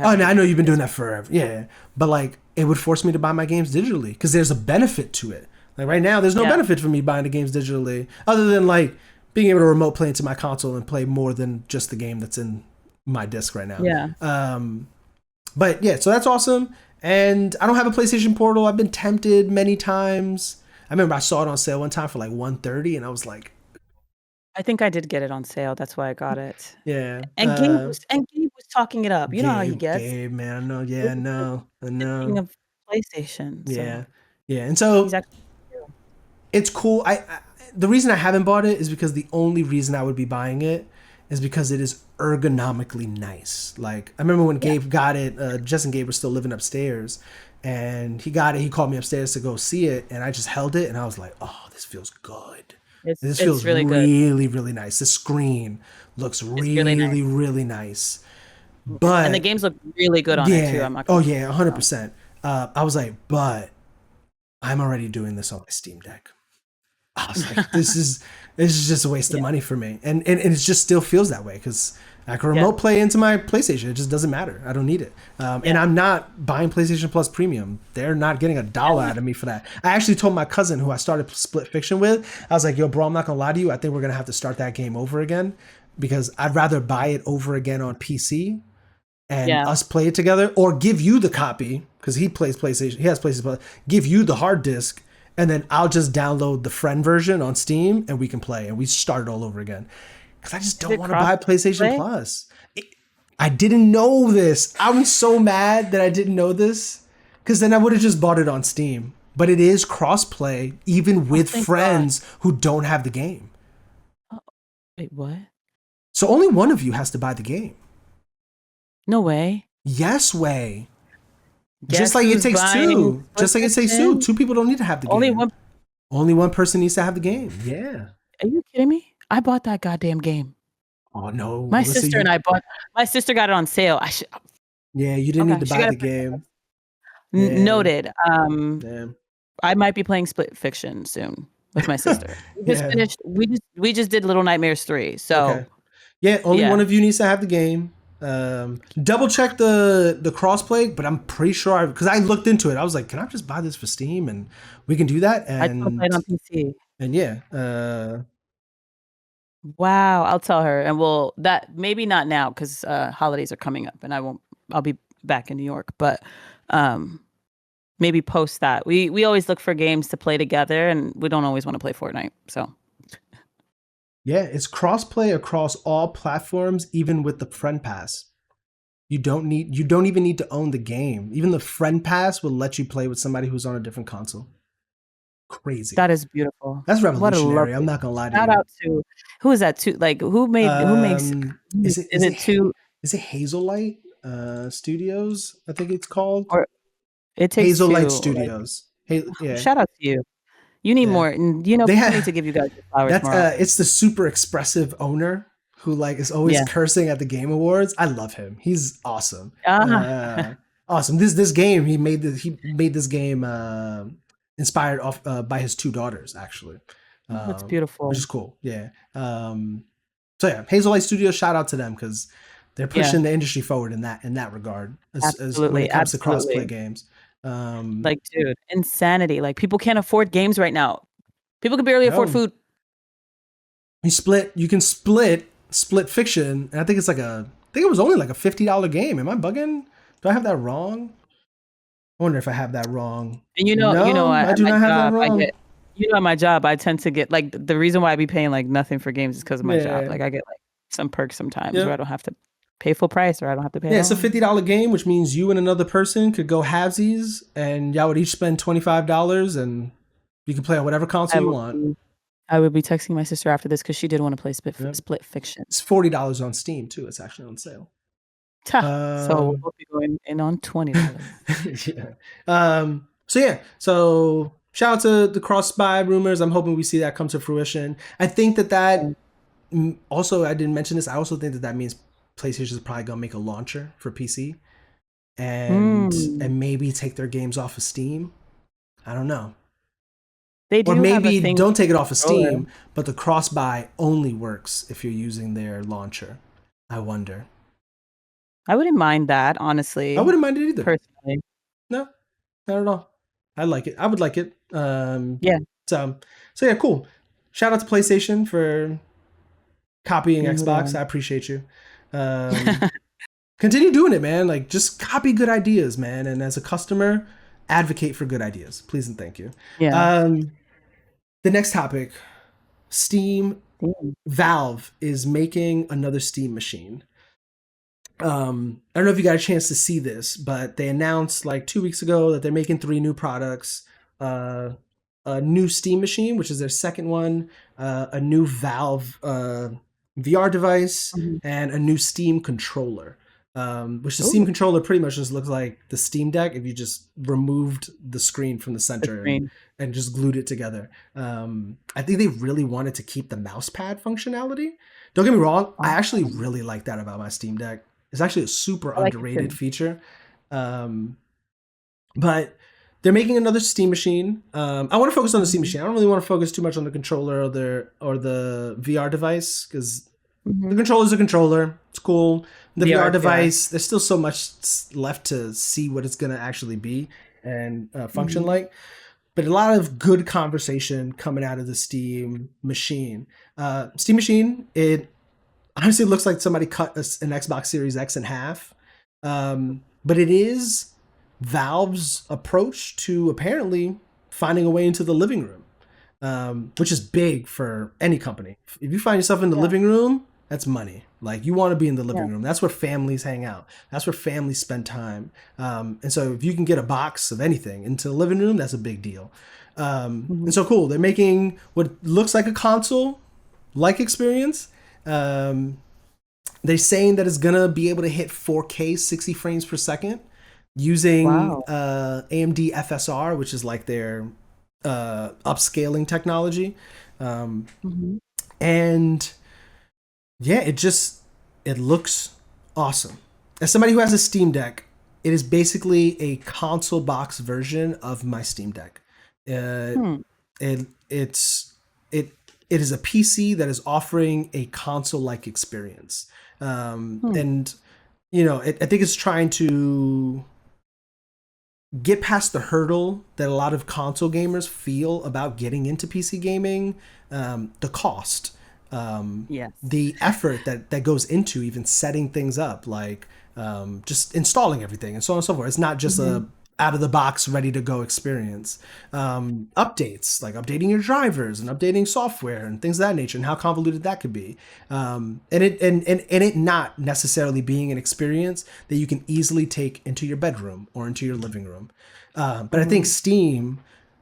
I know you've been doing that forever. Yeah, but like, it would force me to buy my games digitally because there's a benefit to it. Like, right now, there's no benefit for me buying the games digitally, other than like being able to remote play into my console and play more than just the game that's in my disc right now. But yeah, so that's awesome. And I don't have a PlayStation Portal. I've been tempted many times. I remember I saw it on sale one time for like 130, and I was like, I think I did get it on sale. That's why I got it. yeah. And Gabe was talking it up. You know how he gets. Gabe, man, I know. Yeah, Gabe I is like know. I the king know. of PlayStation. So Yeah, yeah. And he's so actually it's cool. The reason I haven't bought it is because the only reason I would be buying it is because it is ergonomically nice. Like I remember when yeah. Gabe got it, Jess and Gabe were still living upstairs, and he got it. He called me upstairs to go see it, and I just held it, and I was like, "Oh, this feels good. This It's feels really good. really, really nice. The screen looks It's really nice. really, really nice." And the But games look really good on it too. yeah, I'm not oh gonna yeah, lie. 100%. I was like, but I'm already doing this on my Steam Deck. I was like, this is just a waste of Yeah. money for me, and it just still feels that way because I can Yeah. remote play into my PlayStation. It just doesn't matter. I don't need it, and Yeah. I'm not buying PlayStation Plus Premium. They're not getting $1 Yeah. out of me for that. I actually told my cousin who I started Split Fiction with, I was like, yo, bro, I'm not gonna lie to you. I think we're gonna have to start that game over again because I'd rather buy it over again on PC and Yeah. us play it together, or give you the copy because he plays PlayStation. He has PlayStation Plus. Give you the hard disk, and then I'll just download the friend version on Steam, and we can play, and we start it all over again. Because I just Is don't it want to buy PlayStation cross-play? Plus. I didn't know this. I'm so mad that I didn't know this. Because then I would have just bought it on Steam. But it is crossplay, even Oh, with thank God. friends who don't have the game. Oh, wait, what? So only one of you has to buy the game. No way. Yes way. Just Guess like it who's takes buying two. Split Just like it takes two. Fiction? Two people don't need to have the Only game. one. Only one person needs to have the game. Yeah. Are you kidding me? I bought that goddamn game. Oh no, My Alyssa, sister and I bought. My sister got it on sale. I should. yeah, you didn't need Okay, to she buy got the it for game. Yeah. noted. Yeah. I might be playing Split Fiction soon with my sister. We just Yeah. finished. We just did Little Nightmares 3. Okay. So Yeah, only one yeah, of you needs to have the game. Double check the crossplay, but I'm pretty sure because I looked into it. I was like, can I just buy this for Steam and we can do that? I just want to play it on PC. And yeah, Wow, I'll tell her, and we'll that maybe not now because holidays are coming up, and I won't. I'll be back in New York, but um, maybe post that. We always look for games to play together, and we don't always want to play Fortnite. So yeah, it's crossplay across all platforms, even with the friend pass. You don't even need to own the game. Even the friend pass will let you play with somebody who's on a different console. Crazy. that is beautiful. That's What a revolutionary. I'm lovely not gonna lie to shout you. out to who is that? To like who makes? Is it Is it two Hazellight Studios? I think it's called or it takes Hazellight two? Like Studios. Hey, yeah, shout out to you. You need yeah. more, and They people need to have give you guys your flowers that's more often. it's the super expressive owner who like is always Yeah. cursing at the Game Awards. I love him. He's awesome. Ah, Awesome. This game he made this game inspired off by his two daughters actually, that's which beautiful. is cool. Yeah. So yeah, Hazellight Studios. Shout out to them because they're Yeah. pushing the industry forward in that regard as when Absolutely, it comes to crossplay absolutely. games. Like, dude, insanity. Like, people can't afford games right now. People can barely afford No, food. you can split fiction, and I think it's I think it was only like a $50 game. Am I bugging? Do I have that wrong? I wonder if I have that wrong. And No, I at do my not have that job, wrong. at my job, I tend to get like the reason why I be paying like nothing for games is because of my job. Yeah. Like, I get like some perks sometimes where I Yep. don't have to pay full price or I don't have to pay Yeah, at it's a all. $50 game, which means you and another person could go halvesies, and y'all would each spend $25, and you can play on whatever console I you will want. be, I will be texting my sister after this because she did want to play Yep. Split Fiction. It's $40 on Steam too. It's actually on sale. So we'll Um, both be going in on $20. yeah. So yeah. So shout out to the cross buy rumors. I'm hoping we see that come to fruition. I think that also I didn't mention this. I also think that means PlayStation is probably gonna make a launcher for PC Mm. and maybe take their games off of Steam. I don't know. They Or do have a maybe thing don't take it off of controller. Steam, but the cross buy only works if you're using their launcher. I wonder. I wouldn't mind that, I honestly, wouldn't mind it either. personally. No, not at all. I like it. I would like it. Yeah. So so yeah, cool. Shout out to PlayStation for copying Being who they Xbox. are. I appreciate you. Um, continue doing it, man. Like, just copy good ideas, man. And as a customer, advocate for good ideas, please and thank you. Yeah. Um, the next topic: Steam. Damn. Valve is making another Steam machine. I don't know if you got a chance to see this, but they announced like 2 weeks ago that they're making three new products. Uh, a new Steam machine, which is their second one, a new Valve VR device, Mhm. and a new Steam controller. Which the Steam Ooh, controller pretty much just looks like the Steam Deck if you just removed the screen from the the center screen. and just glued it together. I think they really wanted to keep the mouse pad functionality. Don't get me wrong, I actually Awesome. really like that about my Steam Deck. It's actually a super I like it underrated too. feature. Um, but they're making another Steam machine. I want to focus on the Steam Hmm. machine. I don't really want to focus too much on the controller or the VR device because the Hmm. controller's a controller. It's cool. The VR VR, VR. device, there's still so much left to see what it's gonna actually be and function Hmm. like. But a lot of good conversation coming out of the Steam machine. Steam machine, it honestly looks like somebody cut an Xbox Series X in half. But it is Valve's approach to apparently finding a way into the living room, which is big for any company. If you find yourself in the Yeah. living room, that's money. Like, you want to be in the living Yeah. room. That's where families hang out. That's where families spend time. And so if you can get a box of anything into the living room, that's a big deal. And Hmm. so cool. They're making what looks like a console like experience. Um, they're saying that it's gonna be able to hit 4K 60 frames per second using Wow. AMD FSR, which is like their upscaling technology. Um, Hmm. and yeah, it looks awesome. As somebody who has a Steam Deck, it is basically a console box version of my Steam Deck. Uh, Hmm. it it's it it is a PC that is offering a console like experience. Hmm. And I think it's trying to get past the hurdle that a lot of console gamers feel about getting into PC gaming, the cost, Yes. the effort that goes into even setting things up, like just installing everything and so on and so forth. It's not just Hmm. a out of the box ready to go experience. Updates like updating your drivers and updating software and things of that nature, and how convoluted that could be. And it not necessarily being an experience that you can easily take into your bedroom or into your living room. But I think Hmm. Steam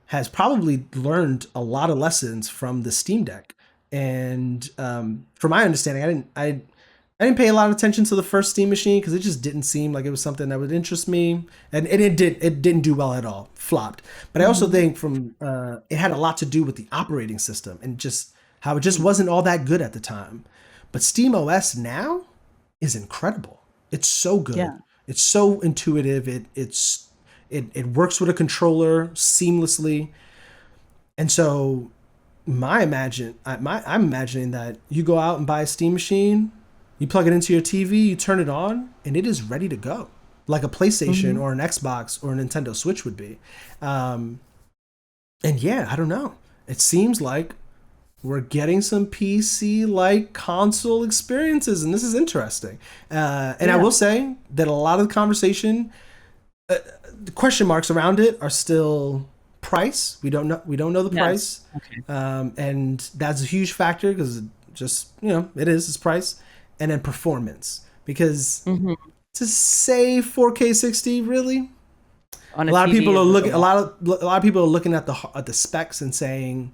has probably learned a lot of lessons from the Steam Deck. And from my understanding, I didn't pay a lot of attention to the first Steam machine because it just didn't seem like it was something that would interest me, and it didn't do well at all, flopped. But I also Hmm. think from it had a lot to do with the operating system and just how it just wasn't all that good at the time. But Steam OS now is incredible. It's so good. Yeah. It's so intuitive. It works with a controller seamlessly, and so I'm imagining that you go out and buy a Steam machine, you plug it into your TV, you turn it on, and it is ready to go, like a PlayStation Hmm. or an Xbox or a Nintendo Switch would be. Um, and yeah, I don't know. It seems like we're getting some PC like console experiences, and this is interesting. And I Yeah. will say that a lot of the conversation, the question marks around it are still price. We don't know the Yes. price, Okay. and that's a huge factor because just it is its price, and then performance because Hmm. to say 4K 60 really, On a a lot of TV people are is a looking lot. a lot of people are looking at the specs and saying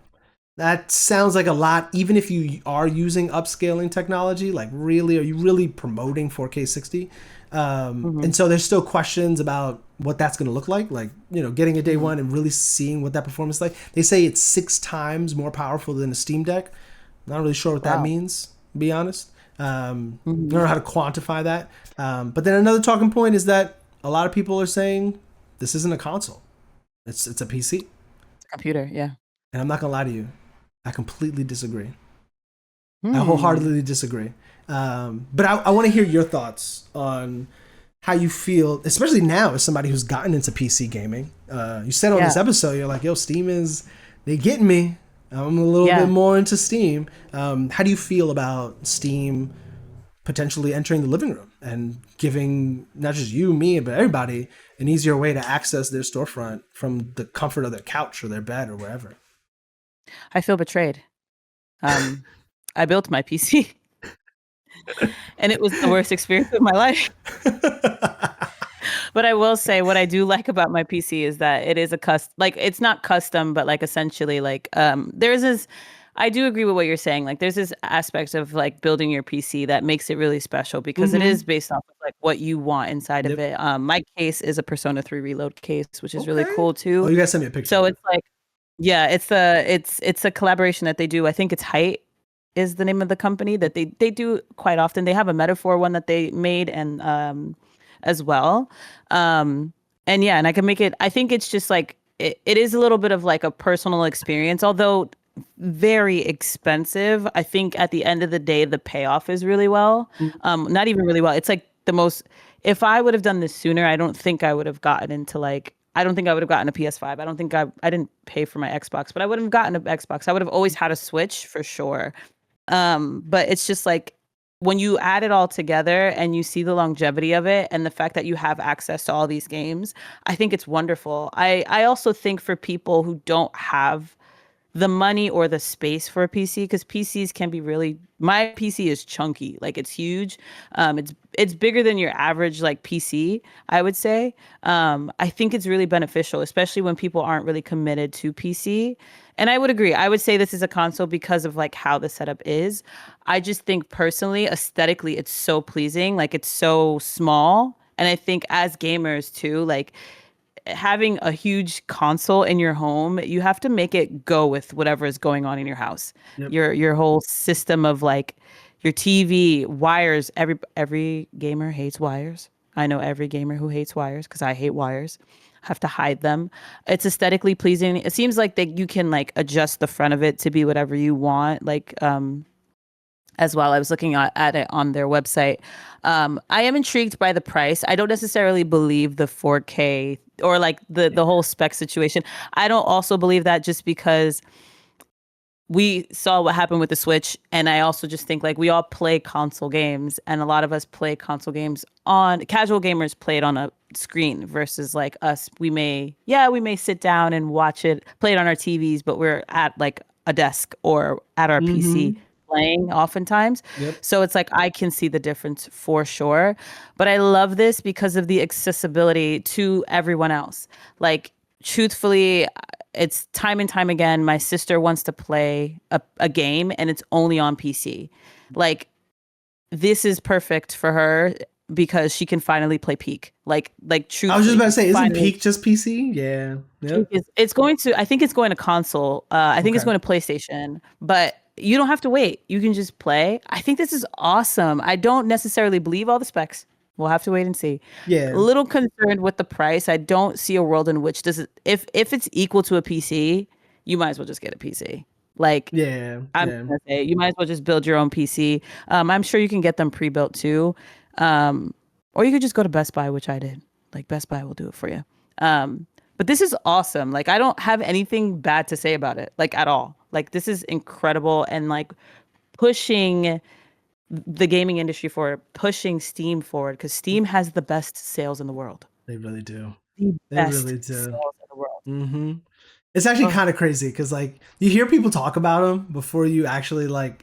that sounds like a lot, even if you are using upscaling technology. Like, really, are you really promoting 4K 60? Hmm. And so there's still questions about what that's going to look like. Like, getting a day Hmm. one and really seeing what that performance is like. They say it's 6 times more powerful than a Steam Deck. Not really sure what that Wow. means, to be honest. I don't Hmm. know how to quantify that. But then another talking point is that a lot of people are saying this isn't a console. It's a PC. It's a computer. Yeah. And I'm not gonna lie to you, I completely disagree. I Hmm. wholeheartedly disagree. But I want to hear your thoughts on how you feel, especially now as somebody who's gotten into PC gaming. You said on Yeah. this episode, you're like, "Yo, Steam they getting me. I'm a little bit Yeah. more into Steam." How do you feel about Steam potentially entering the living room and giving not just you, me, but everybody an easier way to access their storefront from the comfort of their couch or their bed or wherever. I feel betrayed. I built my PC and it was the worst experience of my life. But I will say what I do like about my PC is that it is a like it's not custom, but like essentially like there's this I do agree with what you're saying. Like there's this aspect of like building your PC that makes it really special because it is based off of like what you want inside of Yep. it. My case is a Persona 3 Reload case, which is really Okay. cool Oh, too. you guys sent me a picture. So it's like yeah, it's a collaboration that they do. I think it's Height is the name of the company that they do quite often. They have a metaphor one that they made and as well. And yeah, and I can make it I think it's just like it is a little bit of like a personal experience, although very expensive. I think at the end of the day the payoff is really well. Not even really well. It's like the most if I would have done this sooner, I don't think I would have gotten into like I don't think I would have gotten a PS5. I don't think I didn't pay for my Xbox, but I would have gotten an Xbox. I would have always had a Switch for sure. But it's just like when you add it all together and you see the longevity of it and the fact that you have access to all these games, I think it's wonderful. I also think for people who don't have the money or the space for a PC because PCs can be really my PC is chunky, like it's huge. It's bigger than your average like PC, I would say. I think it's really beneficial, especially when people aren't really committed to PC. And I would agree. I would say this is a console because of like how the setup is. I just think personally, aesthetically, it's so pleasing. Like it's so small. And I think as gamers too, like having a huge console in your home, you have to make it go with whatever is going on in your house. Yep. Your whole system of like your TV, wires, every gamer hates wires. I know every gamer who hates wires because I hate wires. I have to hide them. It's aesthetically pleasing. It seems like that you can like adjust the front of it to be whatever you want. Like as well. I was looking at it on their website. I am intrigued by the price. I don't necessarily believe the 4K or like the whole spec situation. I don't also believe that just because we saw what happened with the Switch. And I also just think like we all play console games and a lot of us play console games on casual gamers play it on a screen versus like us. We may sit down and watch it, play it on our TVs, but we're at like a desk or at our PC playing oftentimes. Yep. So it's like I can see the difference for sure. But I love this because of the accessibility to everyone else. Like truthfully, it's time and time again. My sister wants to play a game and it's only on PC. Like this is perfect for her because she can finally play Peak. Like truthfully. I was just about to say, isn't finally- Peak just PC? Yeah. Yep. it's going to. I think it's going to console. I think it's Okay. going to PlayStation. But you don't have to wait. You can just play. I think this is awesome. I don't necessarily believe all the specs. We'll have to wait and see. Yeah. A little concerned with the price. I don't see a world in which this is if it's equal to a PC, you might as well just get a PC. Like Yeah. I'm Yeah. gonna say, you might as well just build your own PC. I'm sure you can get them pre-built too, or you could just go to Best Buy, which I did. Like Best Buy will do it for you. But this is awesome. Like I don't have anything bad to say about it, like at all. Like this is incredible and like pushing the gaming industry forward, pushing Steam forward because Steam has the best sales in the world. They really do. The They best really sales do. in the world. Mm-hmm. It's actually kind of crazy because like you hear people talk about them before you actually like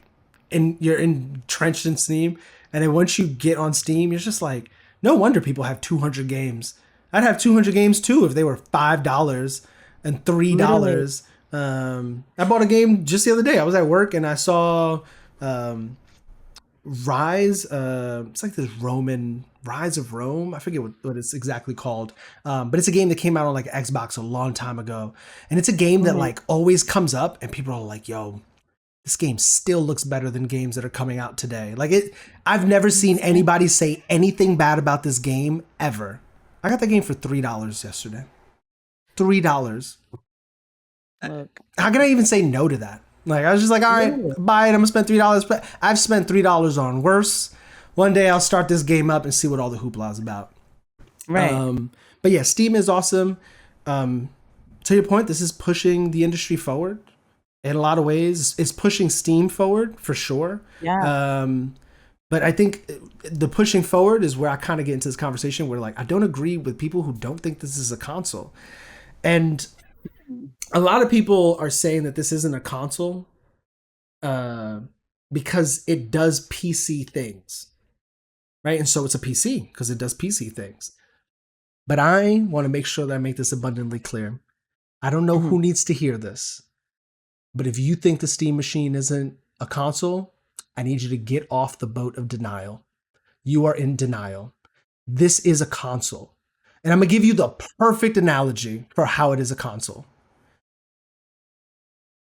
you're entrenched in Steam, and then once you get on Steam, you're just like, no wonder people have 200 games. I'd have 200 games too if they were $5 and $3. I bought a game just the other day. I was at work and I saw Rise. It's like this Roman Rise of Rome. I forget what it's exactly called. But it's a game that came out on like Xbox a long time ago, and it's a game that like always comes up, and people are like, "Yo, this game still looks better than games that are coming out today." Like it, I've never seen anybody say anything bad about this game ever. I got the game for $3 yesterday. $3. Look. How can I even say no to that? Like I was just like, all right, buy it. I'm gonna spend $3. But I've spent $3 on worse. One day I'll start this game up and see what all the hoopla is about. Right. But yeah, Steam is awesome. To your point, this is pushing the industry forward in a lot of ways. It's pushing Steam forward for sure. Yeah. But I think the pushing forward is where I kind of get into this conversation where like I don't agree with people who don't think this is a console. And a lot of people are saying that this isn't a console uh, because it does PC things, right? And so it's a PC because it does PC things. But I want to make sure that I make this abundantly clear. I don't know who needs to hear this, but if you think the Steam Machine isn't a console, I need you to get off the boat of denial. You are in denial. This is a console. And I'm going to give you the perfect analogy for how it is a console.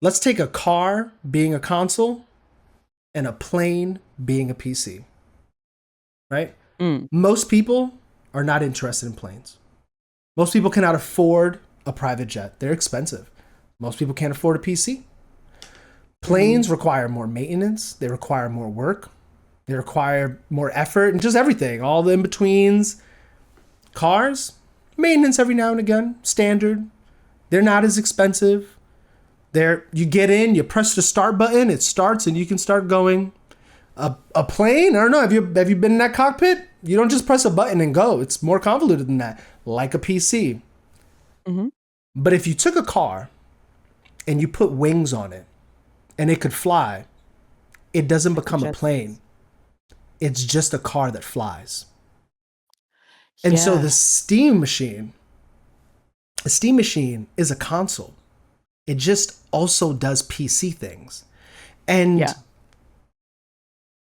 Let's take a car being a console and a plane being a PC, right? Most people are not interested in planes. Most people cannot afford a private jet. They're expensive. Most people can't afford a PC. Planes require more maintenance. They require more work. They require more effort and just everything, all the in-betweens. Cars, maintenance every now and again, standard. They're not as expensive. You get in, you press the start button, it starts, and you can start going. A plane, I don't know, have you been in that cockpit? You don't just press a button and go. It's more convoluted than that, like a PC. But if you took a car and you put wings on it and it could fly, it doesn't become a plane. It's just a car that flies. And so the Steam Machine is a console. It just also does PC things. And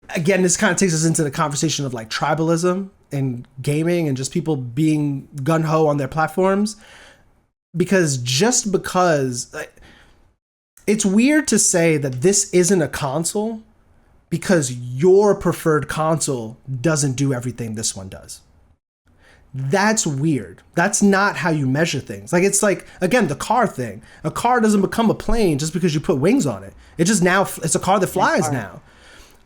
again, this kind of takes us into the conversation of like tribalism and gaming and just people being gung-ho on their platforms. Because it's weird to say that this isn't a console because your preferred console doesn't do everything this one does. That's weird. That's not how you measure things. Like, it's like, again, the car thing. A car doesn't become a plane just because you put wings on it. It's a car that flies now.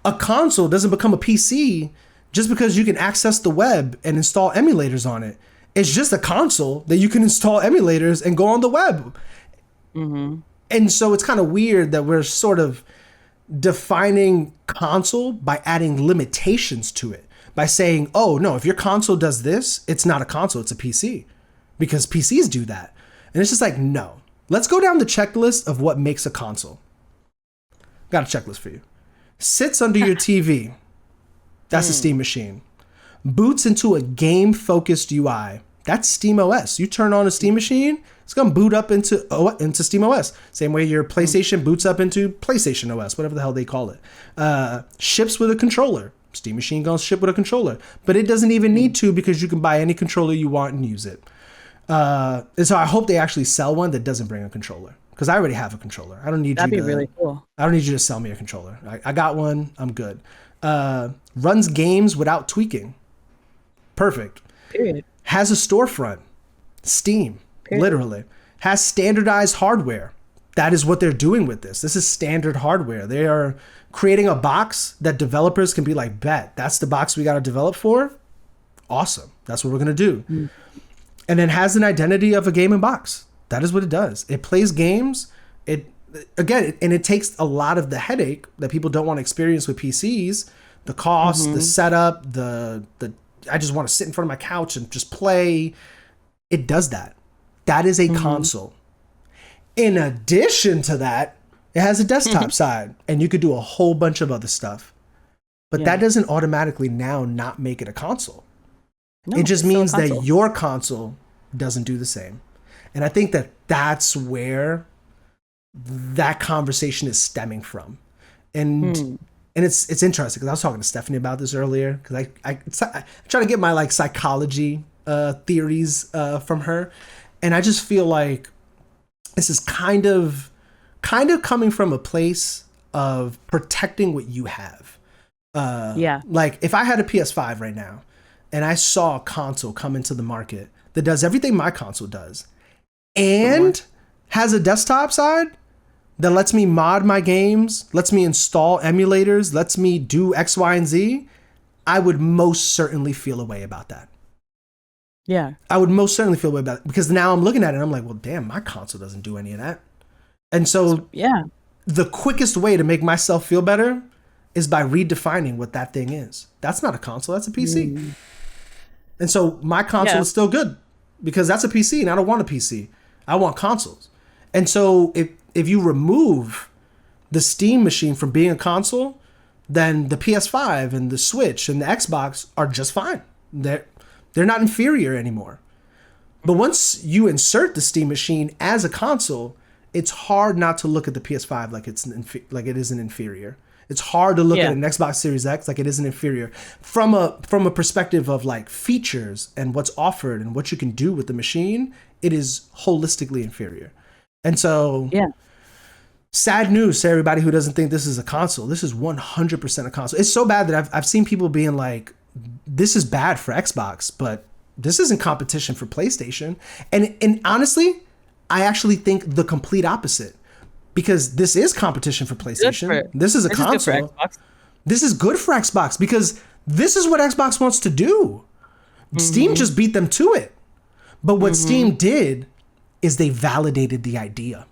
A console doesn't become a PC just because you can access the web and install emulators on it. It's just a console that you can install emulators and go on the web. And so it's kind of weird that we're sort of defining console by adding limitations to it. By saying, oh, no, if your console does this, it's not a console, it's a PC. Because PCs do that. And it's just like, no. Let's go down the checklist of what makes a console. Got a checklist for you. Sits under your TV. That's a Steam Machine. Boots into a game-focused UI. That's Steam OS. You turn on a Steam Machine, it's going to boot up into Steam OS. Same way your PlayStation boots up into PlayStation OS, whatever the hell they call it. Ships with a controller. Steam Machine gonna ship with a controller, but it doesn't even need to because you can buy any controller you want and use it. And so I hope they actually sell one that doesn't bring a controller because I already have a controller. I don't need That'd be really cool. I don't need you to sell me a controller. I got one. I'm good. Runs games without tweaking. Perfect. Period. Has a storefront. Steam. Period. Literally. Has standardized hardware. That is what they're doing with this. This is standard hardware. They are creating a box that developers can be like, bet, that's the box we got to develop for. Awesome. That's what we're going to do. And then has an identity of a gaming box. That is what it does. It plays games. It takes a lot of the headache that people don't want to experience with PCs, the cost, the setup, the I just want to sit in front of my couch and just play. It does that. That is a console. In addition to that, it has a desktop side, and you could do a whole bunch of other stuff. But that doesn't automatically now not make it a console. No, it just means that your console doesn't do the same. And I think that that's where that conversation is stemming from. And it's interesting because I was talking to Stephanie about this earlier because I try to get my like psychology theories from her. And I just feel like this is kind of coming from a place of protecting what you have. Like if I had a PS5 right now and I saw a console come into the market that does everything my console does and has a desktop side that lets me mod my games, lets me install emulators, lets me do X, Y, and Z, I would most certainly feel a way about that. Yeah. I would most certainly feel a way about it because now I'm looking at it and I'm like, well, damn, my console doesn't do any of that. And so the quickest way to make myself feel better is by redefining what that thing is. That's not a console, that's a PC. Mm. And so my console is still good because that's a PC and I don't want a PC. I want consoles. And so if you remove the Steam machine from being a console, then the PS5 and the Switch and the Xbox are just fine. They're not inferior anymore. But once you insert the Steam machine as a console, it's hard not to look at the PS5 like it isn't inferior. It's hard to look at an Xbox Series X like it isn't inferior from a perspective of like features and what's offered and what you can do with the machine. It is holistically inferior. And so, sad news to everybody who doesn't think this is a console. This is 100% a console. It's so bad that I've seen people being like, this is bad for Xbox, but this isn't competition for PlayStation. And honestly, I actually think the complete opposite. Because this is competition for PlayStation. This is a console. This is good for Xbox because this is what Xbox wants to do. Steam just beat them to it. But what Steam did is they validated the idea.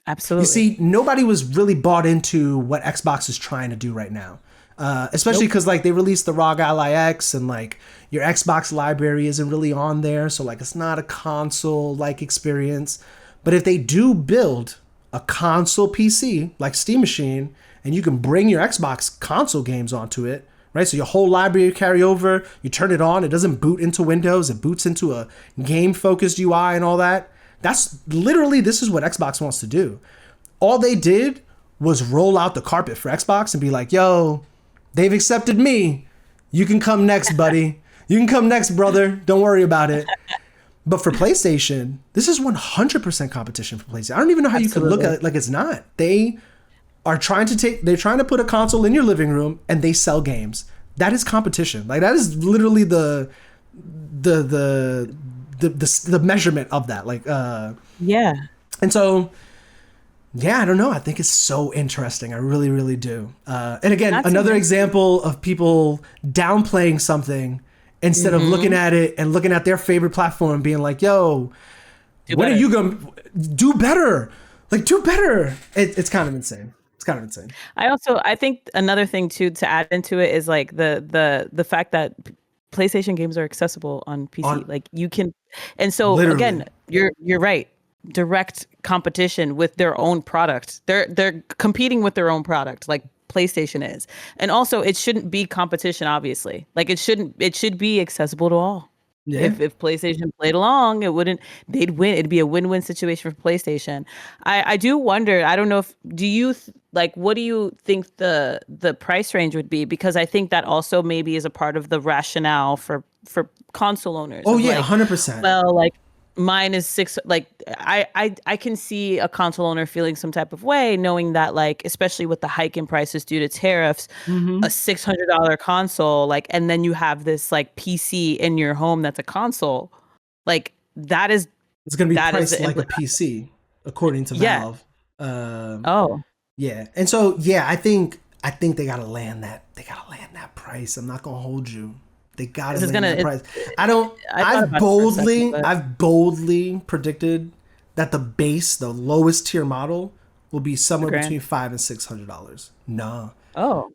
Absolutely. You see, nobody was really bought into what Xbox is trying to do right now. Especially because like they released the ROG Ally X and like your Xbox library isn't really on there. So like it's not a console-like experience. But if they do build a console PC like Steam Machine, and you can bring your Xbox console games onto it, right? So your whole library carry over, you turn it on, it doesn't boot into Windows, it boots into a game-focused UI and all that. That's literally, this is what Xbox wants to do. All they did was roll out the carpet for Xbox and be like, yo, they've accepted me. You can come next, buddy. You can come next, brother. Don't worry about it. But for PlayStation, this is 100% competition for PlayStation. I don't even know how you can look at it like it's not. They're trying to put a console in your living room and they sell games. That is competition. Like that is literally the measurement of that. Like And so I don't know. I think it's so interesting. I really, really do. And again, another example of people downplaying something instead of looking at it and looking at their favorite platform and being like, yo, when are you going to do better? Like, do better. It's kind of insane. It's kind of insane. I think another thing too, to add into it is like the fact that PlayStation games are accessible on PC. Like you can, and so literally. Again, you're right. Direct competition with their own product. They're competing with their own product. Like PlayStation is. And also it shouldn't be competition, obviously. Like it should be accessible to all. Yeah. If PlayStation played along, they'd win. It'd be a win-win situation for PlayStation. I do wonder, I don't know what do you think the price range would be? Because I think that also maybe is a part of the rationale for console owners. Oh yeah, 100%. Well, like mine is $6. Like I can see a console owner feeling some type of way, knowing that like, especially with the hike in prices due to tariffs, a $600 console, like, and then you have this like PC in your home that's a console, like that is it's gonna be priced like a PC according to Valve. Yeah, and so I think they gotta land that. They gotta land that price. I'm not gonna hold you. They gotta land that price. I've boldly predicted that the lowest tier model will be somewhere between $500 and $600. No. So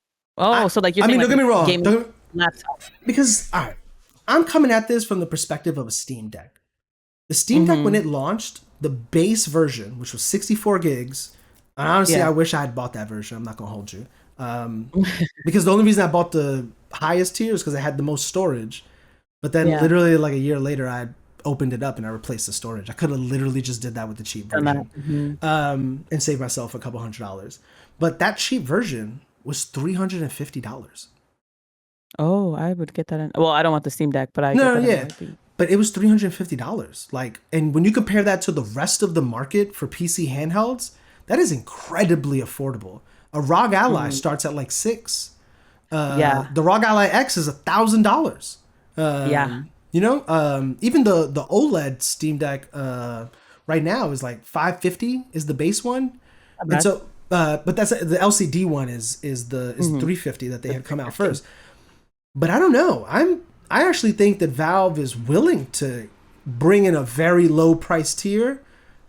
like you're saying, don't get me wrong. Laptop. Because all right, I'm coming at this from the perspective of a Steam Deck. The Steam Deck, when it launched, the base version, which was 64 gigs, and honestly, I wish I had bought that version. I'm not gonna hold you. Because the only reason I bought the highest tier is because I had the most storage. But then literally like a year later, I opened it up and I replaced the storage. I could have literally just did that with the cheap version and saved myself a couple $100. But that cheap version was $350. Oh, I would get that in. Well, I don't want the Steam Deck, but but it was $350. Like, and when you compare that to the rest of the market for PC handhelds, that is incredibly affordable. A ROG Ally starts at like $600. The ROG Ally X is $1,000. Even the OLED Steam Deck right now is like $550 is the base one. And so, but that's the LCD one is $350 that they had come out first. But I don't know. I actually think that Valve is willing to bring in a very low price tier.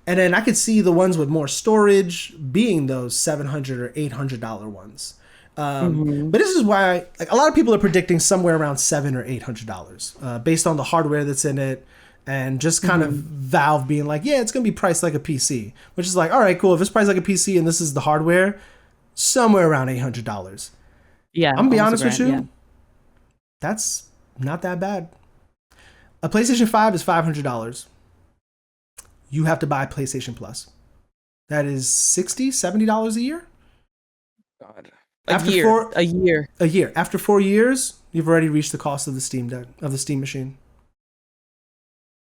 And then I could see the ones with more storage being those $700 or $800 ones. But this is why like a lot of people are predicting somewhere around $700 or $800 based on the hardware that's in it, and just kind of Valve being like, yeah, it's gonna be priced like a PC, which is like, all right, cool. If it's priced like a PC and this is the hardware, somewhere around $800. Yeah, I'm gonna be almost a honest with grand. you, Yeah. that's not that bad. A PlayStation 5 is $500. You have to buy PlayStation Plus. That is $60, $70 a year. God. A year. year. After 4 years, you've already reached the cost of the Steam machine.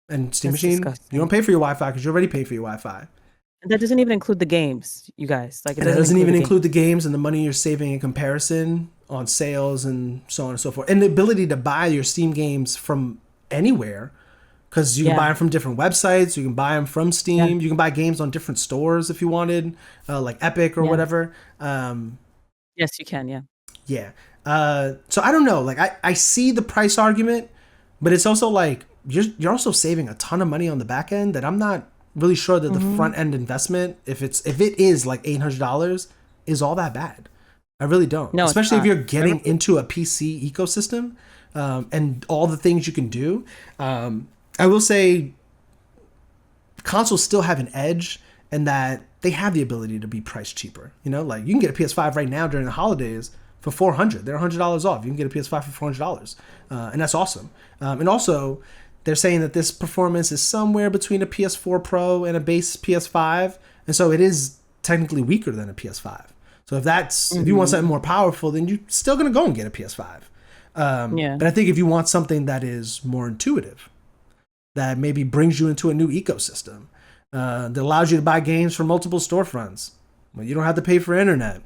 And Steam That's machine, disgusting. you don't pay for your Wi-Fi because you already pay for your Wi-Fi. And that doesn't even include the games, you guys. Like, And that doesn't even include the games and the money you're saving in comparison on sales and so on and so forth. And the ability to buy your Steam games from anywhere, because you can buy them from different websites. You can buy them from Steam. Yeah. You can buy games on different stores if you wanted, like Epic or whatever. Yes, you can. Yeah. Yeah. So I don't know. Like I see the price argument, but it's also like you're also saving a ton of money on the back end that I'm not really sure that the front end investment, if it is like $800, is all that bad. I really don't. No, especially if you're getting into a PC ecosystem and all the things you can do. I will say consoles still have an edge in that they have the ability to be priced cheaper. You know, like you can get a PS5 right now during the holidays for $400. They're $100 off. You can get a PS5 for $400, and that's awesome. And also, they're saying that this performance is somewhere between a PS4 Pro and a base PS5, and so it is technically weaker than a PS5. So if you want something more powerful, then you're still gonna go and get a PS5. But I think if you want something that is more intuitive, that maybe brings you into a new ecosystem, that allows you to buy games from multiple storefronts, well, you don't have to pay for internet.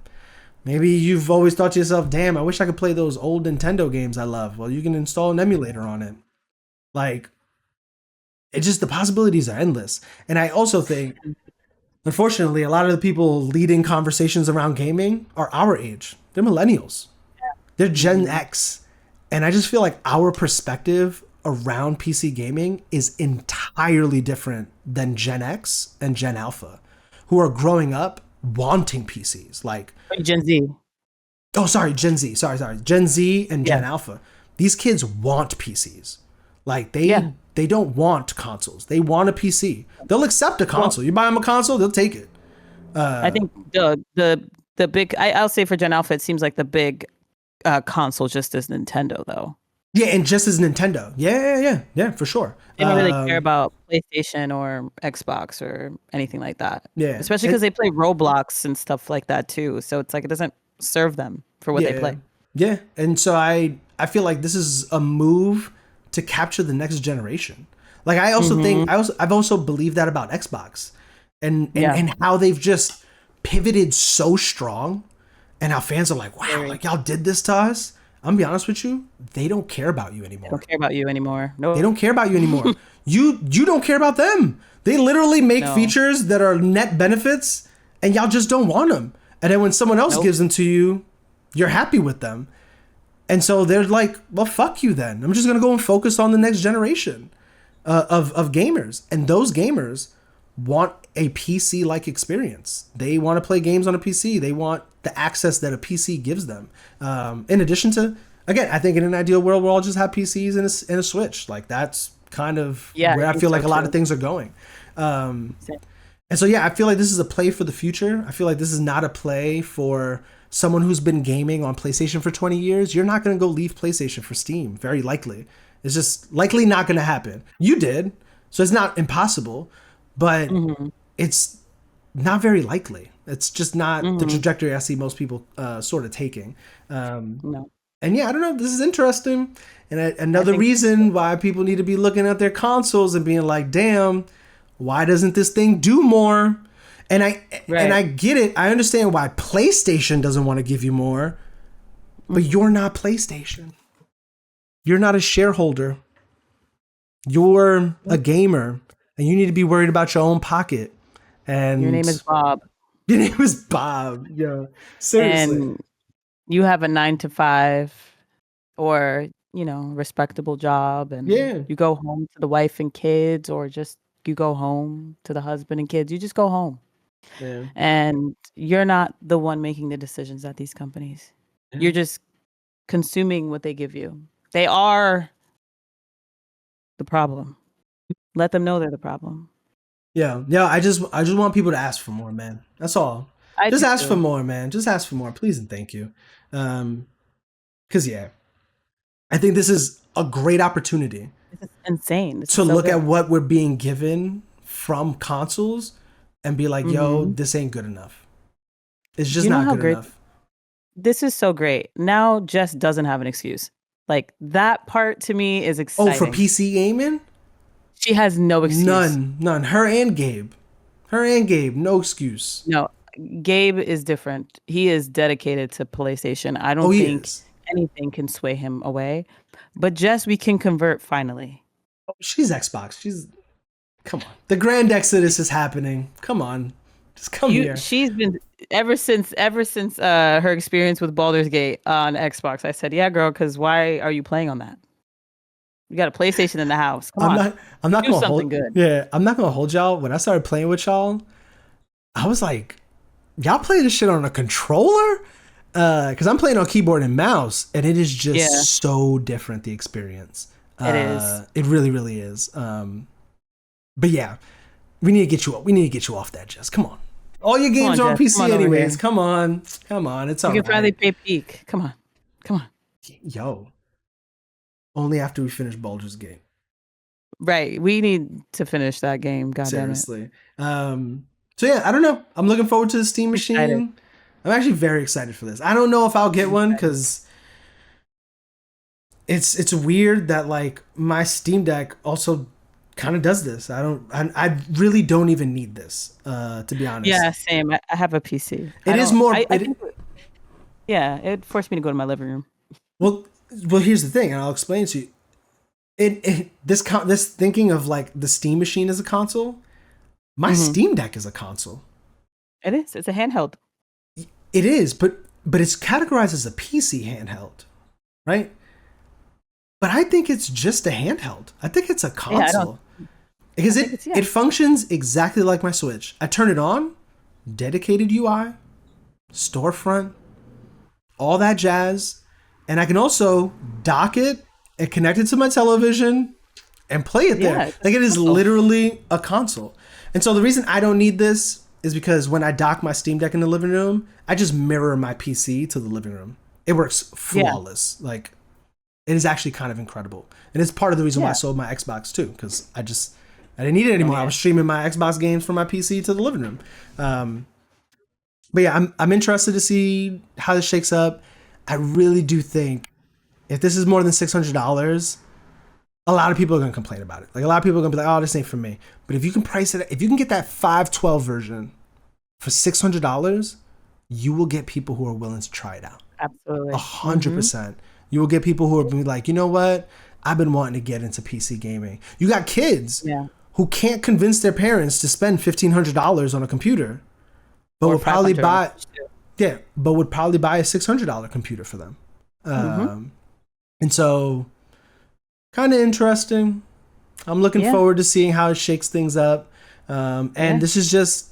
Maybe you've always thought to yourself, damn, I wish I could play those old Nintendo games I love. Well, you can install an emulator on it. Like, it's just, the possibilities are endless. And I also think, unfortunately, a lot of the people leading conversations around gaming are our age. They're millennials. They're Gen X. And I just feel like our perspective around PC gaming is entirely different than Gen X and Gen Alpha, who are growing up wanting PCs. Like Gen Z. Oh, sorry, Gen Z. Sorry. Gen Z and Gen Alpha. These kids want PCs. Like they don't want consoles. They want a PC. They'll accept a console. You buy them a console, they'll take it. I think the big, I'll say for Gen Alpha, it seems like the big console just is Nintendo, though. Yeah, and just as Nintendo. Yeah, for sure. They don't really care about PlayStation or Xbox or anything like that. Yeah. Especially because they play Roblox and stuff like that too. So it's like it doesn't serve them for what they play. Yeah, and so I feel like this is a move to capture the next generation. Like I also think I've also believed that about Xbox and how they've just pivoted so strong, and how fans are like, wow, like y'all did this to us. I'm gonna be honest with you, they don't care about you anymore. They don't care about you anymore. No. They don't care about you anymore. you don't care about them. They literally make features that are net benefits, and y'all just don't want them. And then when someone else gives them to you, you're happy with them. And so they're like, well, fuck you then. I'm just gonna go and focus on the next generation of gamers. And those gamers want a PC-like experience. They want to play games on a PC. They want the access that a PC gives them. In addition to, again, I think in an ideal world, we'll all just have PCs and a Switch. Like that's kind of where I feel like a lot of things are going. And so, I feel like this is a play for the future. I feel like this is not a play for someone who's been gaming on PlayStation for 20 years. You're not going to go leave PlayStation for Steam, very likely. It's just likely not going to happen. You did, so it's not impossible, but it's not very likely. It's just not the trajectory I see most people sort of taking. No. And I don't know. This is interesting. And another reason why people need to be looking at their consoles and being like, damn, why doesn't this thing do more? And I get it. I understand why PlayStation doesn't want to give you more, but you're not PlayStation. You're not a shareholder. You're a gamer, and you need to be worried about your own pocket. And your name is Bob. Your name is Bob. Yeah, seriously. And you have a 9-to-5 or respectable job, and you go home to the wife and kids, or just you go home to the husband and kids. You just go home. Yeah. And you're not the one making the decisions at these companies. Yeah. You're just consuming what they give you. They are the problem. Let them know they're the problem. Yeah, yeah. I just want people to ask for more, man. That's all. I Just do ask for too. more, man. Just ask for more, please and thank you. Because yeah, I think this is a great opportunity This is insane. This to is so look at good. what we're being given from consoles and be like, yo, Mhm. this ain't good enough. It's just You know not how good great enough. this is so great. Now Jess doesn't have an excuse. Like that part to me is Oh, for exciting. PC gaming? She has no excuse. None. Her and Gabe. Her and Gabe, no excuse. No, Gabe is different. He is dedicated to PlayStation. I Oh, don't he think is. anything can sway him away. But Jess, we can convert finally. Oh, she's Xbox. She's come on. The grand exodus is happening. Come on. Just come here. She's been ever since her experience with Baldur's Gate on Xbox. I said, "Yeah, girl, because why are you playing on that? You got a PlayStation in the house. Come I'm on, not I'm not do gonna something hold good." yeah, I'm not gonna hold y'all. When I started playing with y'all, I was like, y'all play this shit on a controller? Because I'm playing on keyboard and mouse, and it is just Yeah, so different, the experience. it is. It really, really is. But yeah, we need to get you off that, Jess. Come on. All your Come games on, are on Jess. Come PC on over anyways. here. Come on. Come on. It's We all can finally right. pay peak. Come on, come on. Yo, only after we finish Baldur's Gate. Right, we need to finish that game. God damn it! Seriously. So yeah, I don't know. I'm looking forward to the Steam Excited. Machine. I'm actually very excited for this. I don't know if I'll get I'm one excited. because it's weird that like my Steam Deck also kind of does this. I really don't even need this to be Yeah, honest. same. I have a PC. It I is don't. more I it think. Yeah, it forced me to go to my living room. well well here's the thing and I'll explain to you. This thinking of like the Steam Machine as a console, my Hmm. Steam Deck is a console. It is. It's a handheld. It is, but it's categorized as a PC handheld, right? But I think it's just a handheld. I think it's a Yeah, I don't. console because I think it's it functions exactly like my Switch. I turn it on, dedicated UI, storefront, all that jazz, and I can also dock it and connect it to my television and play it there. Yeah. It's Like it a is console. literally a console. And so the reason I don't need this is because when I dock my Steam Deck in the living room, I just mirror my PC to the living room. It works Yeah. flawless. Like it is actually kind of incredible. And it's part of the reason why I Yeah. sold my Xbox too, because I didn't need it anymore. I Yeah. was streaming my Xbox games from my PC to the living room. But yeah, I'm interested to see how this shakes up. I really do think if this is more than $600, a lot of people are gonna complain about it. Like a lot of people are gonna be like, "Oh, this ain't for me." But if you can price it, if you can get that 512 version for $600, you will get people who are willing to try it out. a Absolutely. hundred Hmm. percent. You will get people who are be like, you know what? I've been wanting to get into PC gaming. You got kids Yeah. who can't convince their parents to spend $1,500 on a computer, but Or would probably 500 on buy Switch too. but would probably buy a $600 computer for them. Hmm. And so, kind of interesting. I'm looking Yeah. forward to seeing how it shakes things up. And Yeah. this is just,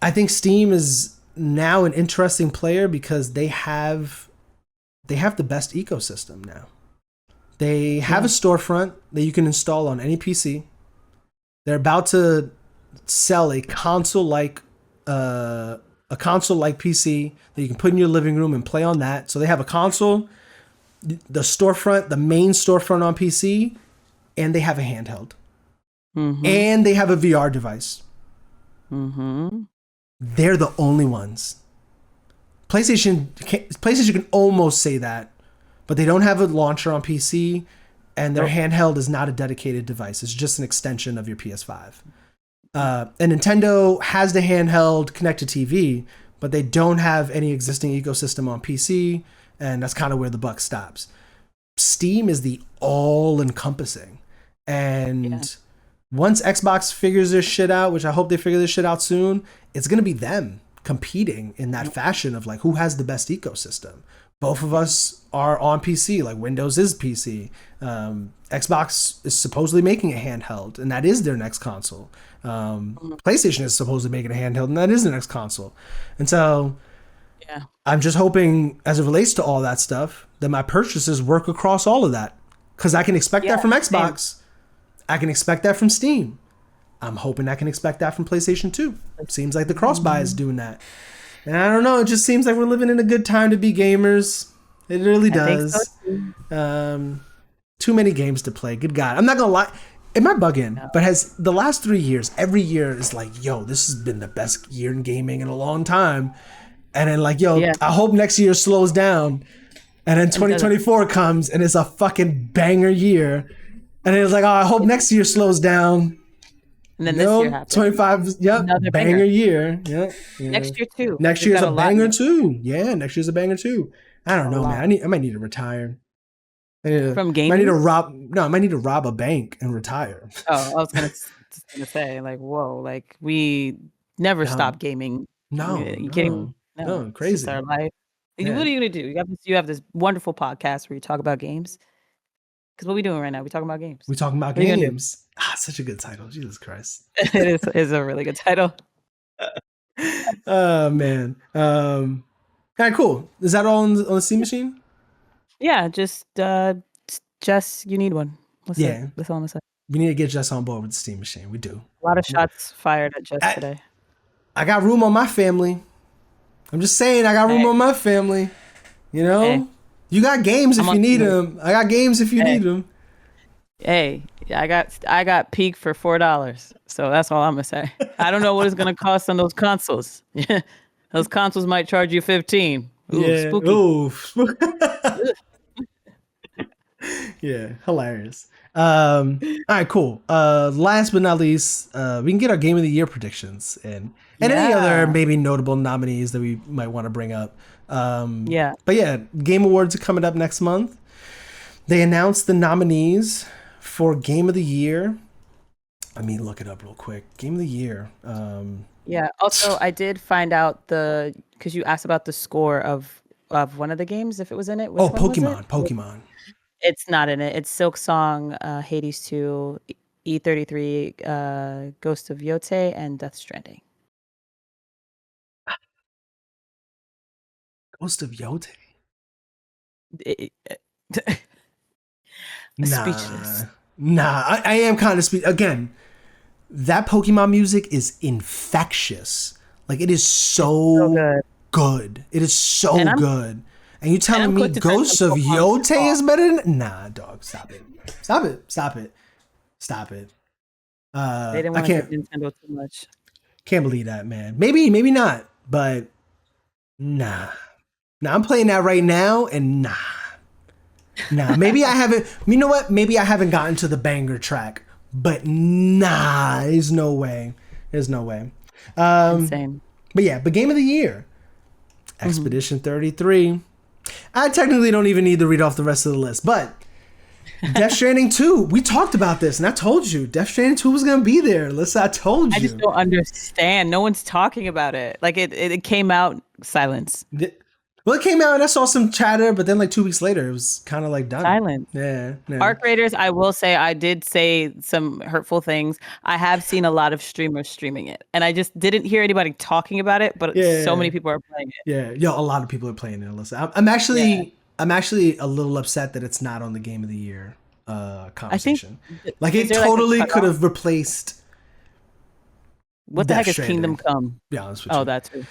I think Steam is now an interesting player because they have the best ecosystem now. They have Yeah. a storefront that you can install on any PC. They're about to sell a console like PC that you can put in your living room and play on that. So they have a console, the storefront, the main storefront on PC, and they have a handheld. Hmm. And they have a VR device. Hmm. They're the only ones. PlayStation can almost say that, but they don't have a launcher on PC, and their Nope. handheld is not a dedicated device. It's just an extension of your PS5. And Nintendo has the handheld connected TV, but they don't have any existing ecosystem on PC, and that's kind of where the buck stops. Steam is the all-encompassing, and Yeah. once Xbox figures this shit out, which I hope they figure this shit out soon, it's gonna be them competing in that fashion of like who has the best ecosystem. Both of us are on PC, like Windows is PC. Xbox is supposedly making a handheld, and that is their next console. PlayStation is supposedly making a handheld, and that is the next console. And so Yeah. I'm just hoping, as it relates to all that stuff, that my purchases work across all of that. Because I can expect Yeah. that from Same. Xbox. I can expect that from Steam. I'm hoping I can expect that from PlayStation 2. Seems like the cross buy is Mhm. doing that. And I don't know, it just seems like we're living in a good time to be gamers. It really I think so does. too. Um, Too many games to play. Good God. I'm not going to lie. It might bug in, No. but has the last 3 years, every year is like, yo, this has been the best year in gaming in a long time. And then like, yo, Yeah. I hope next year slows down. And then And it doesn't. 2024 comes and it's a fucking banger year. And it's like, oh, I hope next year slows down. And then this year No, happened. 25, yep, Another banger banger. year. Yep. Yeah. Next year too. Next We've year's got a a lot banger next year. too. Yeah, next year's a banger too. I don't A know, man. lot. I might need to retire. From Might need to gaming? rob. No, I might need to rob a bank and retire. Oh, I was just gonna say, like, whoa, like we never No, stop gaming. no, You kidding me? no, No, no, it's just our crazy. life. Yeah, What are you gonna do? You have this wonderful podcast where you talk about games. Because what are we doing right now? We talking about games. we talking about What are you gonna do? games. Ah, such a good title. Jesus Christ. It is a really good title. Oh man. All right, cool. Is that all on the Steam machine? Yeah, just you need one. That's it. Yeah, That's all I'm gonna say. we need to get Jess on board with the Steam machine. We do. A lot of shots fired at Jess I, today. I got room on my family. I'm just saying, I got room Hey, on my family. You hey, know, you got games if I'm you on need team. them. I got games if you Hey, need them. hey, I got Peak for $4. So that's all I'm gonna say. I don't know what it's gonna cost on those consoles. Yeah, those consoles might charge you 15. Ooh, Yeah. spooky. Oof. Ugh. Yeah. Hilarious. All right. Cool. Last but not least, we can get our Game of the Year predictions and any other Yeah, maybe notable nominees that we might want to bring up. yeah, But yeah, Game Awards are coming up next month. They announced the nominees for Game of the Year. Let me look it up real quick. Game of the Year. yeah. Also, I did find out because you asked about the score of one of the games, if it was in it. Oh, Which one was it? Pokemon. It's not in it. It's Silk Song, Hades 2, E33, Ghost of Yote, and Death Stranding. Ghost of Yote. It- Nah, Speechless. nah. I am kind of again. That Pokemon music is infectious. Like it is It's so so good. good. It is And so I'm good. And you and telling I'm me quick to send some Ghosts of Pokemon to Yote call. is better than nah, dog. Stop it. Stop it. Stop it. Stop it. They didn't I want to give Nintendo too much. can't believe that, man. Maybe not, but nah. Nah, I'm playing that right now, and nah. Maybe I haven't. You know what? Maybe I haven't gotten to the banger track, but nah. There's no way. There's no way. Um, Insane. but Game of the Year, Hmm. Expedition 33. I technically don't even need to read off the rest of the list, but Death Stranding 2. We talked about this, and I told you Death Stranding 2 was gonna be there. Listen, I told I just you. don't understand. No one's talking about it. Like it came out silence. Well, it came out and I saw some chatter, but then like 2 weeks later, it was kind of like done. Silence. Yeah, yeah, Arc Raiders, I will say I did say some hurtful things. I have seen a lot of streamers streaming it, and I just didn't hear anybody talking about it, but so yeah, many people are playing it. yeah. Yo, a lot of people are playing it. Listen, Yeah. I'm actually a little upset that it's not on the Game of the Year I think conversation. Like is it there like a totally could cutoff? have replaced What the Death heck is Kingdom Stranding. Come? To be honest with Oh, you. that's who.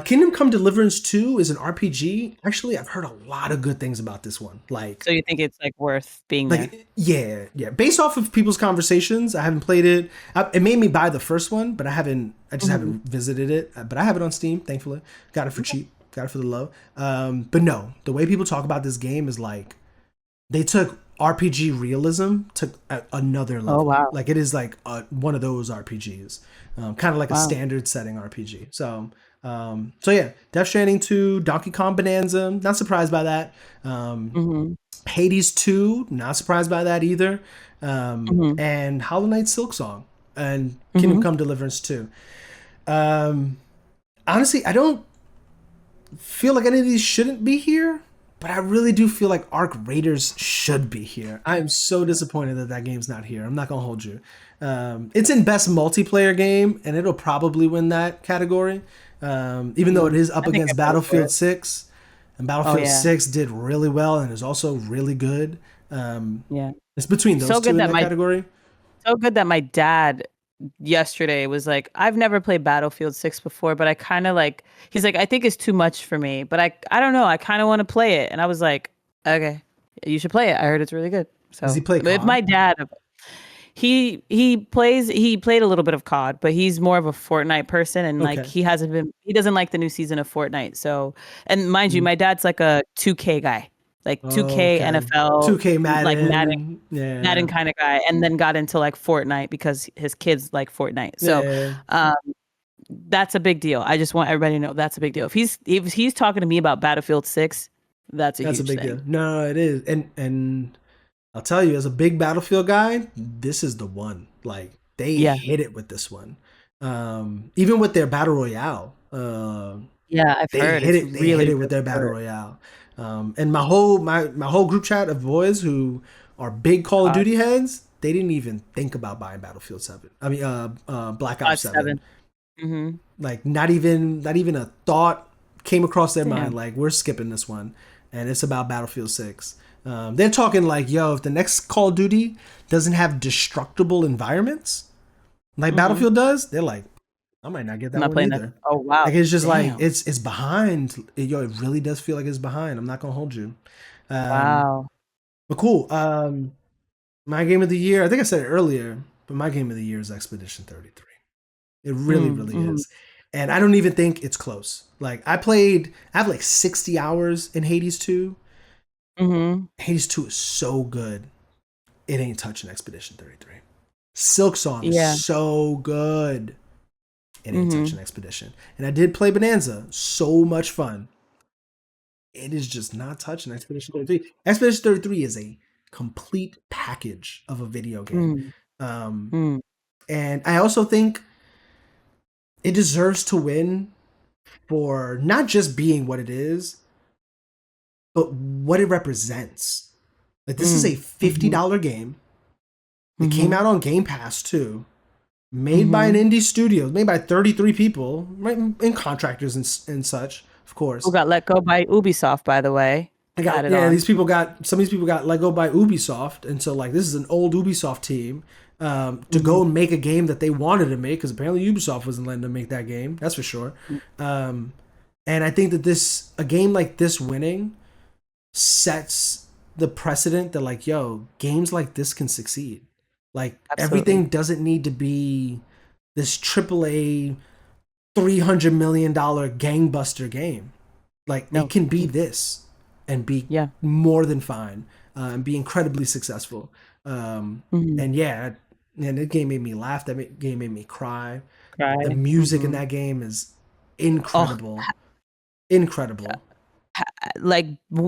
Kingdom Come Deliverance 2 is an RPG. Actually, I've heard a lot of good things about this one. So you think it's like worth being there? Yeah. Based off of people's conversations, I haven't played it. It made me buy the first one, but I just Hmm. haven't visited it. But I have it on Steam, thankfully. Got it for cheap. Got it for the low. But no, the way people talk about this game is like they took RPG realism to another Oh level. wow, Like it is like one of those RPGs, kind of like a wow. standard setting RPG. So yeah, Death Stranding 2, Donkey Kong Bonanza. Not surprised by that. Hmm. Hades 2, not surprised by that either. Hmm. And Hollow Knight Silk Song and Kingdom Hmm. Come Deliverance 2. Um, Honestly, I don't feel like any of these shouldn't be here. but I really do feel like Arc Raiders should be here. I am so disappointed that that game's not here. I'm not gonna hold you. It's in best multiplayer game, and it'll probably win that category. Even though it is up I think I against voted for Battlefield it. 6, and Oh Battlefield yeah, 6 did really well and is also really good. Um, yeah. it's between those So two good in that that my category. so good that my dad yesterday was like, I've never played Battlefield 6 before, but I kind of like, he's like, I think it's too much for me, but I don't know. I kind of want to play it. And I was like, okay, you should play it. I heard it's really good. Does he So play if COD? my dad, he played a little bit of COD, but he's more of a Fortnite person. And like, Okay. he doesn't like the new season of Fortnite. So, and mind you, Mm. my dad's like a 2K guy, like 2K Okay. NFL, 2K like Madden. Madden Yeah. kind of guy, and then got into like Fortnite because his kids like Fortnite. So Yeah. um, that's a big deal. I just want everybody to know that's a big deal. If he's talking to me about Battlefield 6, that's a That's a huge big thing. deal. No, it is. And I'll tell you, as a big Battlefield guy, this is the one. Like they Yeah, hit it with this one. Even with their battle royale, yeah, I've they heard hit it's it. They hit really, it with really their battle good. royale. And my whole group chat of boys who are big Call of COD, Duty heads, they didn't even think about buying Battlefield 7. I mean, Black Ops COD 7. 7. Mm-hmm. Like not even a thought came across their mind. Damn. Like we're skipping this one, and it's about Battlefield 6. They're talking like, yo, if the next Call of Duty doesn't have destructible environments like Mm-hmm. Battlefield does, they're like, I might not get I'm that not one playing that. either. Oh wow. Like it's just like Damn. it's behind. Yo, it really does feel like it's behind. I'm not gonna hold you. Um, Wow. but cool. My game of the year. I think I said it earlier, but my game of the year is Expedition 33. It really, really Mm-hmm. is. And I don't even think it's close. Like I have like 60 hours in Hades 2. Mm-hmm. Hades 2 is so good. It ain't touching Expedition 33. Silk Song is Yeah. so good. It ain't Mm-hmm. touching Expedition. And I did play Bonanza. So much fun. It is just not touching Expedition 33. Expedition 33 is a complete package of a video game. Um, Mm-hmm. and I also think it deserves to win for not just being what it is, but what it represents. Like this is a Mm-hmm. $50 game. It came Mm-hmm. out on Game Pass too. Made by an Mm-hmm. indie studio, made by 33 people, right? And contractors and such, of Who course. got let go by Ubisoft, by the way. I got Added yeah. on. Some of these people got let go by Ubisoft, and so like this is an old Ubisoft team to Mm-hmm. go and make a game that they wanted to make because apparently Ubisoft wasn't letting them make that game. That's for sure. Um, and I think that this a game like this winning sets the precedent that like yo games like this can succeed. Like everything Absolutely. doesn't need to be this AAA $300 million gangbuster game. Like it No. can be this and be Yeah. more than fine and be incredibly successful. Um, Mhm. and yeah, and that game made me laugh. Game made me cry. The Cry. music in Mhm. that game is Oh, incredible, incredible. like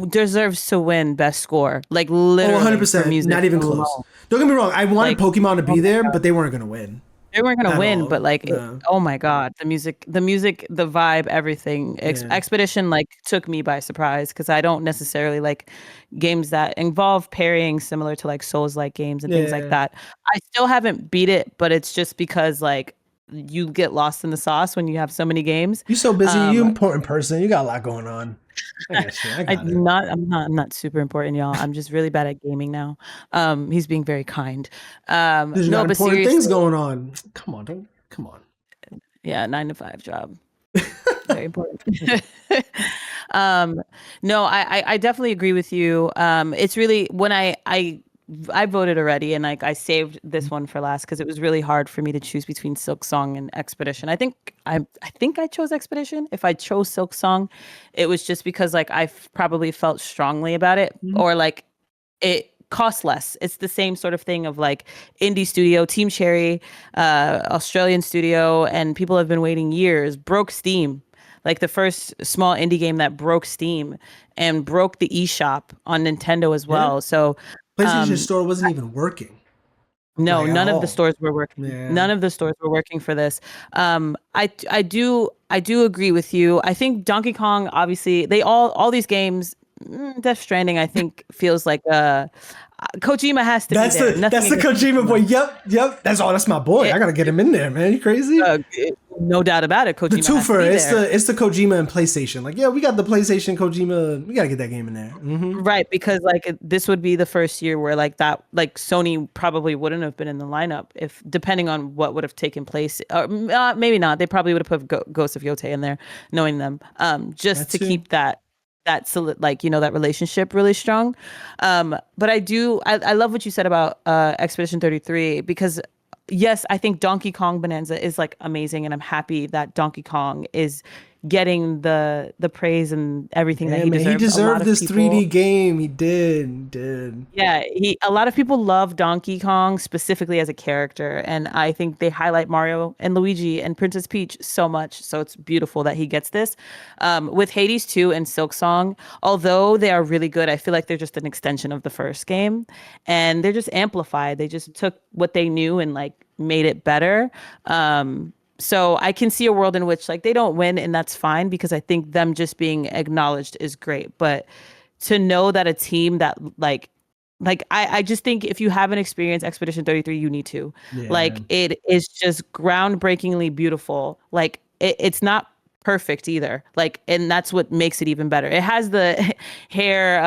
deserves to win best score. Like Oh, literally for 100%, music not even close. alone. Don't get me wrong. I wanted Like, Pokemon to oh be my there, God. but they weren't gonna win They weren't gonna at win, all. but like No, oh my God, the music, the vibe, everything. yeah, Expedition like took me by surprise because I don't necessarily like games that involve parrying similar to like Souls like games and things like yeah. that. I still haven't beat it, but it's just because like you get lost in the sauce when you have so many games. You so busy. You Um, important person. You got a lot going on. I get you. I got it. I'm not super important, y'all. I'm just really bad at gaming now. He's being very kind. Because you No, got but important things seriously, going on. Come on, don't come on. yeah, 9 to 5 job. Very important. um, no, I definitely agree with you. It's really when I voted already and like I saved this one for last because it was really hard for me to choose between Silk Song and Expedition. I think I chose Expedition. If I chose Silk Song, it was just because like probably felt strongly about it or like it costs less. It's the same sort of thing of like indie studio, Team Cherry, Australian studio, and people have been waiting years, broke Steam. Like the first small indie game that broke Steam and broke the eShop on Nintendo as Yeah. well. So PlayStation um Store wasn't even working no, like at none of the all. stores were working. Yeah. None of the stores were working for this. I do agree with you. I think Donkey Kong obviously all these games Death Stranding, I think, feels like Kojima has to be That's there. the Nothing that's the against Kojima boy. Yep. That's my boy. It, I gotta get him in there, man. You crazy? no doubt about it. The Kojima has to twofer. be It's there. the Kojima and PlayStation. Like, yeah, we got the PlayStation Kojima. We gotta get that game in there. Right, because like this would be the first year where like that like Sony probably wouldn't have been in the lineup if depending on what would have taken place or maybe not. They probably would have put Ghost of Yotei in there, knowing them, just That to too. keep like that relationship really strong. But I love what you said about Expedition 33 because yes, I think Donkey Kong Bonanza is like amazing, and I'm happy that Donkey Kong is getting the praise and everything that Yeah, he man. He deserves. A lot deserved of this people 3D game. He did. He did. yeah, a lot of people love Donkey Kong specifically as a character, and I think they highlight Mario and Luigi and Princess Peach so much. So it's beautiful that he gets this. With Hades 2 and Silk Song, although they are really good, I feel like they're just an extension of the first game, and they're just amplified. They just took what they knew and like made it better. So I can see a world in which like they don't win, and that's fine because I think them just being acknowledged is great, but to know that a team that I just think if you haven't experienced Expedition 33, you need to. Yeah. Like it is just groundbreakingly beautiful. Like it's not perfect either. Like and that's what makes it even better. It has hair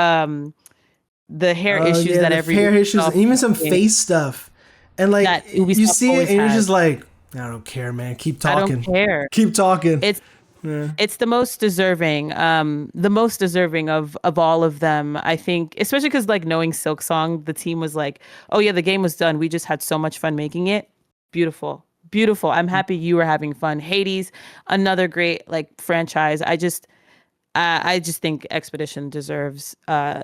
the hair Oh issues yeah, that the every hair issues, and Ubisoft even some game face stuff, and like that you Ubisoft see it, always and you're has. just like, I don't care, man. Keep I don't talking. care. Keep talking. It's Yeah. It's the most deserving of all of them. I think, especially because like knowing Silk Song, the team was like, "Oh yeah, the game was done. We just had so much fun making it. Beautiful, beautiful. I'm happy you were having fun." Hades, another great like franchise. I just think Expedition deserves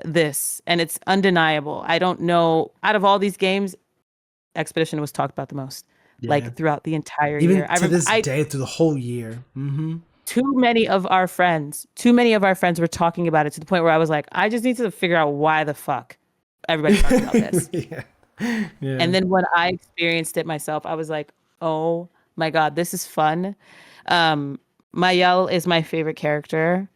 this, and it's undeniable. I don't know out of all these games, Expedition was talked about the most, Yeah. like throughout the entire year. Even to this day, through the whole year. Too many of our friends were talking about it to the point where I was like, I just need to figure out why the fuck everybody's talking about this. Yeah. Yeah. And then when I experienced it myself, I was like, oh my God, this is fun. Um, Mayel is my favorite character,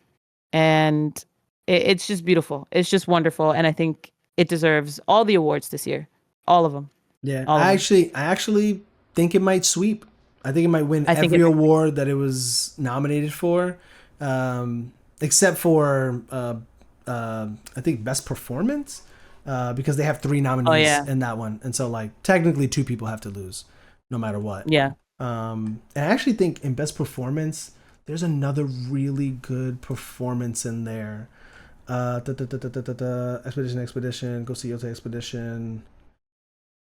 and it's just beautiful. It's just wonderful. And I think it deserves all the awards this year. All of them. Yeah. All of them. I actually think it might sweep. I think it might win I think every it award that it was nominated for, except for I think best performance, because they have three oh nominees yeah. in that one, and so like technically two people have to lose, no matter what. Yeah. And I actually think in best performance, there's another really good performance in there. Expedition, go see Yote Expedition.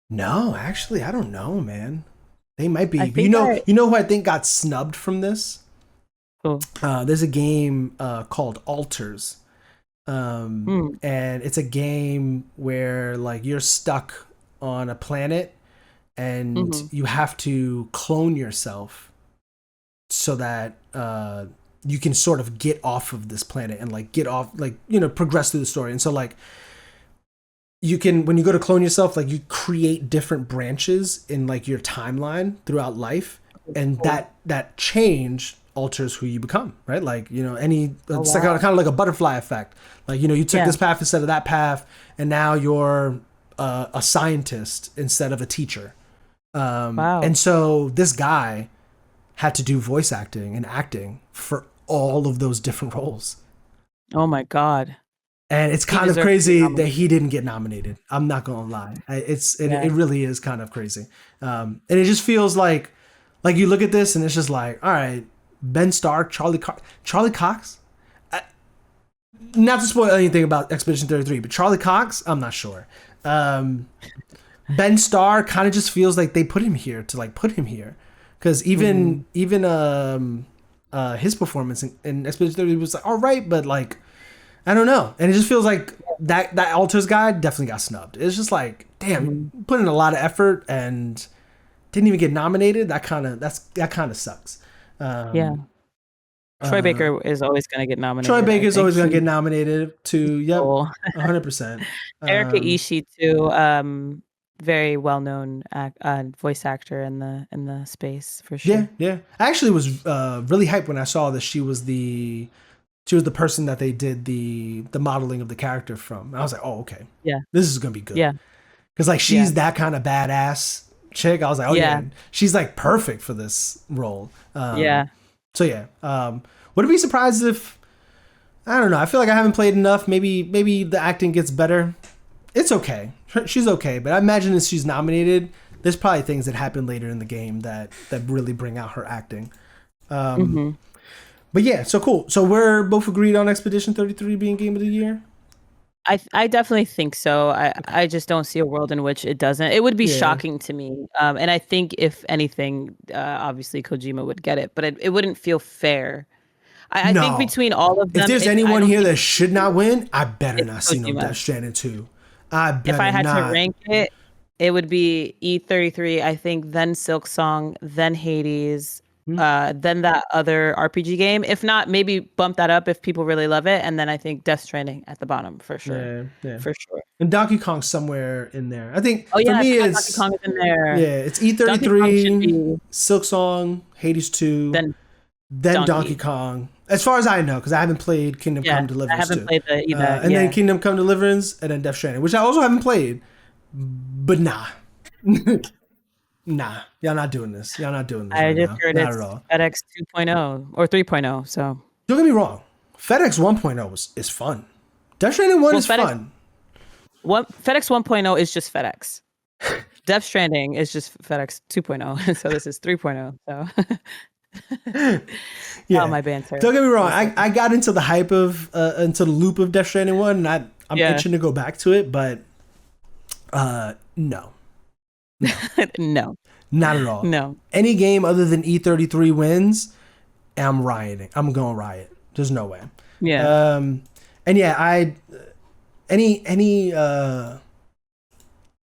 No, actually, I don't know, man. They might be. I think You know who I think got snubbed from this? oh. There's a game called Alters, Hmm. and it's a game where like you're stuck on a planet, and Mhm. you have to clone yourself so that you can sort of get off of this planet and like get off, like progress through the story. And so like you can, when you go to clone yourself, like you create different branches in like your timeline throughout life, and that change alters who you become, right? Like it's like Wow. kind of like a butterfly effect. Like you took Yeah. this path instead of that path, and now you're a scientist instead of a teacher. Wow. And so this guy had to do voice acting and acting for all of those different roles. Oh my God. And it's He kind of deserves to be crazy that nominated. he didn't get nominated. I'm not gonna lie. Yeah. It really is kind of crazy. And it just feels like you look at this and it's just like, all right, Ben Starr, Charlie Cox. Not to spoil anything about Expedition 33, but Charlie Cox, I'm not sure. Ben Starr kind of just feels like they put him here to like put him here, because even his performance in Expedition 33 was like all right, but like I don't know, and it just feels like that Alters guy definitely got snubbed. It's just like damn, put in a lot of effort and didn't even get nominated. That kind of sucks. Yeah. Um, Troy uh, Baker is always going to get Troy nominated. I Baker's think always gonna get nominated too. Yep, oh, 100%. Erika Um, Ishii too. Very well known voice actor in the space for yeah, sure. yeah. I actually was really hyped when I saw that she was the she was the person that they did the modeling of the character from. And I was like, oh, okay, Yeah. this is gonna be good. Yeah. Because like Yeah. she's that kind of badass chick. I was like, oh Yeah. yeah, she's like perfect for this role. Yeah. So yeah, would it be surprised if I don't know? I feel like I haven't played enough. Maybe the acting gets better. It's okay. She's okay, but I imagine if she's nominated, there's probably things that happen later in the game that really bring out her acting. Mm-hmm. But yeah, so cool. So we're both agreed on Expedition 33 being Game of the Year. I definitely think so. I just don't see a world in which it doesn't. It would be Yeah. shocking to me. And I think if anything, obviously Kojima would get it, but it wouldn't feel fair. I think No. between all of If them, there's I anyone don't here think that should not win, I better it's not see no Kojima. Death Stranding 2. I If I better had to not. rank it, it would be E33, I think, then Silk Song, then Hades, Hmm? then that other RPG game. If not, maybe bump that up if people really love it, and then I think Death Stranding at the bottom for sure, Yeah, yeah. for sure. And Donkey Kong's somewhere in there. I think Oh for yeah, I me forgot Donkey it's Kong is in there. yeah, it's Donkey Kong should E33, be Silk Song, Hades 2, then then Donkey Donkey. Kong. As far as I know, because I haven't played Kingdom Yeah, Come I Deliverance haven't 2. played the either. And then Yeah, Kingdom Come Deliverance and then Death Stranding, which I also haven't played. But nah. Nah. Y'all not doing this. Y'all not doing this I right just now. heard Not at it's all. FedEx 2.0 or 3.0. So Don't get me wrong. FedEx 1.0 is fun. Death Stranding 1 well, is fun. FedEx 1.0 is just FedEx. Death Stranding is just FedEx 2.0. So this is 3.0. So Yeah. oh, my banter. Don't get me wrong. I got into the hype of into the loop of Death Stranding 1 and I'm Yeah. itching to go back to it, but no. No, Not at all. no. Any game other than E33 wins, I'm rioting. I'm going riot. There's no way. Yeah. And yeah, any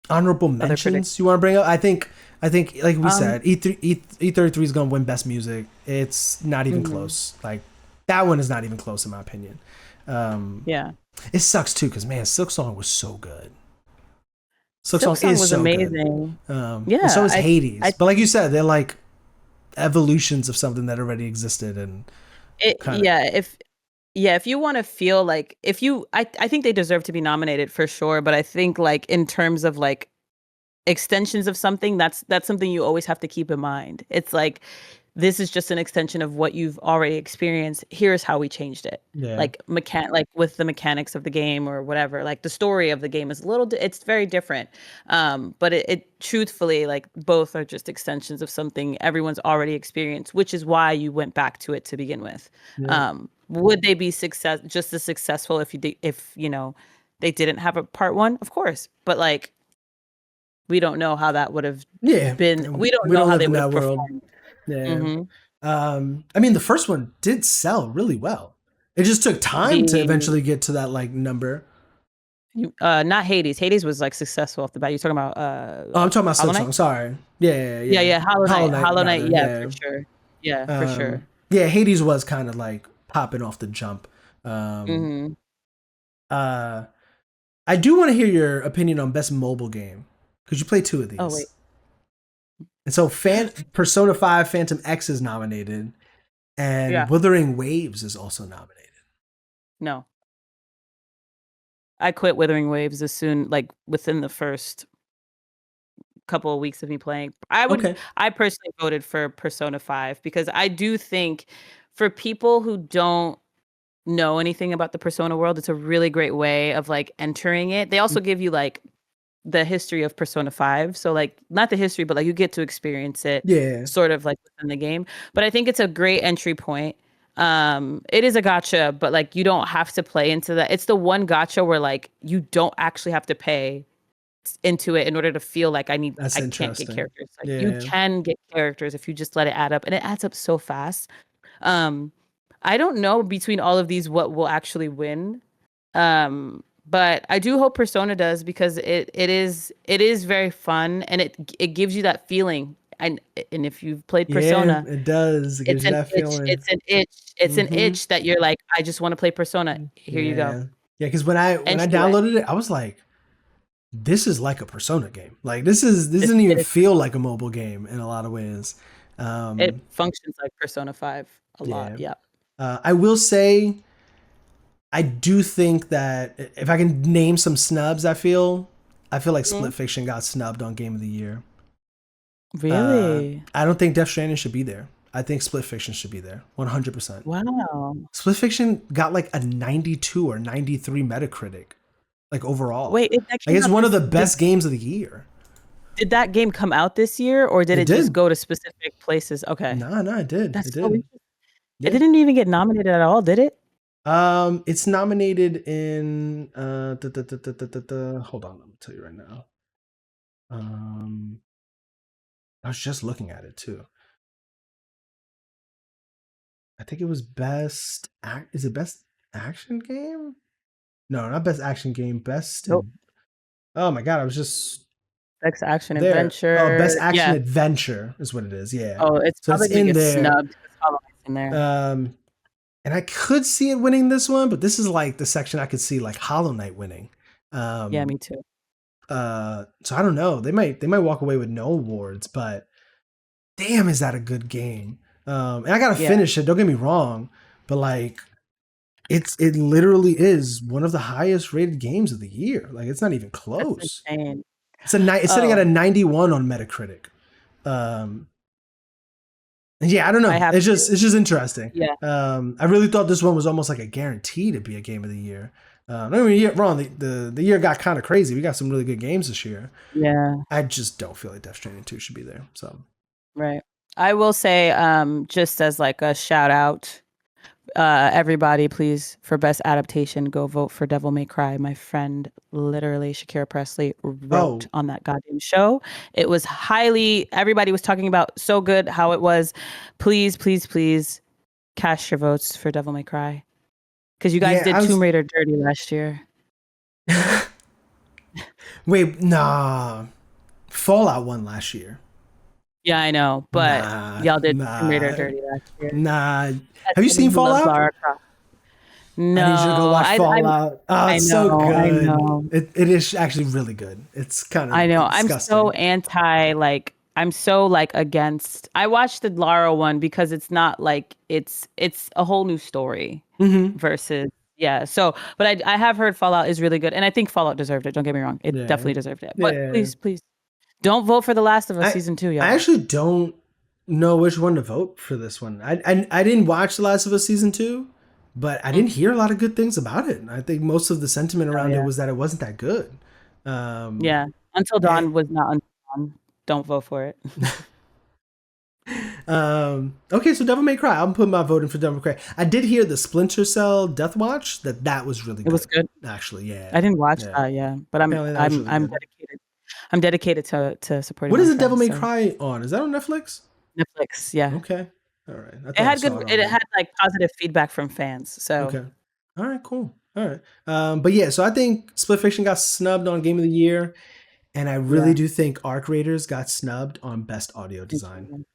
honorable mentions you want to bring up? I think like we said, E33 is going to win best music. It's not even close. Like that one is not even close in my opinion. Yeah. It sucks too cuz man, Silk Song was so good. Silk Silk Song Song is was so amazing. good. Yeah. And so is Hades. I But like you said, they're like evolutions of something that already existed and kind of if you want to feel like if you I think they deserve to be nominated for sure, but I think like in terms of like extensions of something, that's something you always have to keep in mind. It's like this is just an extension of what you've already experienced. Here's how we changed it. yeah. Like like with the mechanics of the game or whatever. Like the story of the game is a little it's very different. But it truthfully like both are just extensions of something everyone's already experienced, which is why you went back to it to begin with. Yeah. Would they be just as successful if you know they didn't have a part 1? Of course. But like we don't know how that would have Yeah. been. We don't We know don't how live they in would have that world. performed. Yeah. Hmm. I mean, the first one did sell really well. It just took time to The eventually get to that like number. not Hades. Hades was like successful off the bat. You're talking about Oh, I'm talking about Hollow Silk Knight? Song. Sorry. Yeah, yeah, Hollow Hollow Knight. Knight, Hollow Knight, rather. yeah, for Yeah. sure. Yeah, for sure. Yeah, Hades was kind of like popping off the jump. Um, Hmm. uh, I do want to hear your opinion on best mobile game because you play 2 of Oh wait. these. And so, Persona 5 Phantom X is nominated, and Yeah. Wuthering Waves is also nominated. No. I quit Withering Waves as soon like within the first couple of weeks of me playing. Okay. I personally voted for Persona 5 because I do think for people who don't know anything about the Persona world, it's a really great way of like entering it. They also give you like the history of Persona 5. So like not the history, but like you get to experience it Yeah. sort of like within the game. But I think it's a great entry point. It is a gotcha, but like you don't have to play into that. It's the one gotcha where like you don't actually have to pay into it in order to feel like That's I can't get interesting. characters. Like you Yeah. can get characters if you just let it add up, and it adds up so fast. Um, I don't know between all of these what will actually win. But I do hope Persona does because it is very fun and it gives you that feeling. And if you've played Yeah, Persona, it does. It gives it's you an that itch. feeling. It's an itch. It's an Hmm. itch that you're like, I just want to play Persona. Here you go. Yeah. Yeah, because when I Entry way. downloaded it, I was like, this is like a Persona game. Like this doesn't It even is. feel like a mobile game in a lot of ways. It functions like Persona 5 a lot. Yeah. Yeah. I will say I do think that if I can name some snubs, I feel like Mhm. Split Fiction got snubbed on Game of the Year. Really? I don't think Death Stranding should be there. I think Split Fiction should be there, 100%. Wow. Split Fiction got like a 92 or 93 Metacritic, like overall. Wait, that Like came it's out one of this the best games of the year. did that game come out this year or did It it just did. go to specific places? Okay. Nah, it did. It That's so did. interesting. It Yeah. didn't even get nominated at all, did it? It's nominated in hold on, let me tell you right now. Um, I was just looking at it too. I think it was best act. Is it best action game? No, not best action game. Best. Nope. Oh my god, I was just Sex action there. Oh, best adventure. action Yeah. adventure is what it is. Yeah. Oh, it's So it's probably gonna in get there. snubbed because Hollow Knight's in there. Um, and I could see it winning this one, but this is like the section I could see like Hollow Knight winning. Yeah, Um, me too. so I don't know. They might walk away with no awards, but damn, is that a good game? And I gotta Yeah, finish it. Don't get me wrong, but like it literally is one of the highest rated games of the year. Like it's not even that's close. insane. It's sitting at Oh, a 91 on Metacritic. Um, and yeah, I don't I know. have to. It's just interesting. Yeah, I really thought this one was almost like a guarantee to be a game of the year. I mean, yeah, wrong. The year got kind of crazy. We got some really good games this year. yeah, I just don't feel like Death Stranding 2 should be there. So right. I will say, just as like a shout out, everybody, please, for best adaptation, go vote for Devil May Cry. My friend, literally, Shakira Presley, wrote oh on that goddamn show. It was everybody was talking about so good how it was. Please, please, please cast your votes for Devil May Cry. Because you guys yeah, did I Tomb was. Raider dirty last year. Wait, nah. Fallout won last year. Yeah, I know, but Nah, y'all did Tomb Raider nah, dirty last year. nah. As Have you someone seen who loves Fallout? Lara Croft. I need you to go No, watch Fallout. Oh, I it's so know, I good. know. It is actually really good. It's kind I of know. I'm so disgusting. anti, like, I'm so like against. I watched the Lara one because it's not like it's a whole new story Hmm. versus yeah. So, but I have heard Fallout is really good, and I think Fallout deserved it. Don't get me wrong, it Yeah, definitely deserved it. But yeah. please, please don't vote for The Last of Us I season 2, I y'all. actually don't know which one to vote for this one. I didn't watch The Last of Us season 2, but I Mm. didn't hear a lot of good things about it. I think most of the sentiment Oh around it yeah, was that it wasn't that good. Um, yeah. Until and, Dawn was not Until Dawn. Don't vote for it. okay, so Devil May Cry. I'm putting my vote in for Devil May Cry. I did hear the Splinter Cell Death Watch that was really It was good. good. Actually, I yeah, didn't watch yeah. that, yeah, but Apparently that was really I'm good. dedicated. I'm dedicated to supporting What my is the Devil friends. May So Cry on? Is that on Netflix? Netflix, yeah. Okay, all right. I It thought I had saw it good. on It there. had like positive feedback from fans. So Okay. All right, cool. All right. But yeah, so I think Split Fiction got snubbed on Game of the Year, and I really yeah, do think Arc Raiders got snubbed on Best Audio Design. interesting.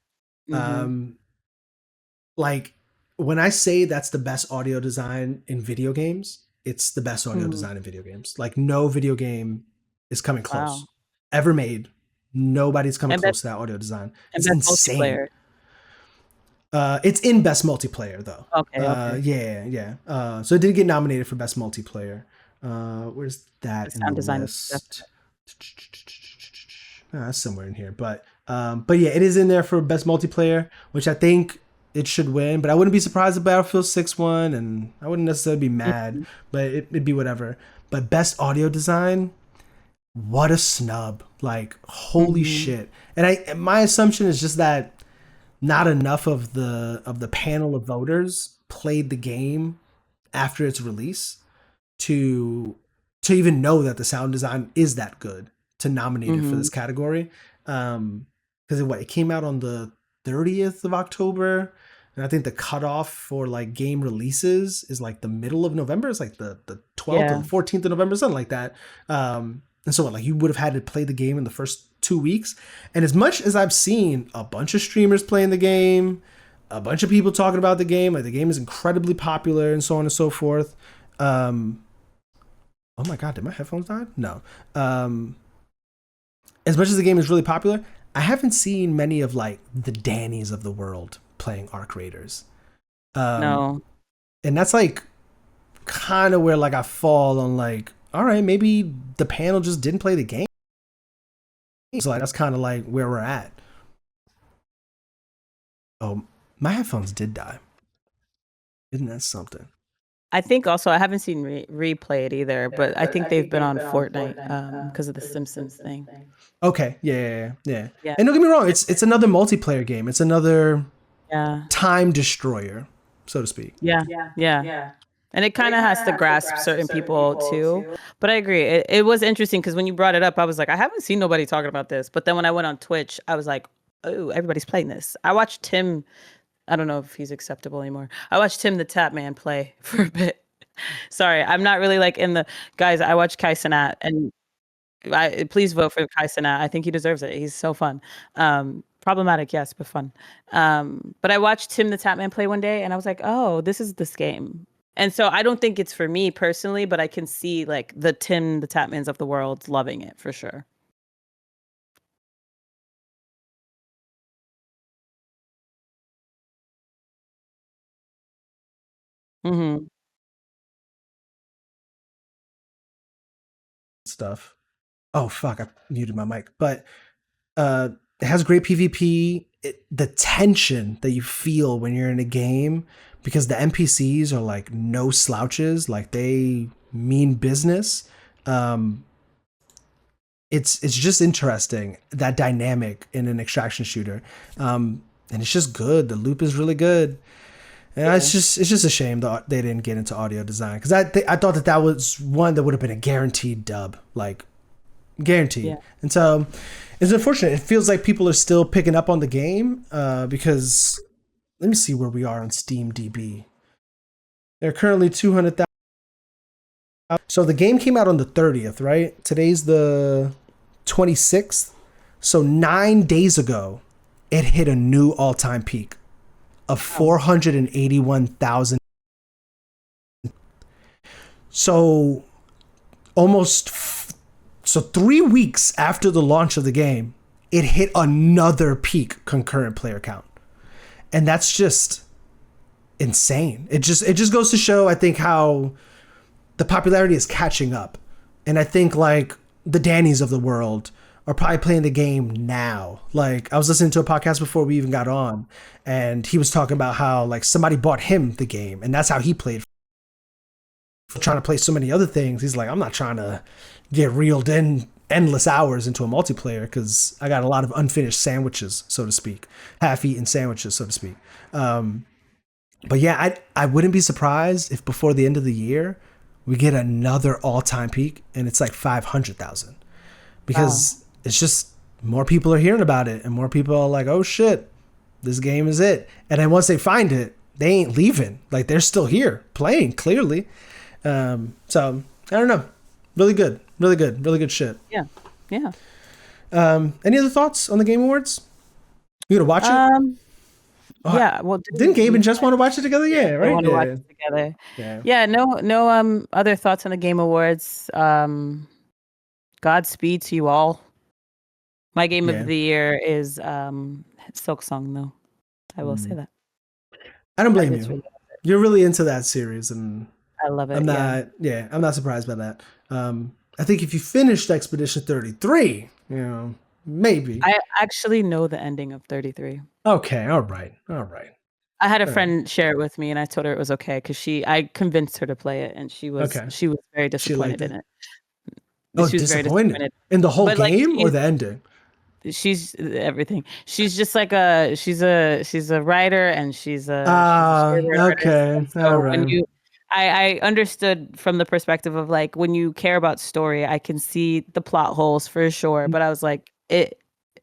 Mm-hmm. Um, like when I say that's the best audio design in video games, it's the best audio Hmm. design in video games. Like no video game is coming Wow. close. Ever made. Nobody's coming And best close to that audio design. and It's best insane. multiplayer. It's in best multiplayer though. Okay, okay. Yeah, yeah. So it did get nominated for best multiplayer. Where's The that in the sound design is list? That's somewhere in here, but yeah, it is in there for best multiplayer, which I think it should win. But I wouldn't be surprised if Battlefield 6 won, and I wouldn't necessarily be mad, definitely. but it'd be whatever. But best audio design, what a snub! Like holy Mm-hmm. shit! And my assumption is just that not enough of the panel of voters played the game after its release to even know that the sound design is that good to nominate it for Mm-hmm. this category. Because it came out on the 30th of October, and I think the cutoff for like game releases is like the middle of November. It's like the 12th or Yeah. the 14th of November, something like that. And so like you would have had to play the game in the first 2 weeks. And as much as I've seen a bunch of streamers playing the game, a bunch of people talking about the game, like the game is incredibly popular and so on and so forth. Um, oh my god, did my headphones die? No. Um, as much as the game is really popular, I haven't seen many of like the Dannies of the world playing Arc Raiders. Um, No. and that's like kind of where like I fall on like, all right, maybe the panel just didn't play the game. So like that's kind of like where we're at. Oh, my headphones did die. Isn't that something? I think also I haven't seen replay it either, but I think they've been on Fortnite because of the Simpsons thing. Okay, yeah. Yeah. And don't get me wrong, it's another multiplayer game. It's another Yeah. time destroyer, so to speak. Yeah. Yeah. And it kind of has to grasp certain people too. But I agree. It was interesting because when you brought it up, I was like, I haven't seen nobody talking about this. But then when I went on Twitch, I was like, oh, everybody's playing this. I watched Tim. I don't know if he's acceptable anymore. I watched Tim the Tap Man play for a bit. Sorry, I'm not really like in the guys. I watched Kai Cenat, and please vote for Kai Cenat. I think he deserves it. He's so fun. Problematic, yes, but fun. But I watched Tim the Tapman play one day, and I was like, oh, this is this game. And so I don't think it's for me personally, but I can see like the Tim the Tapmans of the world loving it for sure. Hmm. Stuff. Oh fuck, I muted my mic. But it has great PvP. The tension that you feel when you're in a game because the NPCs are like no slouches, like they mean business. Um, it's just interesting that dynamic in an extraction shooter, and it's just good. The loop is really good. And Yeah. it's just a shame that they didn't get into audio design because I thought that was one that would have been a guaranteed dub, like guaranteed. Yeah. And so it's unfortunate. It feels like people are still picking up on the game because let me see where we are on Steam DB. They're currently 200,000. So the game came out on the 30th, right? Today's the 26th. So 9 days ago, it hit a new all-time peak of 481,000. So almost so 3 weeks after the launch of the game, it hit another peak concurrent player count. And that's just insane. It just goes to show, I think, how the popularity is catching up. And I think like the Dannies of the world are probably playing the game now. Like I was listening to a podcast before we even got on, and he was talking about how like somebody bought him the game and that's how he played. Trying to play so many other things, he's like, I'm not trying to get reeled in endless hours into a multiplayer because I got a lot of unfinished sandwiches, so to speak, half-eaten sandwiches, so to speak. But yeah, I wouldn't be surprised if before the end of the year we get another all-time peak and it's like 500,000 because it's just more people are hearing about it and more people are like, oh shit, this game is it. And then once they find it, they ain't leaving. Like they're still here playing clearly. So I don't know. Really good, really good, really good shit. Yeah. Yeah. Any other thoughts on the Game Awards? You gonna watch it? Oh, Yeah. Well, didn't Gabe and Jess want to watch it together? Yeah, we right. want to watch Yeah, it together. yeah, Yeah. No. Other thoughts on the Game Awards. Godspeed to you all. My game yeah. of the year is Silk Song, though. I will say that. I don't blame It's you. really, You're really into that series, and I love it. I'm Yeah. not. Yeah, I'm not surprised by that. I think if you finished Expedition 33, maybe. I actually know the ending of 33. Okay, all right, all right. I had a All right. friend share it with me, and I told her it was okay because I convinced her to play it, and Okay, she was very she liked disappointed in it. it. Oh, She was very disappointed disappointed. in the whole But like game or the ending? she's everything. She's just like she's a writer and she's a Ah, storyboard artist. okay, And all so when right. I understood from the perspective of like when you care about story, I can see the plot holes for sure. But I was like, it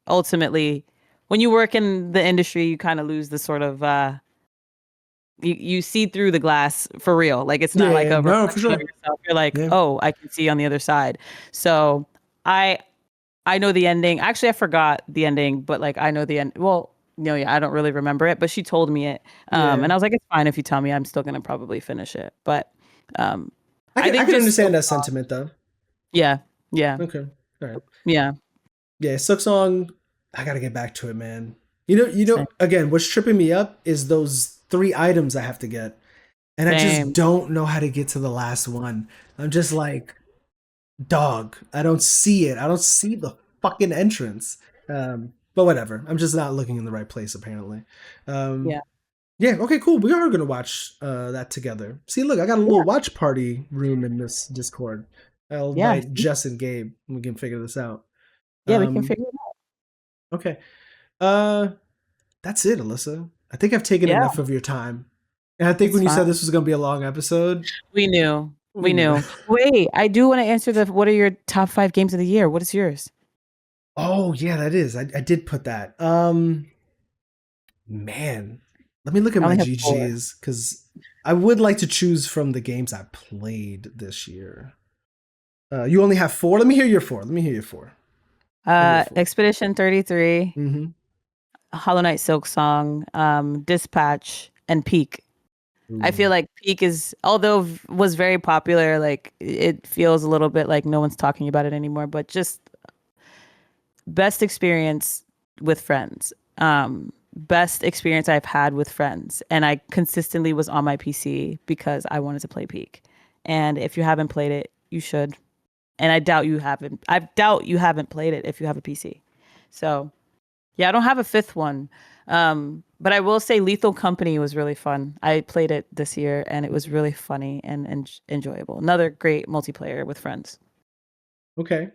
ultimately when you work in the industry, you kind of lose the sort of you see through the glass for real. Like it's not like Yeah, a no, for reflection of sure. yourself. You're like, Yeah. oh, I can see on the other side. So I I know the ending. Actually, I forgot the ending, but like I know the end. Well, no, yeah, I don't really remember it, but she told me it. Yeah. And I was like, it's fine if you tell me. I'm still gonna probably finish it. But um, I I can I think can just understand Silk that Song. sentiment though. Yeah, yeah, Okay. All right. yeah. Yeah, Silk Song, I gotta get back to it, man. Same. Again, what's tripping me up is those 3 items I have to get. and I just Same. don't know how to get to the last one. I'm just like, dog, I don't see it. I don't see the fucking entrance. But whatever. I'm just not looking in the right place apparently. Yeah. Yeah, okay, cool. We are gonna watch that together. See, look, I got a little Yeah. watch party room in this Discord. I'll Yeah. invite Jess and Gabe and we can figure this out. Yeah, we can Um, figure it out. okay. Uh that's it, Alyssa. I think I've taken Yeah, enough of your time. And I think it's when you fine. said this was gonna be a long episode, We knew. we We knew. knew. Wait, I do want to answer the what are your top 5 games of the year? What is yours? Oh yeah, that is. I did put that. Man, let me look at I my only have 4. GGs because I would like to choose from the games I played this year. You only have 4. Let me hear your 4. Let me hear your 4. Let me hear your 4. Expedition 33, Mm-hmm. Hollow Knight Silk Song, Dispatch, and Peak. I feel Ooh. like Peak is, although was very popular, like it feels a little bit like no one's talking about it anymore, but just best experience with friends. Best experience I've had with friends. And I consistently was on my PC because I wanted to play Peak. And if you haven't played it, you should. And I doubt you haven't. I doubt you haven't played it if you have a PC. So yeah, I don't have a 5th one. But I will say Lethal Company was really fun. I played it this year and it was really funny and enjoyable. Another great multiplayer with friends. Okay.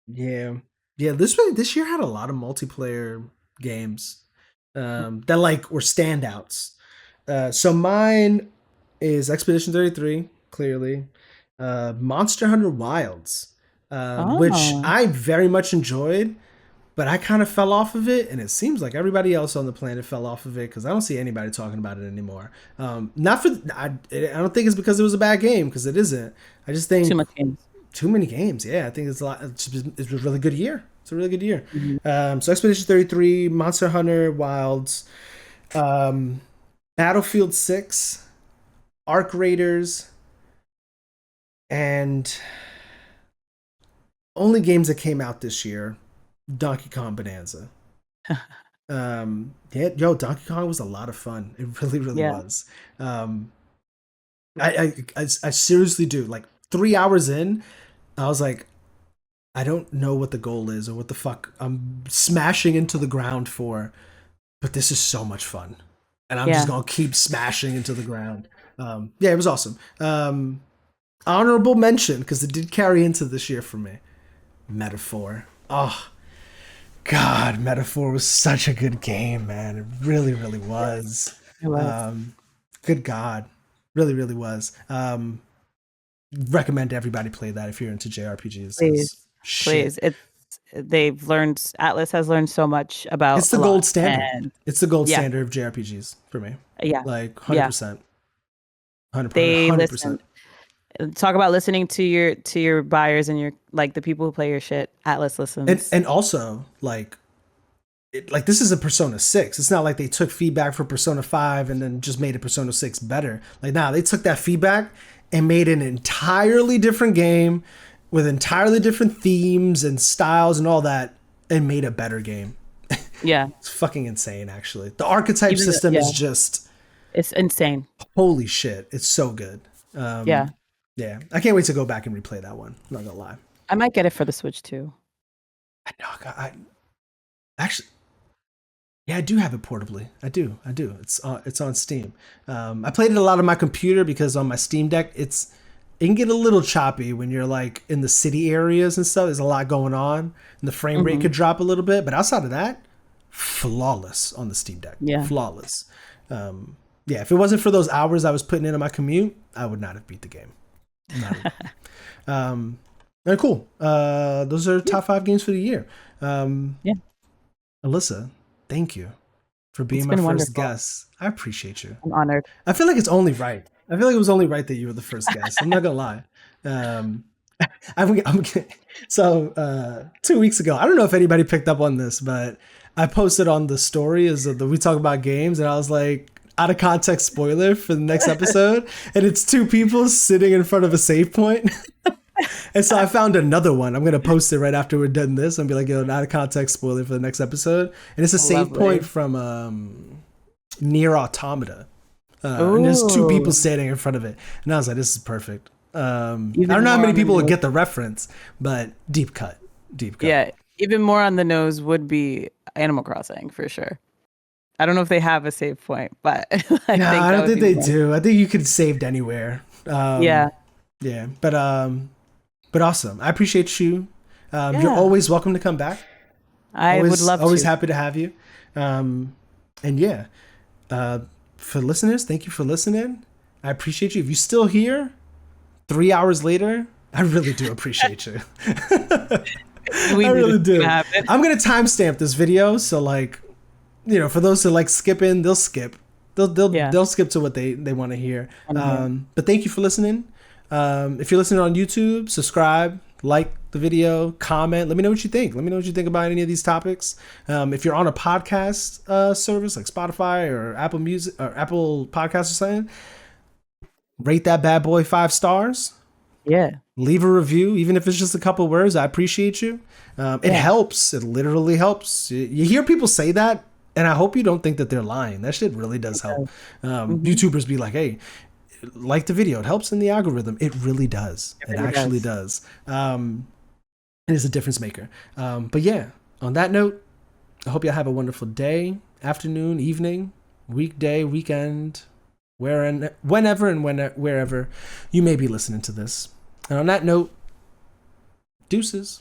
Yeah. Yeah, this year had a lot of multiplayer games that like were standouts. So mine is Expedition 33, clearly. Monster Hunter Wilds, which Oh, I very much enjoyed, but I kind of fell off of it, and it seems like everybody else on the planet fell off of it because I don't see anybody talking about it anymore. Not for I don't think it's because it was a bad game because it isn't. I just too think much games. too many games. Yeah, I think it's a lot. It's a really good year. It's a really good year. Mhm. So Expedition 33, Monster Hunter Wilds, um, Battlefield 6, Arc Raiders, and only games that came out this year, Donkey Kong Bonanza. Yeah, yo, Donkey Kong was a lot of fun. It really, really Yeah. was. Um, I seriously do. Like 3 hours in, I was like, I don't know what the goal is or what the fuck I'm smashing into the ground for, but this is so much fun, and I'm just Yeah. gonna keep smashing into the ground. Yeah, it was awesome. Honorable mention because it did carry into this year for me. Metaphor. Oh God, Metaphor was such a good game, man. It really, really was. It was. Um, Good God, really, really was. Recommend everybody play that if you're into JRPGs Please. because shit, Please. Atlas has learned so much about it's a the lot. gold standard. And It's the gold yeah, standard of JRPGs for me. yeah, Like yeah. 100%, 100%, They 100%. listen. Talk about listening to your buyers and your like the people who play your shit. Atlas listens. And also like this is a Persona 6. It's not like they took feedback for Persona 5 and then just made a Persona 6 better. Like nah, they took that feedback and made an entirely different game with entirely different themes and styles and all that and made a better game. Yeah. It's fucking insane actually. The archetype Even system yeah, is just it's insane. holy shit. It's so good. Yeah. Yeah, I can't wait to go back and replay that one. I'm not gonna lie. I might get it for the Switch too. I know. I actually, yeah, I do have it portably. I do. It's on Steam. I played it a lot on my computer because on my Steam Deck, it can get a little choppy when you're like in the city areas and stuff. There's a lot going on, and the frame rate Hmm. could drop a little bit. But outside of that, flawless on the Steam Deck. Yeah. Flawless. Yeah, if it wasn't for those hours I was putting in on my commute, I would not have beat the game. Not even. All right, cool. Those are top 5 games for the year. Yeah. Alyssa, thank you for being It's my been first wonderful. guest. I appreciate you. I'm honored. I feel like it's only right. I feel like it was only right that you were the first guest. I'm not gonna lie. Um, I'm so 2 weeks ago. I don't know if anybody picked up on this, but I posted on the story as the we talk about games, and I was like out of context spoiler for the next episode, and it's 2 people sitting in front of a save point. And so I found another one. I'm gonna post it right after we're done this and be like, yo, out of context spoiler for the next episode. And it's a save Lovely. point from Near Automata. And there's two people Ooh. standing in front of it, and I was like, "This is perfect." I Even don't know how more many on the people would nose. get the reference, but deep cut, deep cut. Yeah, even more on the nose would be Animal Crossing for sure. I don't know if they have a save point, but I No, think I that don't would think be they more. do. I think you could saved anywhere. Yeah. Yeah, but awesome. I appreciate you. You're Yeah. always welcome to come back. I would Always, love always to. happy to have you. And yeah, uh, for listeners, thank you for listening. I appreciate you. If you're still here 3 hours later, I really do appreciate you. We I knew this really was gonna do. happen. I'm gonna timestamp this video, so like, for those who like skipping, they'll skip. Yeah. They'll skip to what they want to hear. I'm here. But thank you for listening. If you're listening on YouTube, subscribe, like the video, comment. Let me know what you think. Let me know what you think about any of these topics. If you're on a podcast service like Spotify or Apple Music or Apple Podcasts or something, rate that bad boy 5 stars. Yeah. Leave a review, even if it's just a couple words. I appreciate you. It Yeah. helps. It literally helps. You hear people say that, and I hope you don't think that they're lying. That shit really does help. Mm-hmm. YouTubers be like, "Hey, like the video. It helps in the algorithm." It really does. It It really actually does. does. It is a difference maker. But yeah, on that note, I hope you have a wonderful day, afternoon, evening, weekday, weekend, whenever and wherever you may be listening to this. And on that note, deuces.